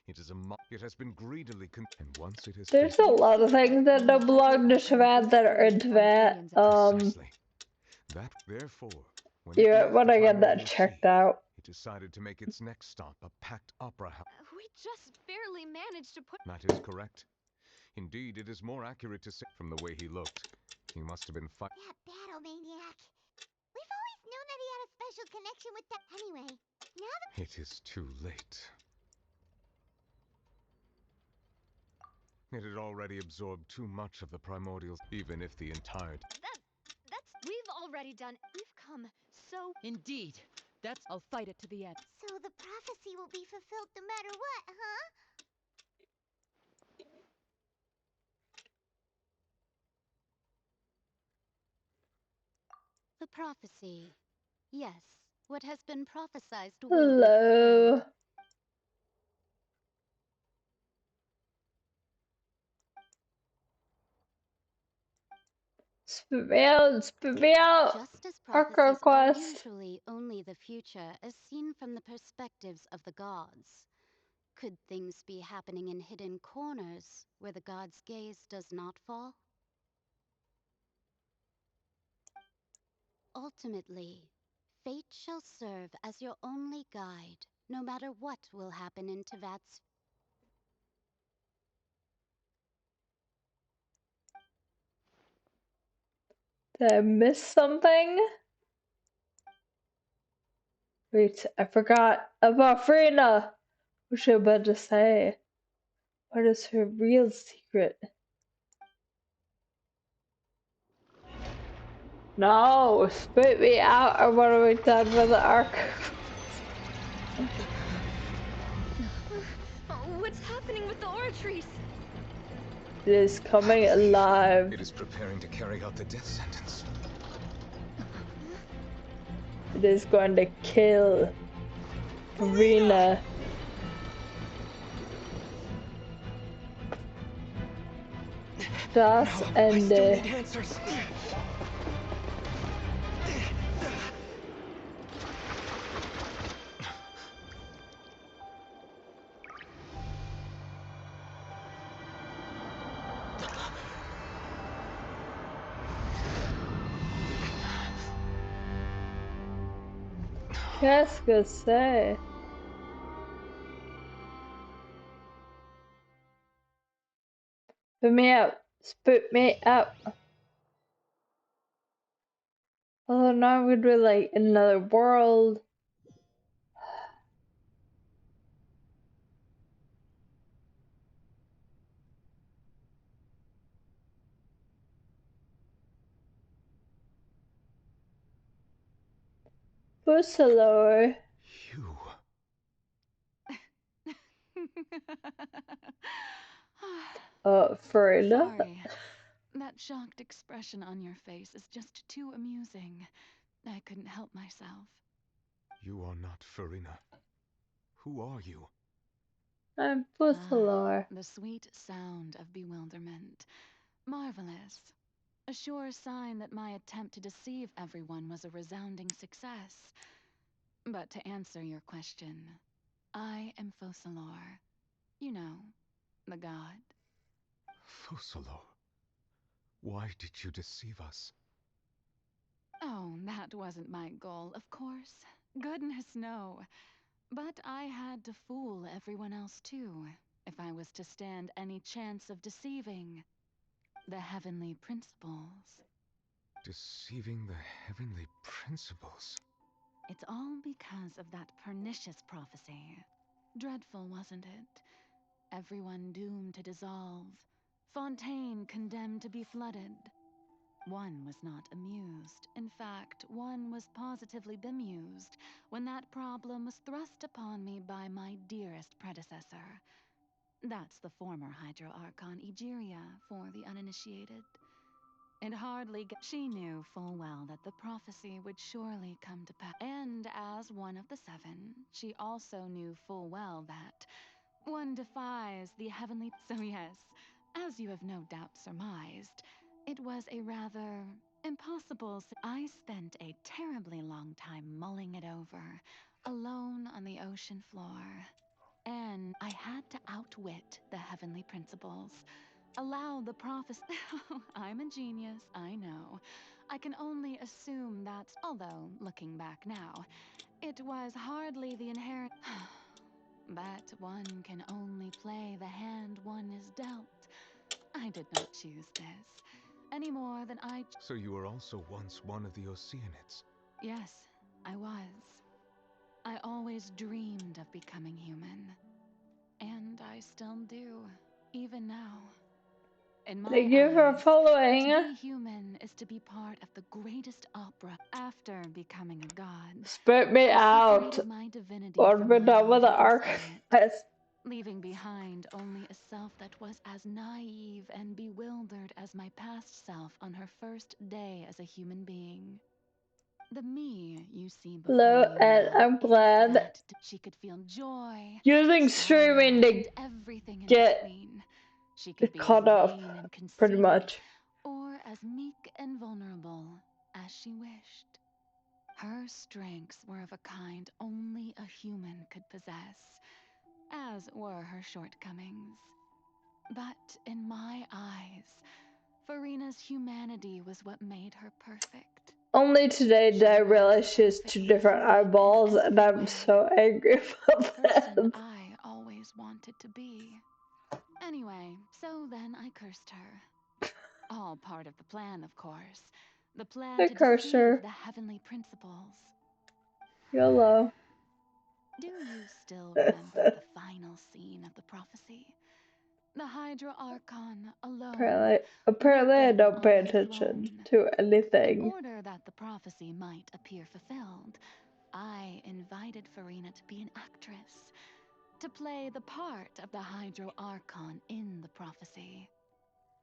It is it has been greedily and once it is There's a lot of things that don't belong to Shabbat that are into that. Precisely. That, therefore, when it You left want the to get that primordial checked sea, out. it decided to make its next stop a packed opera house. We just barely managed to put. That is correct. Indeed, it is more accurate to say from the way he looked. He must have been That battle maniac. We've always known that he had a special connection with that. Anyway, now that. It is too late. It had already absorbed too much of the primordials, even if the entire. We've already done. We've come so. Indeed. I'll fight it to the end. So the prophecy will be fulfilled no matter what, huh? The prophecy. Yes, what has been prophesied will be Hello. fulfilled. Spit me out. Spit me out. Just as Our prophecies are conquest. usually only the future as seen from the perspectives of the gods, Could things be happening in hidden corners where the god's gaze does not fall? Ultimately, fate shall serve as your only guide, no matter what will happen in Tevat's. Did I miss something? Wait, I forgot about Frina. What should I about to say? What is her real secret? No, spit me out or what are we done with the arc? Oh, what's happening with the Oratrice? It is coming alive. It is preparing to carry out the death sentence. It is going to kill Farina. Das No, I still Ende. need answers. Qu'est-ce que c'est? Spit me out. Spit me out. Oh, now I'm gonna be like in another world. Fussalor. You. Farina? Sorry. That shocked expression on your face is just too amusing. I couldn't help myself. You are not Farina. Who are you? I'm Fussalor. The sweet sound of bewilderment. Marvelous. A sure sign that my attempt to deceive everyone was a resounding success. But to answer your question, I am Focalor. You know, the god. Fusalo. Why did you deceive us? Oh, that wasn't my goal, of course. Goodness, no. But I had to fool everyone else too, if I was to stand any chance of deceiving the heavenly principles. Deceiving the heavenly principles. It's all because of that pernicious prophecy. Dreadful, wasn't it? Everyone doomed to dissolve. Fontaine condemned to be flooded. One was not amused. In fact, one was positively bemused when that problem was thrust upon me by my dearest predecessor. That's the former Hydro Archon Egeria for the uninitiated. It hardly she knew full well that the prophecy would surely come to pass. And as one of the seven, she also knew full well that one defies the heavenly. So yes, as you have no doubt surmised, it was a rather impossible. I spent a terribly long time mulling it over, alone on the ocean floor. And I had to outwit the heavenly principles. Allow the prophecy. I'm a genius, I know. I can only assume that's. Although, looking back now, it was hardly the inherent. But one can only play the hand one is dealt. I did not choose this, any more than I. So you were also once one of the Oceanids? Yes, I was. I always dreamed of becoming human. And I still do, even now. In my Thank you for eyes, following. to be human is to be part of the greatest opera. After becoming a god, Spit me I out. separated my divinity When from we're my done with body the arc. inside it, Yes. leaving behind only a self that was as naive and bewildered as my past self on her first day as a human being. The me you see before Hello, you and now I'm is glad that she could feel joy, using sorrow, streaming to and everything in get between. She could be as caught up, vain and pretty conceited, much. or as meek and vulnerable as she wished. Her strengths were of a kind only a human could possess. as were her shortcomings. But in my eyes, Farina's humanity was what made her perfect. Only today did I realize she has two different eyeballs, and I'm so angry about Person that. I always wanted to be. Anyway, so then I cursed her. All part of the plan, of course. The plan I to cursed deceive her. the heavenly principles. YOLO. Do you still remember the final scene of the prophecy? The Hydra Archon alone, Apparently I weeping don't pay on the attention throne. to In anything. order that the prophecy might appear fulfilled, I invited Farina to be an actress, to play the part of the Hydro Archon in the prophecy.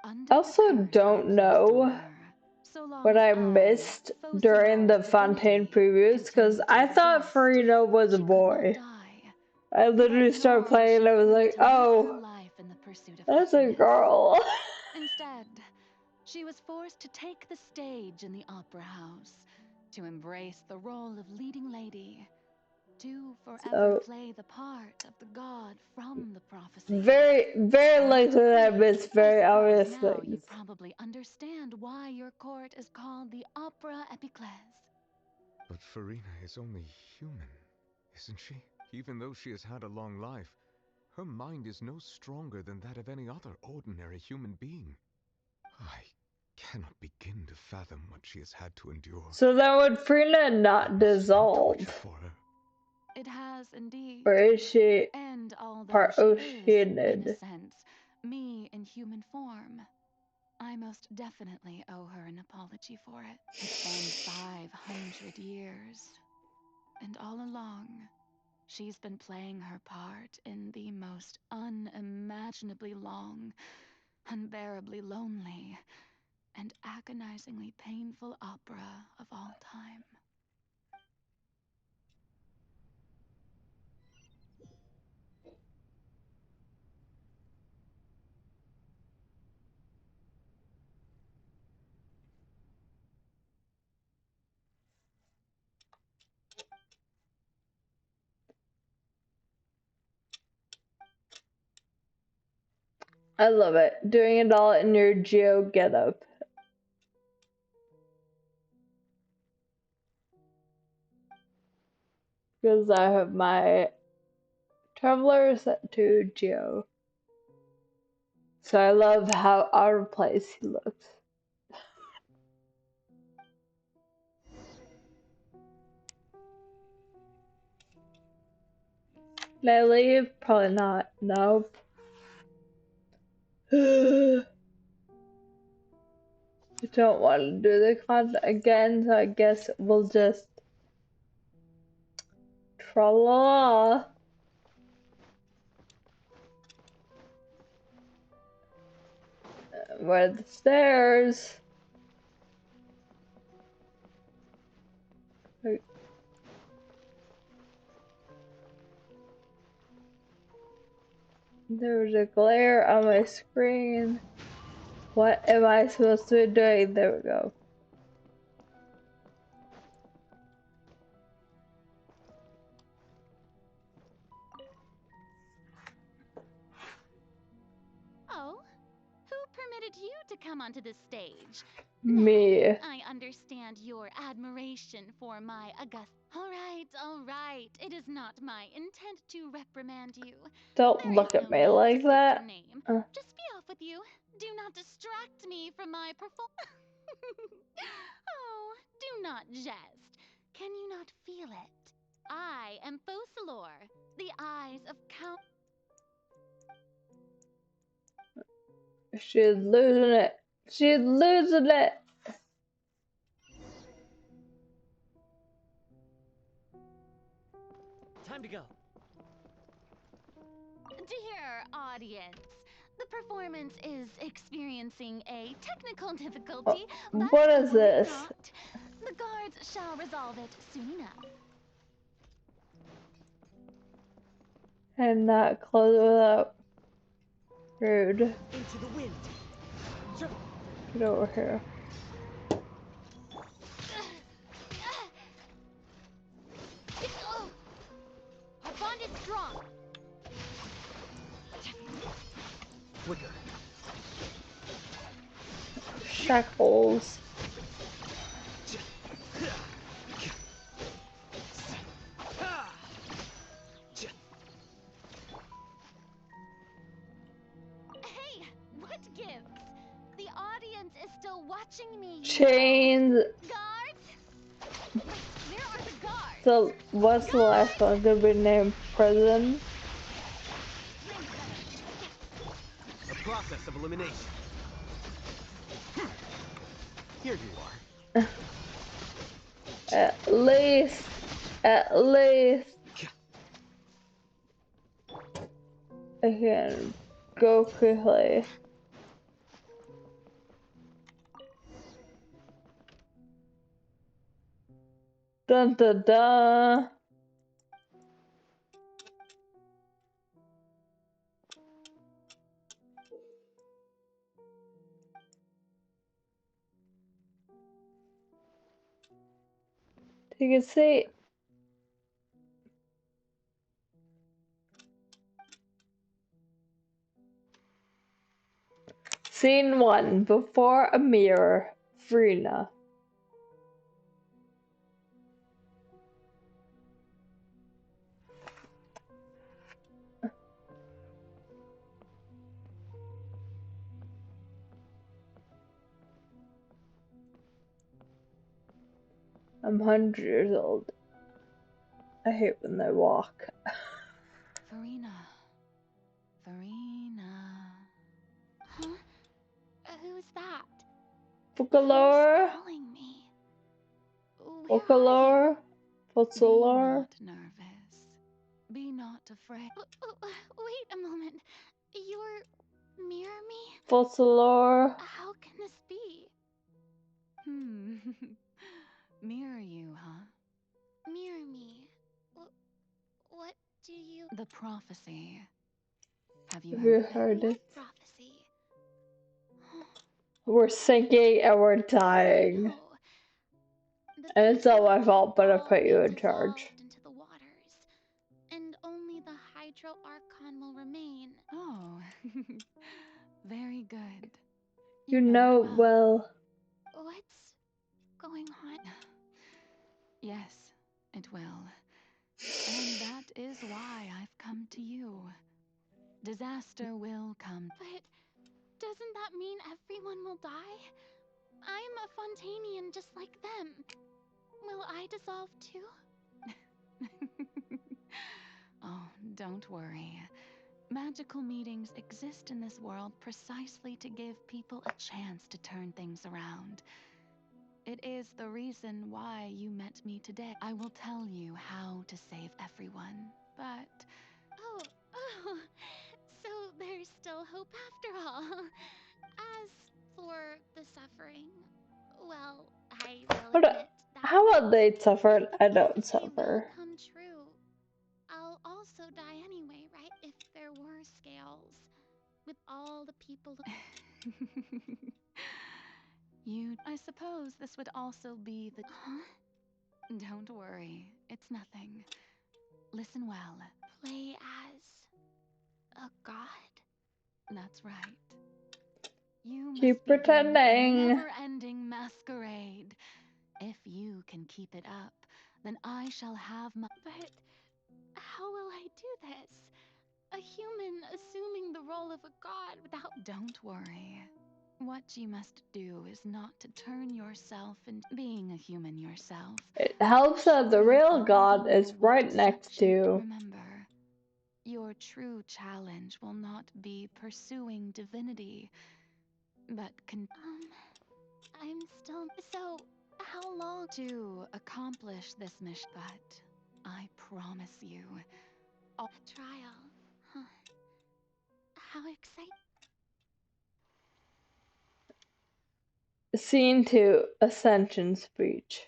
Under I the also curse I don't placed on know her, so long what as I I, missed during the Focalor's Fontaine divinity, previews, because continued to I thought exist, Farina was a she could not boy. die. I literally But started nor was playing she and I was free like, to live her oh, life in the pursuit of that's a happiness. girl. Instead, she was forced to take the stage in the opera house, to embrace the role of leading lady, to forever So, play the part of the god from the prophecy. very As likely the that I queen, missed I very suppose obvious now you things. probably understand why your court is called the Opera Epiclese. But Farina is only human, isn't she? Even though she has had a long life, her mind is no stronger than that of any other ordinary human being. I cannot begin to fathom what she has had to endure. So then would Farina not Torture dissolve? for her. It has indeed. Or is she And although part she is, in a oceanid? sense, me in human form, I most definitely owe her an apology for it. It's been 500 years. And all along, she's been playing her part in the most unimaginably long, unbearably lonely, and agonizingly painful opera of all time. I love it. Doing it all in your Geo getup. Because I have my Traveler set to Geo. So I love how out of place he looks. Can I leave? Probably not. Nope. I don't want to do the content again, so I guess we'll just tra-la-la. Where are the stairs? There's a glare on my screen. What am I supposed to be doing? There we go. Oh, who permitted you to come onto the stage? Me. Now, I understand your admiration for my august. All right. It is not my intent to reprimand you. Don't There is look at no me need like to state your that. name. Just be off with you. Do not distract me from my Oh, do not jest. Can you not feel it? I am Focalor, the eyes of Count. She's losing it. She's losing it. Time to go. Dear audience, the performance is experiencing a technical difficulty, but What is worry this? not. The guards shall resolve it soon enough. And not close without. Rude. Into the wind. Get over here. Our bond is strong. extract holes. Hey, what gives? The audience is still watching me. Chains. Guards? Wait, where are the guards? So what's the last one gonna be named? Prison? The process of elimination. Here you are. At least. I can go quickly. Dun dun dun. Take a seat. Scene 1. Before a mirror. Frina. I'm 100 years old. I hate when they walk. Farina. Farina. Huh? Who's that? Focalor. Calling me. Focalor. Be Focalor. not nervous. Be not afraid. Wait a moment. You're mirror me? Focalor. How can this be? Mirror you, huh? Mirror me. What do you... The prophecy. Have you Have heard you of it? heard it? Prophecy. We're sinking and we're dying. And it's not my fault, but I put you in charge. Into the waters, and only the Hydro Archon will remain. Oh, very good. You know well. What's going on? Yes, it will. And that is why I've come to you. Disaster will come. But doesn't that mean everyone will die? I'm a Fontanian just like them. Will I dissolve too? Oh, don't worry. Magical meetings exist in this world precisely to give people a chance to turn things around. It is the reason why you met me today. I will tell you how to save everyone, but... Oh, so there's still hope after all. As for the suffering, well, I will admit that How about they suffered? I don't suffer. come true. I'll also die anyway, right? If there were scales. With all the people... I suppose this would also be the... Huh? Don't worry, it's nothing. Listen well. Play as a god? That's right. You Keep must begin a pretending. never-ending masquerade. If you can keep it up, then I shall have my... But how will I do this? A human assuming the role of a god without... Don't worry. What you must do is not to turn yourself into being a human yourself. It helps that the real God is right next to. Remember, your true challenge will not be pursuing divinity, but I'm still... So, how long... To accomplish this mission, but I promise you... A trial, huh? How exciting. Scene 2. Ascension speech.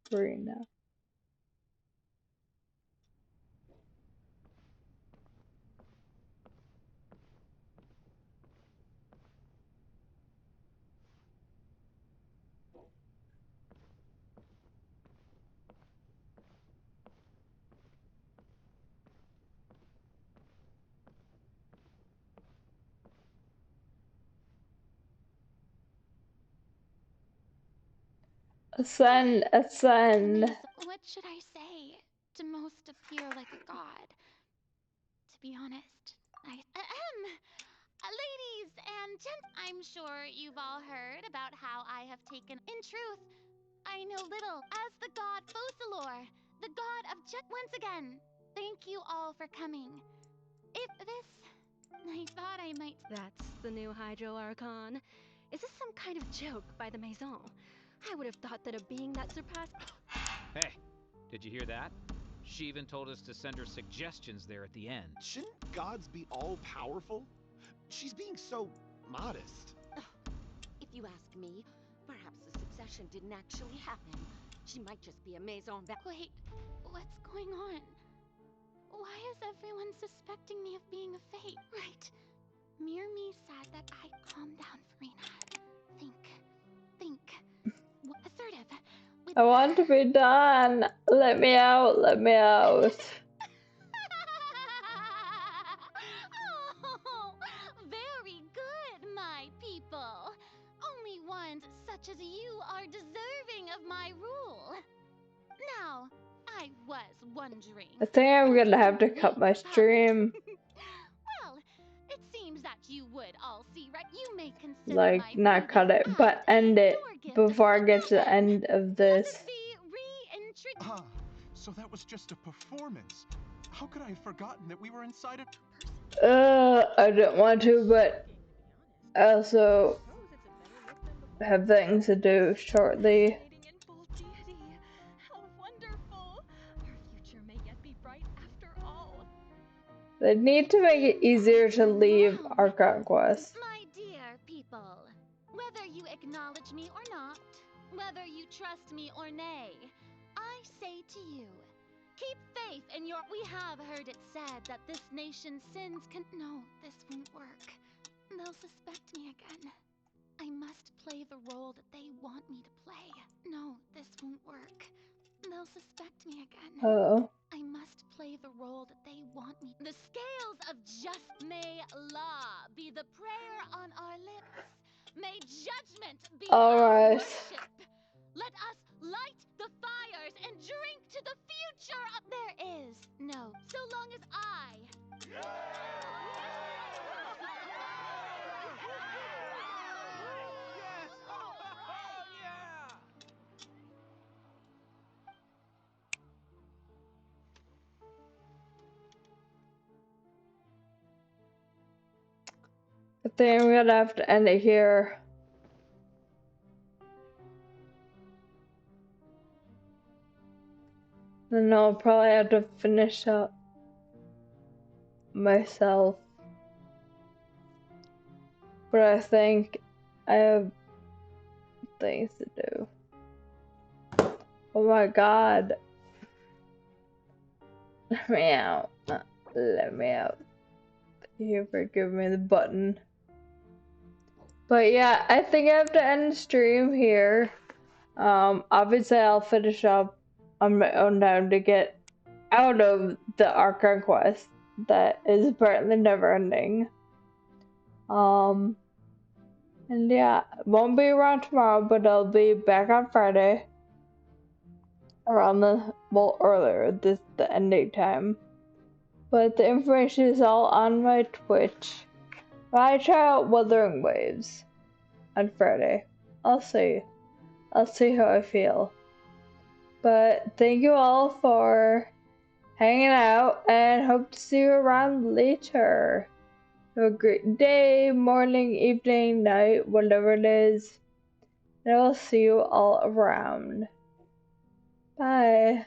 Farina. Ascend. What should I say to most appear like a god? To be honest, ladies and gents, I'm sure you've all heard about how I have taken. In truth, I know little. As the god Focalor, the god of once again, thank you all for coming. If this, I thought I might. That's the new Hydro Archon. Is this some kind of joke by the Maison? I would have thought that a being that surpassed. Hey, did you hear that? She even told us to send her suggestions there at the end. Shouldn't gods be all-powerful? She's being so modest. If you ask me, perhaps the succession didn't actually happen. She might just be a maison. Wait, what's going on? Why is everyone suspecting me of being a fate? Right. Mirmi said that I calm down, Farina. Think. Assertive. I want to be done. Let me out. Let me out. Oh, very good, my people. Only ones such as you are deserving of my rule. Now, I was wondering. I think I'm gonna have to cut my stream. Well, it seems that you would all see, right? You may consider Like, my not cut it, but end it before I get to the end of this. Ah, so that was just a performance. How could I have forgotten that we were inside a... I didn't want to, but I also have things to do shortly. How wonderful! Our future may yet be bright after all. They need to make it easier to leave our conquest. My dear people, whether you acknowledge me or not, whether you trust me or nay, I say to you, keep faith in your... We have heard it said that this nation's sins can... No, this won't work. They'll suspect me again. I must play the role that they want me to play. No, this won't work. They'll suspect me again. Uh-oh. I must play the role that they want me. The scales of just may law be the prayer on our lips. May judgment be our worship. Let us light the fires and drink to the future of... There is no, so long as I... I think I'm gonna have to end it here. Then I'll probably have to finish up myself. But I think I have things to do. Oh my god. Let me out. Let me out. Thank you for giving me the button. But yeah, I think I have to end the stream here. Obviously I'll finish up on my own time to get out of the Archon quest that is apparently never ending. And yeah, won't be around tomorrow, but I'll be back on Friday around earlier, the ending time. But the information is all on my Twitch. I try out Wuthering Waves on Friday. I'll see. I'll see how I feel. But thank you all for hanging out and hope to see you around later. Have a great day, morning, evening, night, whatever it is. And I will see you all around. Bye.